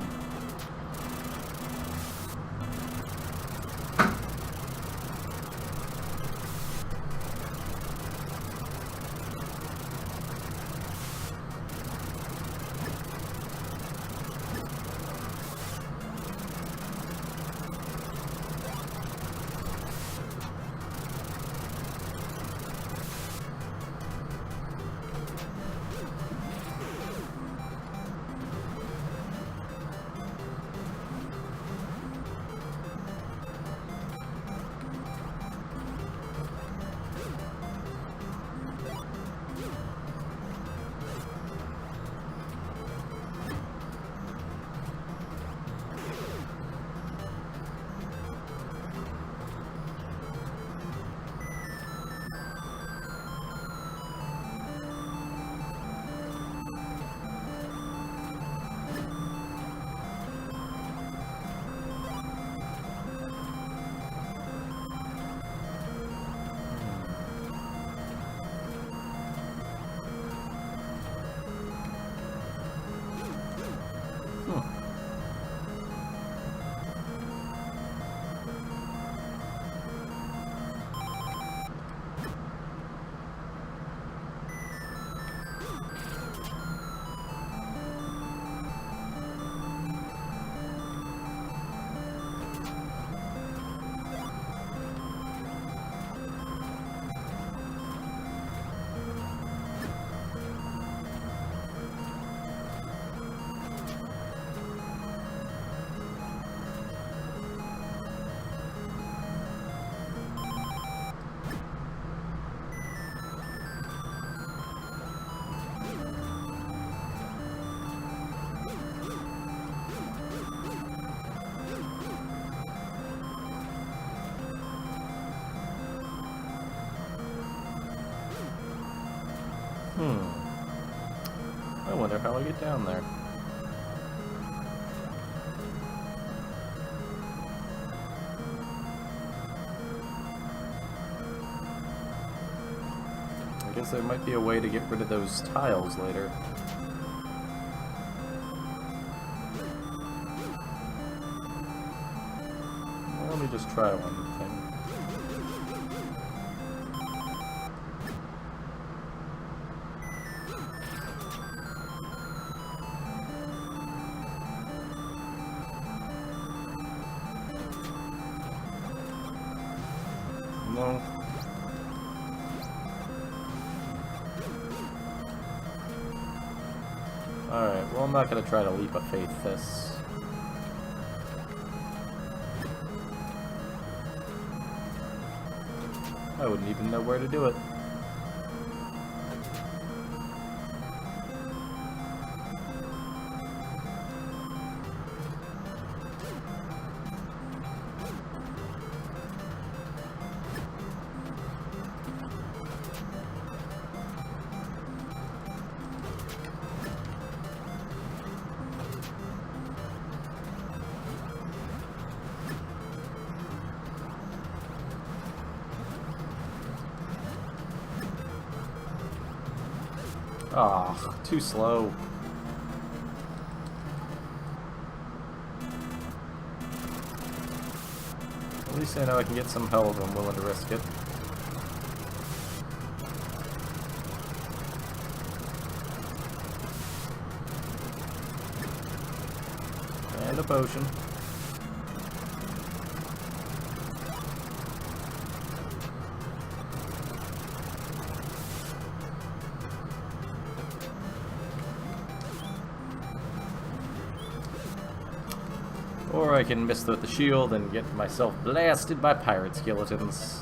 matter how I get down there. I guess there might be a way to get rid of those tiles later. Well, let me just try one thing. No. Alright, well I'm not gonna try to leap of faith this. I wouldn't even know where to do it. Ah, too slow. At least I know I can get some health. I'm willing to risk it. And a potion. Or I can miss with the shield and get myself blasted by pirate skeletons.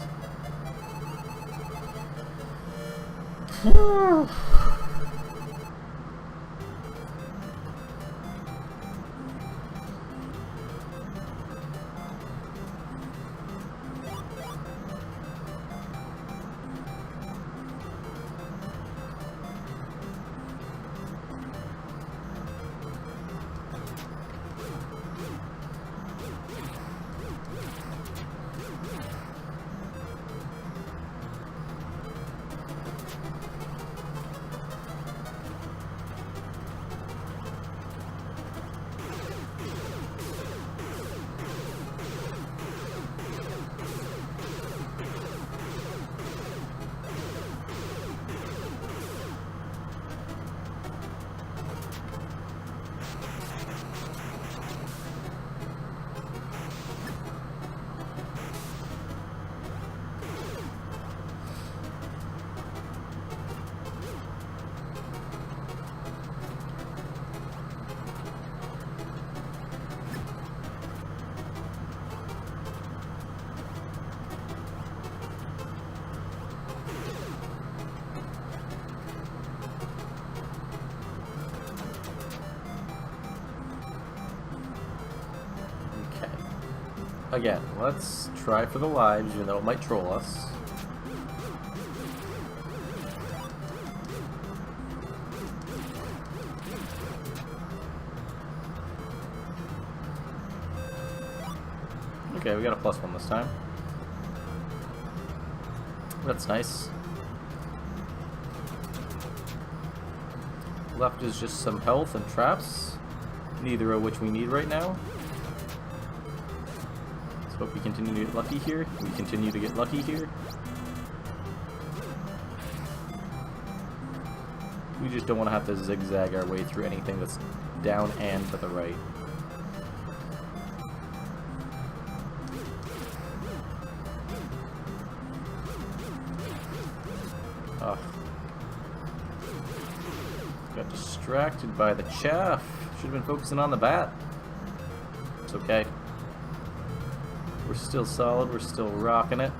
Again, let's try for the lives, even though it might troll us. Okay, we got a +1 this time. That's nice. Left is just some health and traps, neither of which we need right now. Hope we continue to get lucky here. We continue to get lucky here. We just don't want to have to zigzag our way through anything that's down and to the right. Ugh. Got distracted by the chaff. Should have been focusing on the bat. It's okay. We're still solid, we're still rocking it.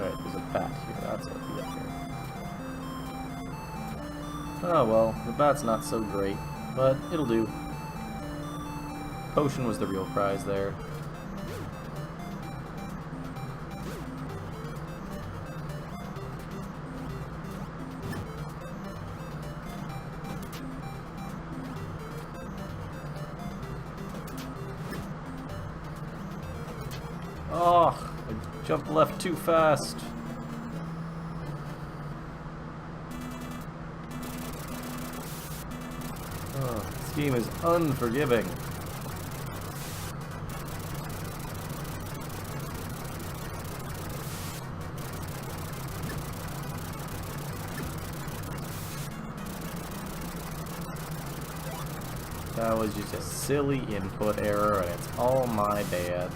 Alright, there's a bat here. That's what we got here. Oh well, the bat's not so great, but it'll do. Potion was the real prize there. Oh, I jumped left too fast. Oh, this game is unforgiving. That was just a silly input error, and it's all my bad.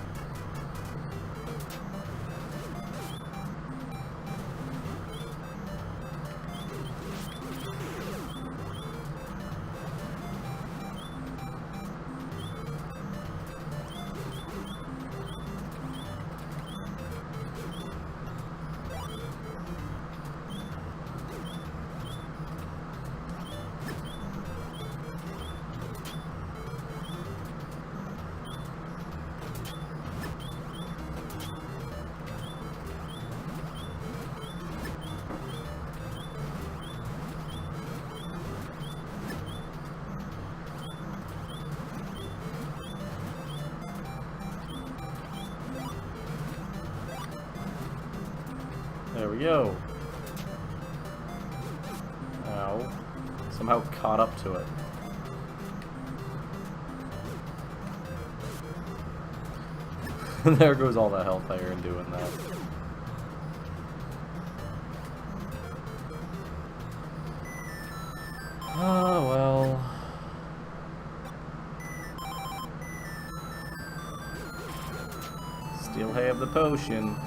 There we go. Ow. Somehow caught up to it. There goes all that health I earned doing that. Oh well. Still have the potion.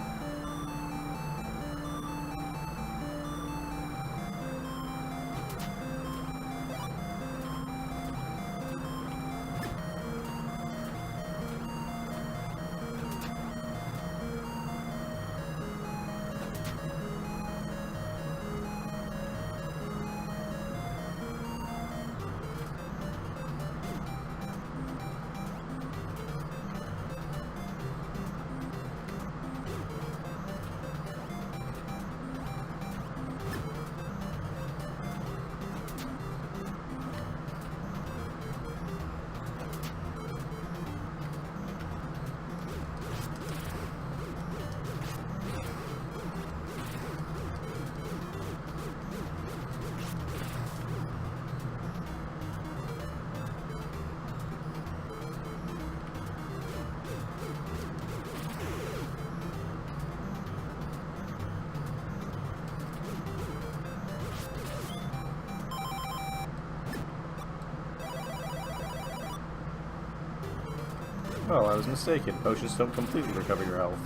Oh, I was mistaken. Potions don't completely recover your health.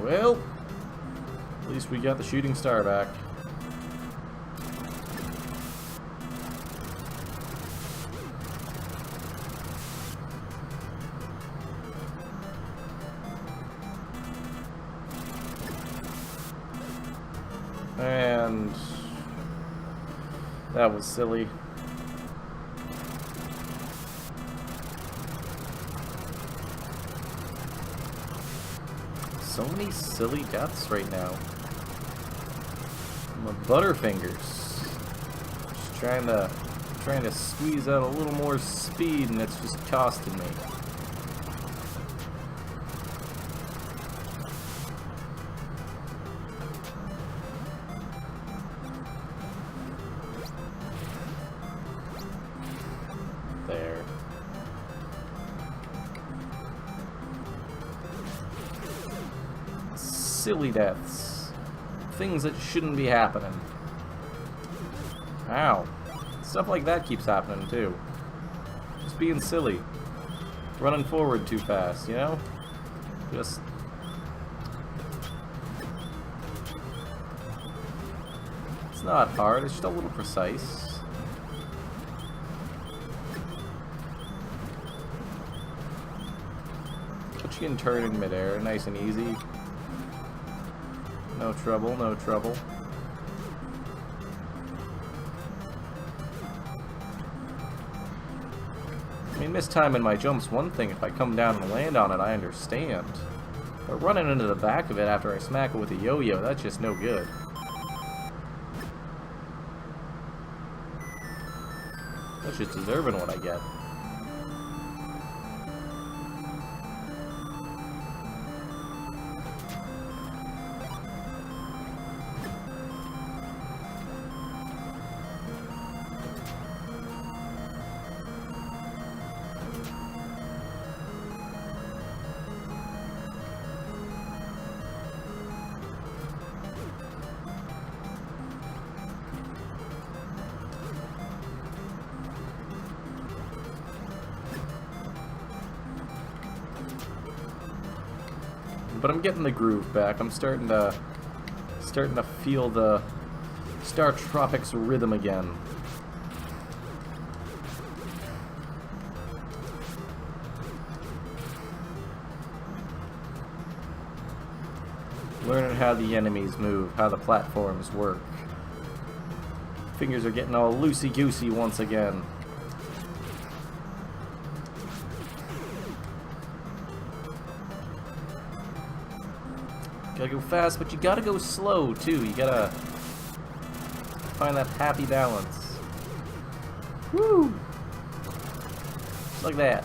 Well, at least we got the shooting star back. And that was silly. So many silly deaths right now. My butterfingers. Just trying to squeeze out a little more speed, and it's just costing me. There. Silly deaths. Things that shouldn't be happening. Ow. Stuff like that keeps happening too. Just being silly. Running forward too fast, you know? Just... It's not hard, it's just a little precise. But you can turn in midair, nice and easy. No trouble, no trouble. I mean, mistiming my jump's one thing. If I come down and land on it, I understand. But running into the back of it after I smack it with a yo-yo, that's just no good. That's just deserving what I get. But I'm getting the groove back. I'm starting to feel the Startopics rhythm again. Learning how the enemies move, how the platforms work. Fingers are getting all loosey-goosey once again. Gotta go fast, but you gotta go slow, too. You gotta find that happy balance. Woo! Just like that.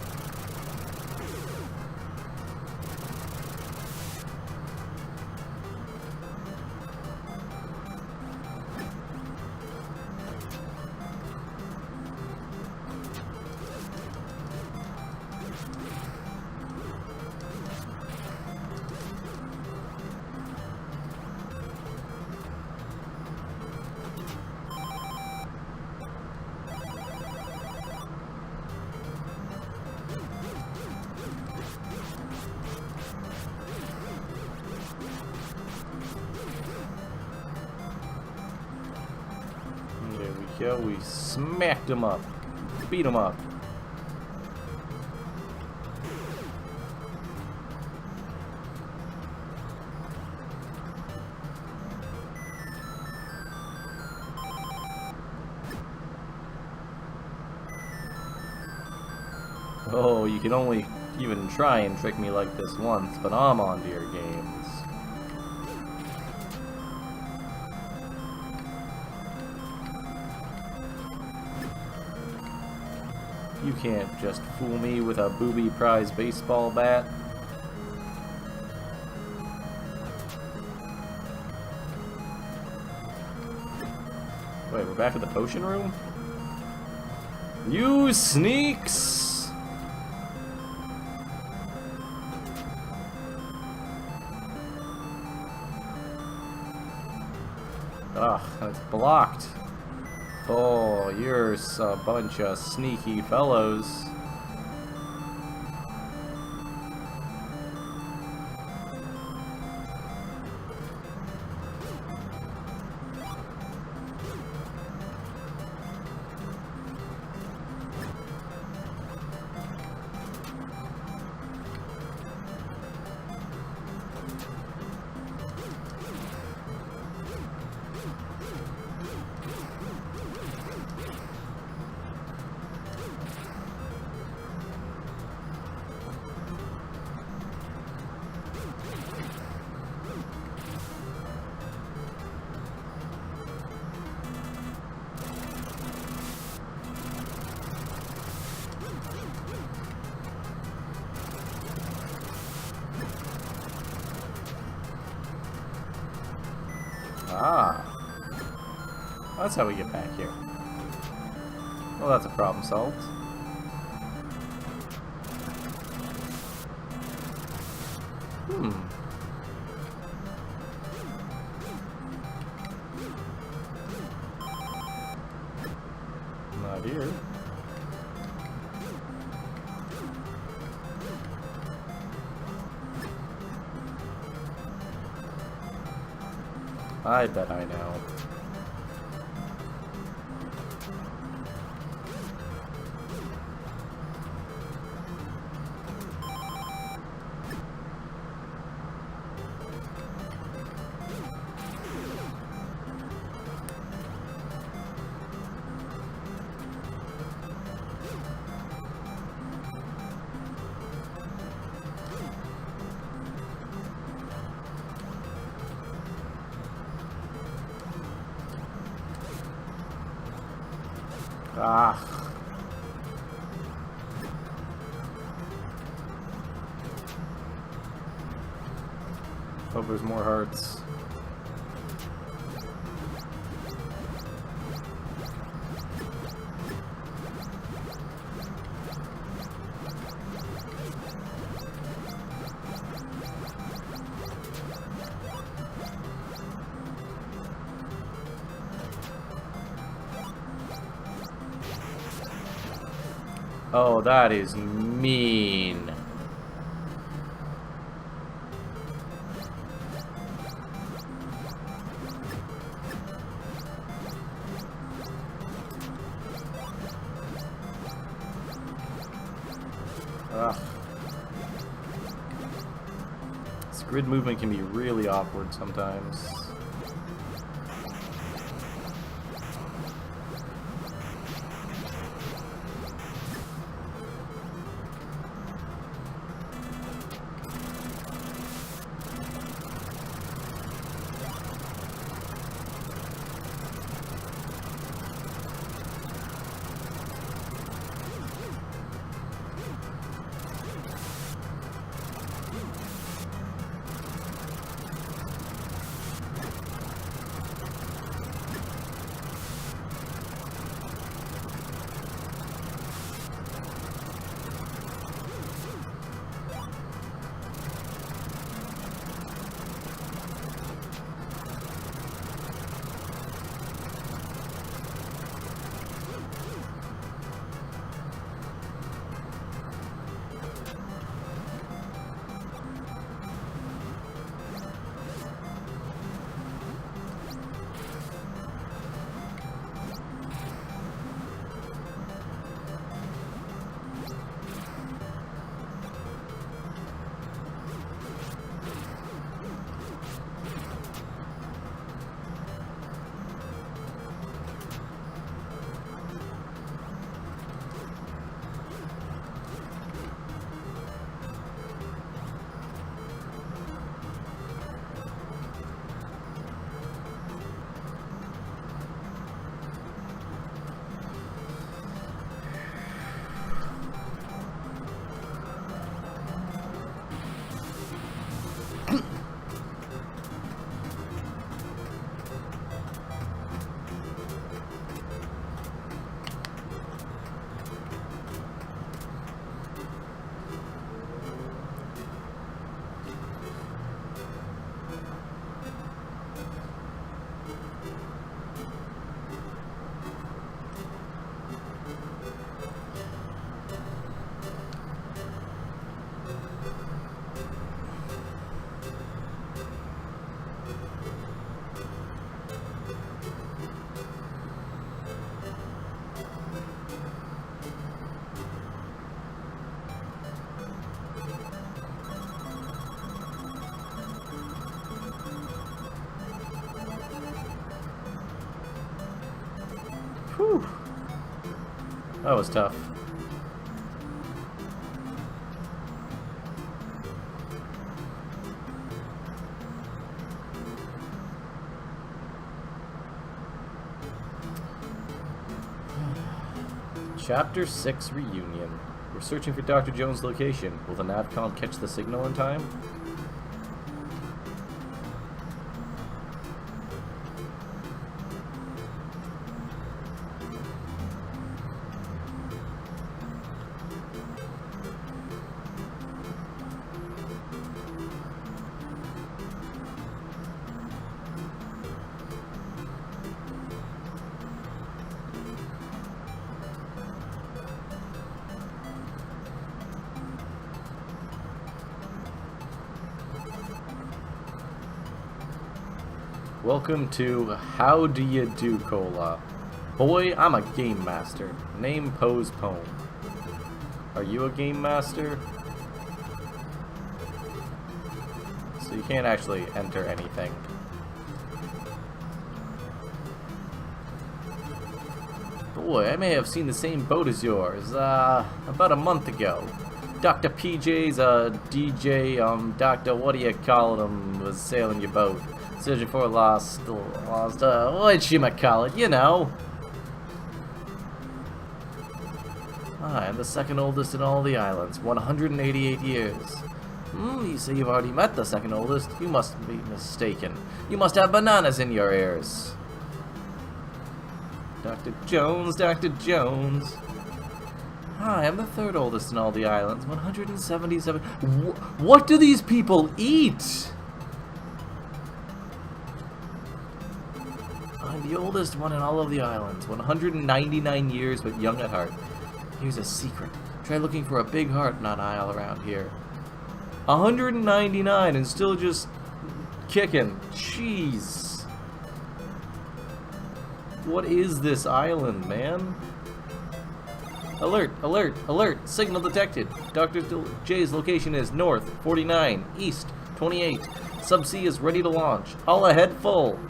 There we go, we smacked him up. Beat him up. Oh, you can only even try and trick me like this once, but I'm onto your games. You can't just fool me with a booby prize baseball bat. Wait, we're back at the potion room? You sneaks! Ugh, it's blocked. Oh, you're a bunch of sneaky fellows. Ah. That's how we get back here. Well, that's a problem solved. Not here. I bet I know. Ah. Hope there's more hearts. Oh, that is mean. Ugh. This grid movement can be really awkward sometimes. Whew. That was tough. Chapter 6 Reunion. We're searching for Dr. Jones' location. Will the Navcom catch the signal in time? Welcome to How Do You Do, Cola? Boy, I'm a game master. Name, pose, poem. Are you a game master? So you can't actually enter anything. Boy, I may have seen the same boat as yours, about a month ago. Dr. PJ's, DJ, Dr. what do you call him, was sailing your boat. Searching for whatchamacallit, you know. I am the second oldest in all the islands, 188 years. You say you've already met the second oldest? You must be mistaken. You must have bananas in your ears. Dr. Jones, Dr. Jones. I am the third oldest in all the islands, 177. What do these people eat? I'm the oldest one in all of the islands, 199 years but young at heart. Here's a secret. Try looking for a big heart in an isle around here. 199 and still just kicking. Jeez. What is this island, man? Alert, alert, alert. Signal detected. Dr. J's location is north 49, east 28. Subsea is ready to launch. All ahead full.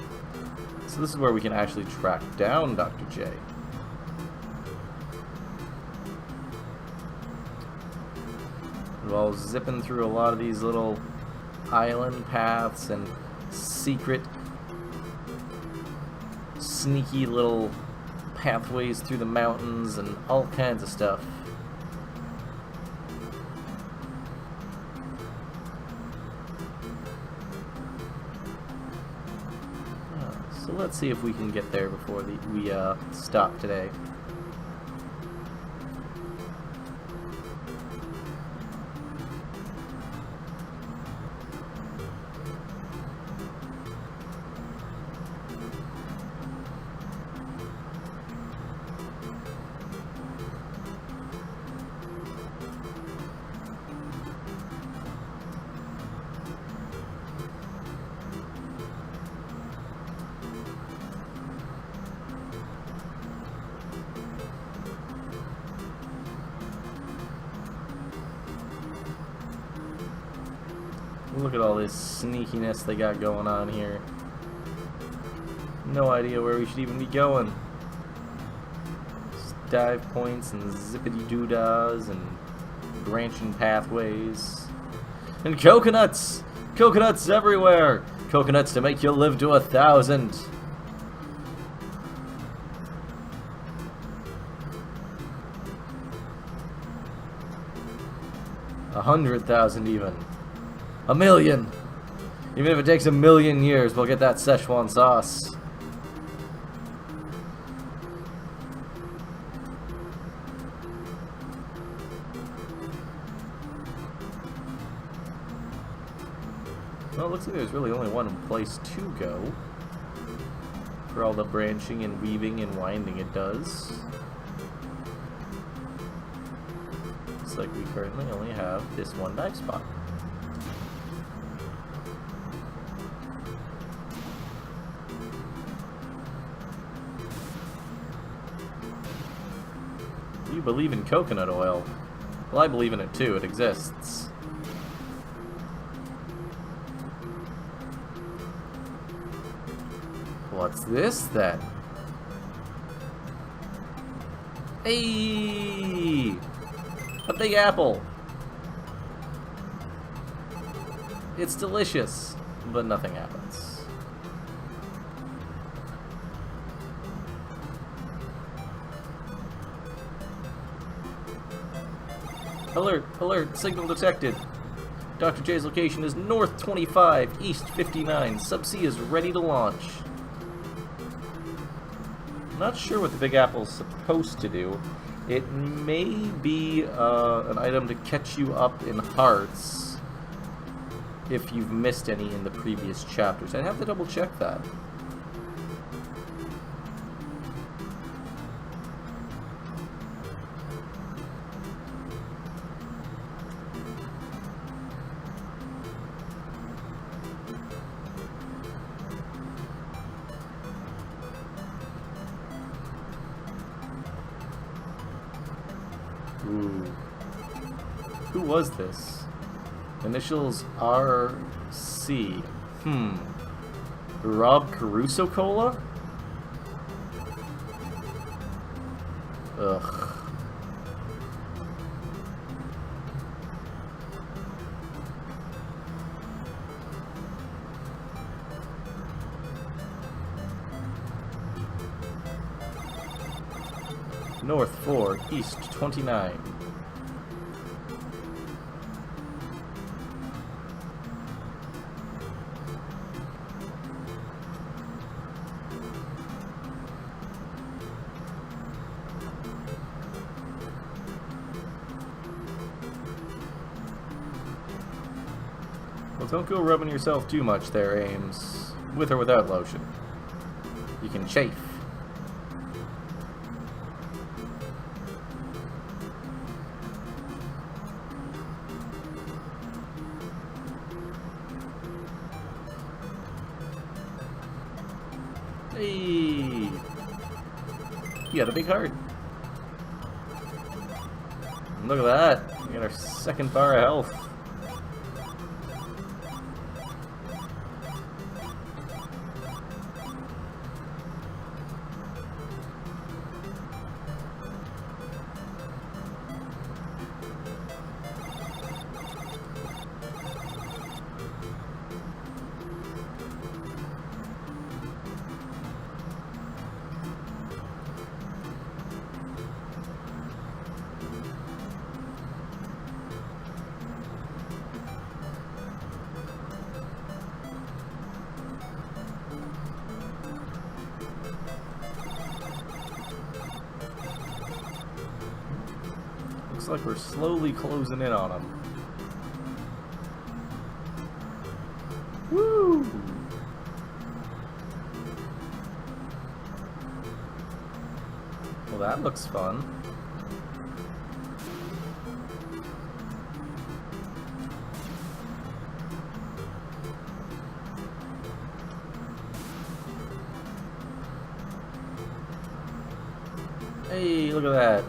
So this is where we can actually track down Dr. J. While zipping through a lot of these little island paths and secret, sneaky little pathways through the mountains and all kinds of stuff. So let's see if we can get there before we stop today. Look at all this sneakiness they got going on here. No idea where we should even be going. Just dive points and zippity-doo-dahs and branching pathways. And coconuts! Coconuts everywhere! Coconuts to make you live to 1,000! A 100,000 even. 1,000,000! Even if it takes 1,000,000 years, we'll get that Szechuan sauce. Well, it looks like there's really only one place to go for all the branching and weaving and winding it does. Looks like we currently only have this one dive spot. You believe in coconut oil? Well, I believe in it too. It exists. What's this then? Hey! A big apple! It's delicious, but nothing happens. Alert! Alert! Signal detected! Dr. J's location is north 25, east 59. Subsea is ready to launch. Not sure what the Big Apple's supposed to do. It may be an item to catch you up in hearts if you've missed any in the previous chapters. I'd have to double check that. Ooh. Who was this? Initials RC. Rob Caruso Cola? Ugh. North 4, East 29. Well, don't go rubbing yourself too much there, Ames. With or without lotion. You can chafe. Hey! You got a big heart. Look at that. We got our second bar of health. Looks like we're slowly closing in on them. Woo! Well, that looks fun. Hey, look at that.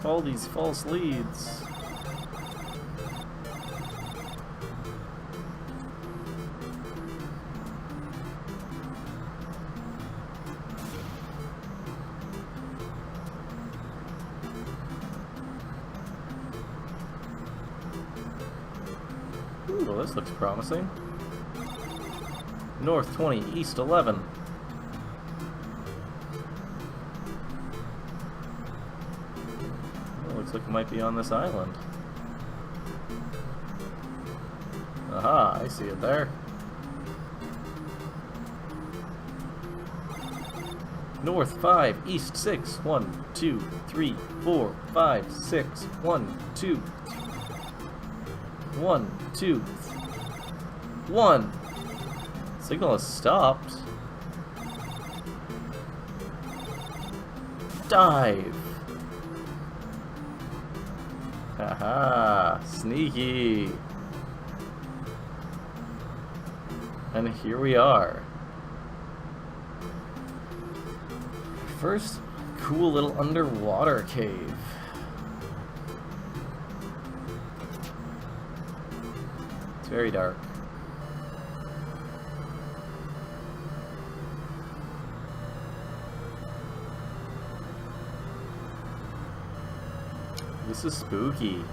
All these false leads. Ooh, well, this looks promising. North 20, East 11. Looks like it might be on this island. Aha, I see it there. North 5, East 6. 1, 2, 3, 4, 5, 6. 1, 2. 1, 2. 1. Signal has stopped. Dive. Haha, sneaky. And here we are. First cool little underwater cave. It's very dark. This is spooky.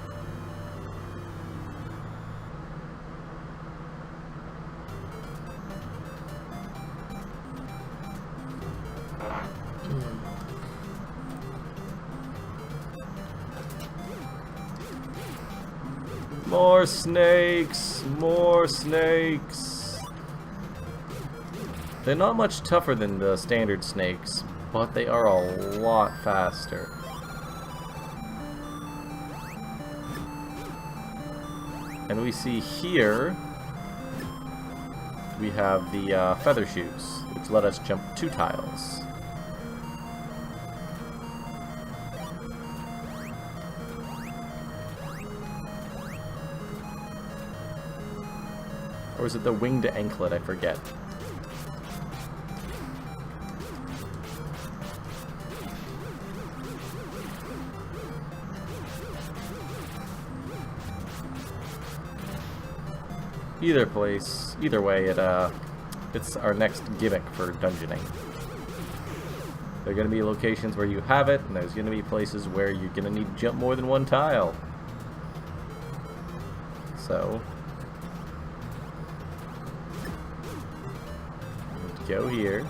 More snakes! More snakes! They're not much tougher than the standard snakes, but they are a lot faster. And we see here, we have the feather shoes, which let us jump 2 tiles. Or is it the winged anklet? I forget. Either place, either way, it's our next gimmick for dungeoning. There are going to be locations where you have it, and there's going to be places where you're going to need to jump more than one tile. So, go here.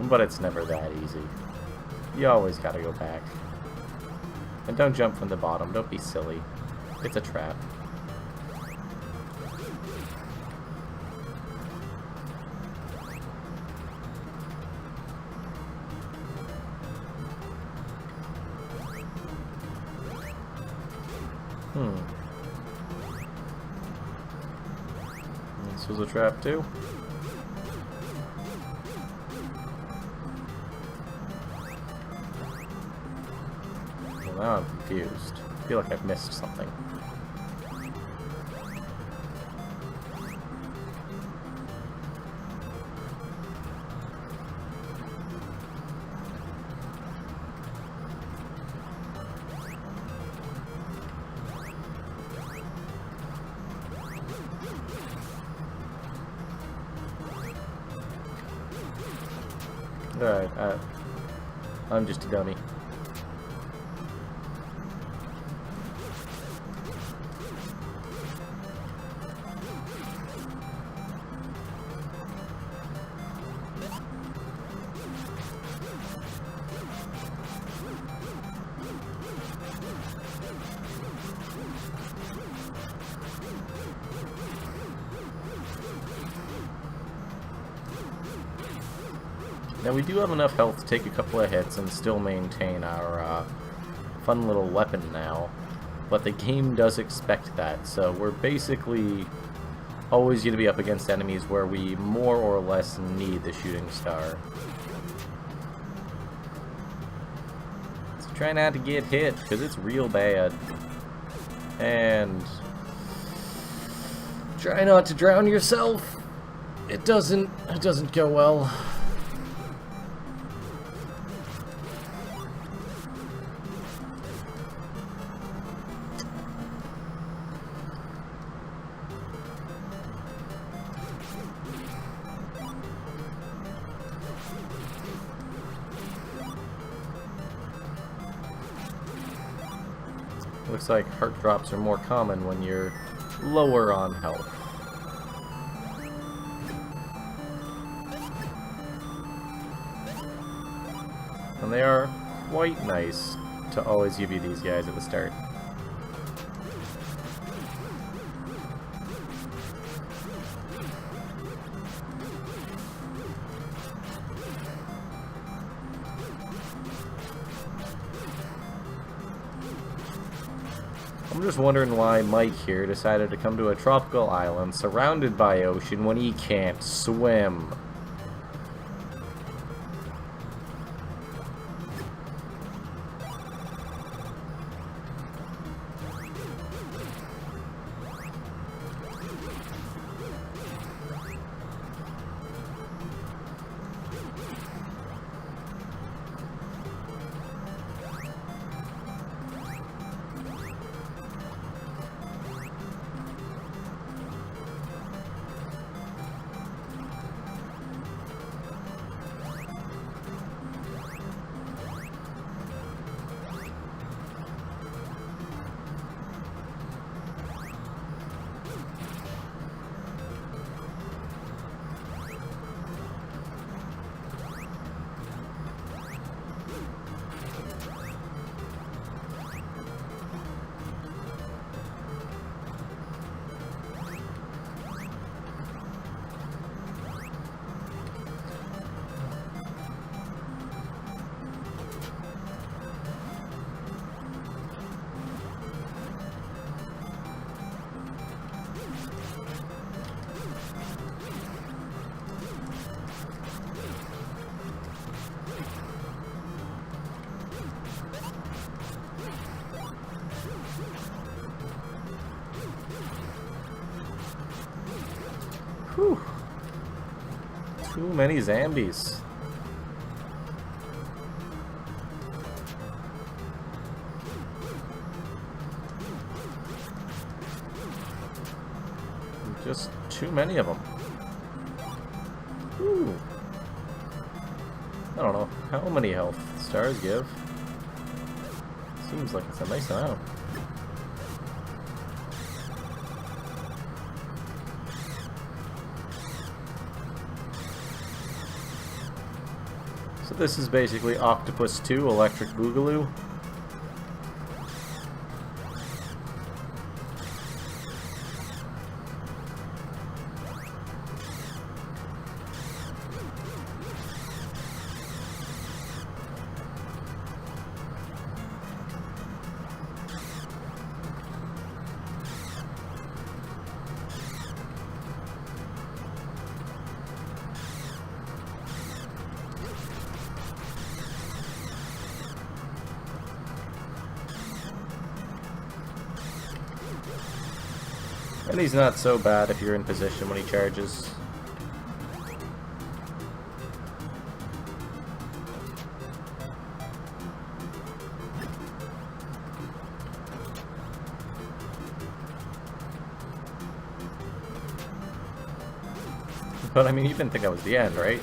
But it's never that easy. You always gotta go back. And don't jump from the bottom, don't be silly. It's a trap. This was a trap too? Now I'm confused. I feel like I've missed something. Alright, I'm just a dummy. Now we do have enough health to take a couple of hits and still maintain our fun little weapon now, but the game does expect that, so we're basically always going to be up against enemies where we more or less need the shooting star. So try not to get hit, because it's real bad. And try not to drown yourself. It doesn't go well. Looks like heart drops are more common when you're lower on health. And they are quite nice to always give you these guys at the start. I'm just wondering why Mike here decided to come to a tropical island surrounded by ocean when he can't swim. Whew. Too many zombies. Just too many of them. Ooh. I don't know how many health stars give. Seems like it's a nice amount. So this is basically Octopus 2 Electric Boogaloo. And he's not so bad if you're in position when he charges. But I mean, you didn't think that was the end, right?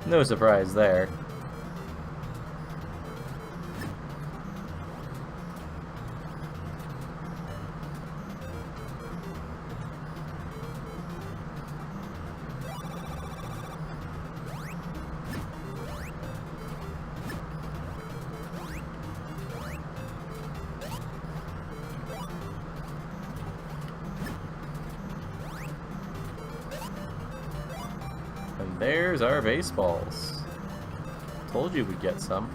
No surprise there. And there's our baseballs. Told you we'd get some.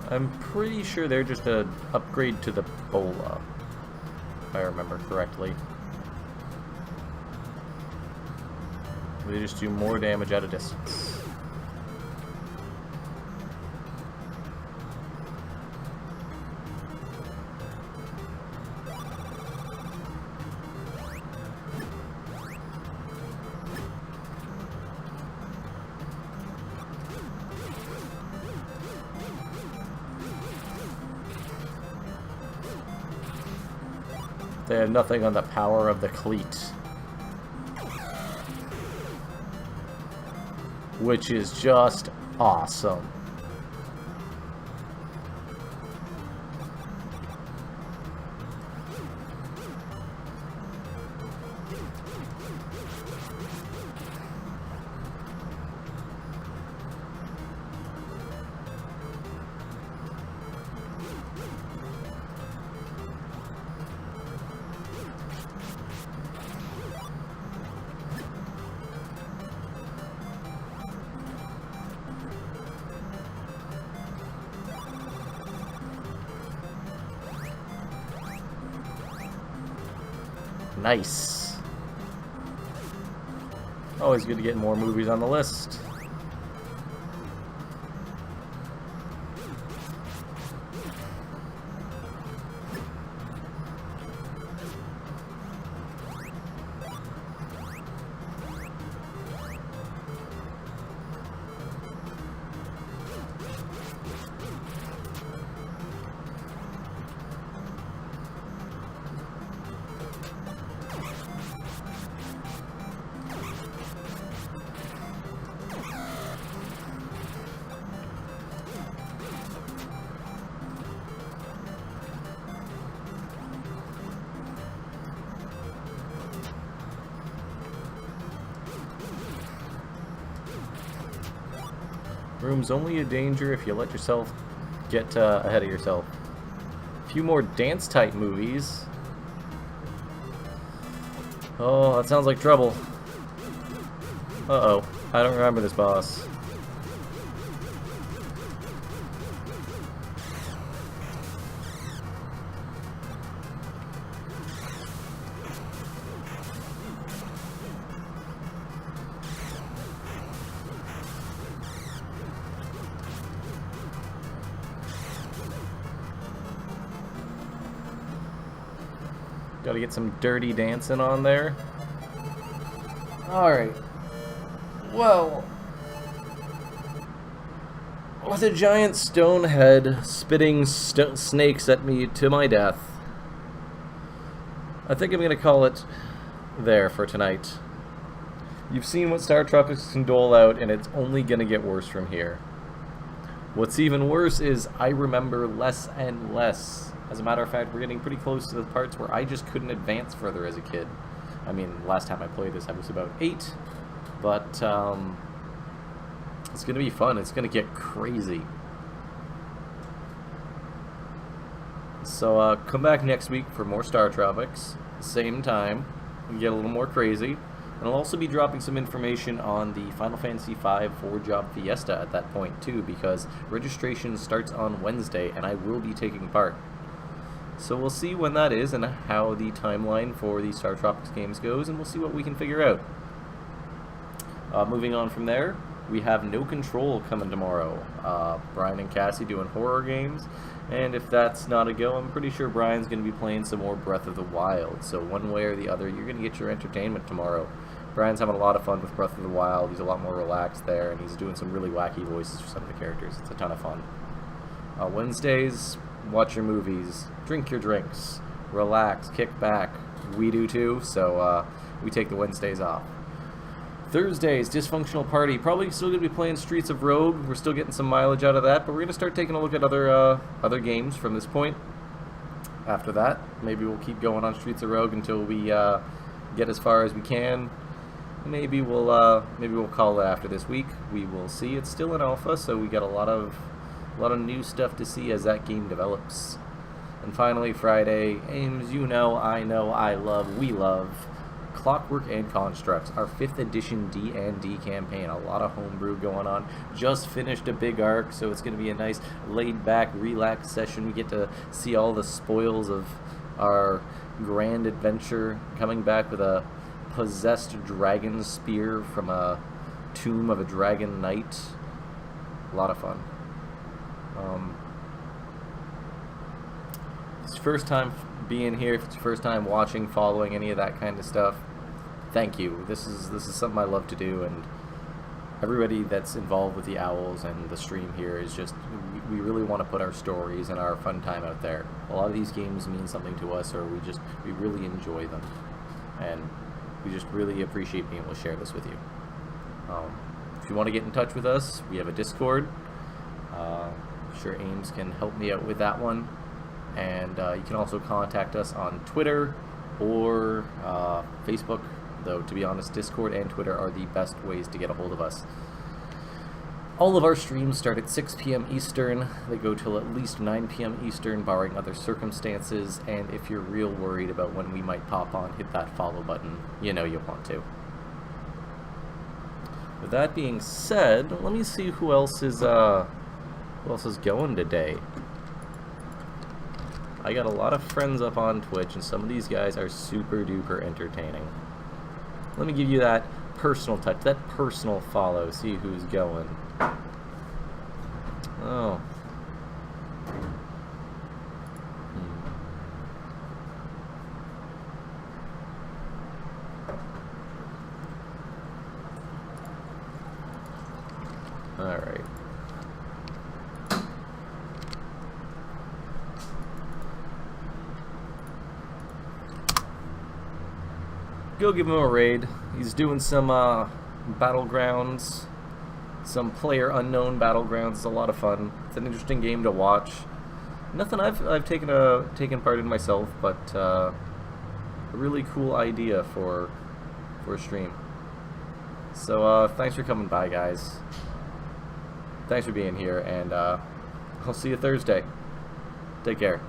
I'm pretty sure they're just an upgrade to the bola, if I remember correctly. They just do more damage at a distance. They have nothing on the power of the cleat. Which is just awesome. Nice. Always good to get more movies on the list. Room's only a danger if you let yourself get ahead of yourself. A few more dance-type movies. Oh, that sounds like trouble. Uh-oh. I don't remember this boss. Gotta get some dirty dancing on there. Alright. Well, with a giant stone head spitting snakes at me to my death, I think I'm going to call it there for tonight. You've seen what Startopics can dole out, and it's only going to get worse from here. What's even worse is I remember less and less. As a matter of fact, we're getting pretty close to the parts where I just couldn't advance further as a kid. I mean, last time I played this I was about 8, but it's going to be fun. It's going to get crazy. So come back next week for more Startopics. Same time. We get a little more crazy. And I'll also be dropping some information on the Final Fantasy V 4-Job Fiesta at that point too, because registration starts on Wednesday and I will be taking part. So we'll see when that is and how the timeline for the Startopics games goes, and we'll see what we can figure out. Moving on from there, we have No Control coming tomorrow. Brian and Cassie doing horror games, and if that's not a go, I'm pretty sure Brian's going to be playing some more Breath of the Wild. So one way or the other, you're going to get your entertainment tomorrow. Brian's having a lot of fun with Breath of the Wild. He's a lot more relaxed there, and he's doing some really wacky voices for some of the characters. It's a ton of fun. Wednesdays, watch your movies, drink your drinks, relax, kick back. We do too, so we take the Wednesdays off. Thursdays, Dysfunctional Party. Probably still going to be playing Streets of Rogue. We're still getting some mileage out of that, but we're going to start taking a look at other games from this point. After that, maybe we'll keep going on Streets of Rogue until we get as far as we can. Maybe we'll call it after this week. We will see. It's still in alpha, so we got a lot of new stuff to see as that game develops. And finally, Friday, games you know, I love, we love. Clockwork and Constructs, our 5th edition D&D campaign. A lot of homebrew going on. Just finished a big arc, so it's going to be a nice laid-back, relaxed session. We get to see all the spoils of our grand adventure, coming back with a possessed dragon spear from a tomb of a dragon knight. A lot of fun. It's your first time being here, if it's your first time watching, following any of that kind of stuff, thank you. This is something I love to do, and everybody that's involved with the Owls and the stream here is just, we really want to put our stories and our fun time out there. A lot of these games mean something to us, or we really enjoy them, and we just really appreciate being able to share this with you. If you want to get in touch with us, we have a Discord. I'm sure Ames can help me out with that one. And you can also contact us on Twitter or Facebook, though to be honest, Discord and Twitter are the best ways to get a hold of us. All of our streams start at 6 p.m. Eastern. They go till at least 9 p.m. Eastern, barring other circumstances. And if you're real worried about when we might pop on, hit that follow button. You know you want to. With that being said, let me see who else is going today. I got a lot of friends up on Twitch, and some of these guys are super duper entertaining. Let me give you that personal touch, that personal follow, see who's going. Oh. Alright. Go give him a raid. He's doing some battlegrounds, some player unknown battlegrounds. It's a lot of fun. It's an interesting game to watch. Nothing I've taken part in myself, but a really cool idea for a stream. So thanks for coming by, guys. Thanks for being here, and I'll see you Thursday. Take care.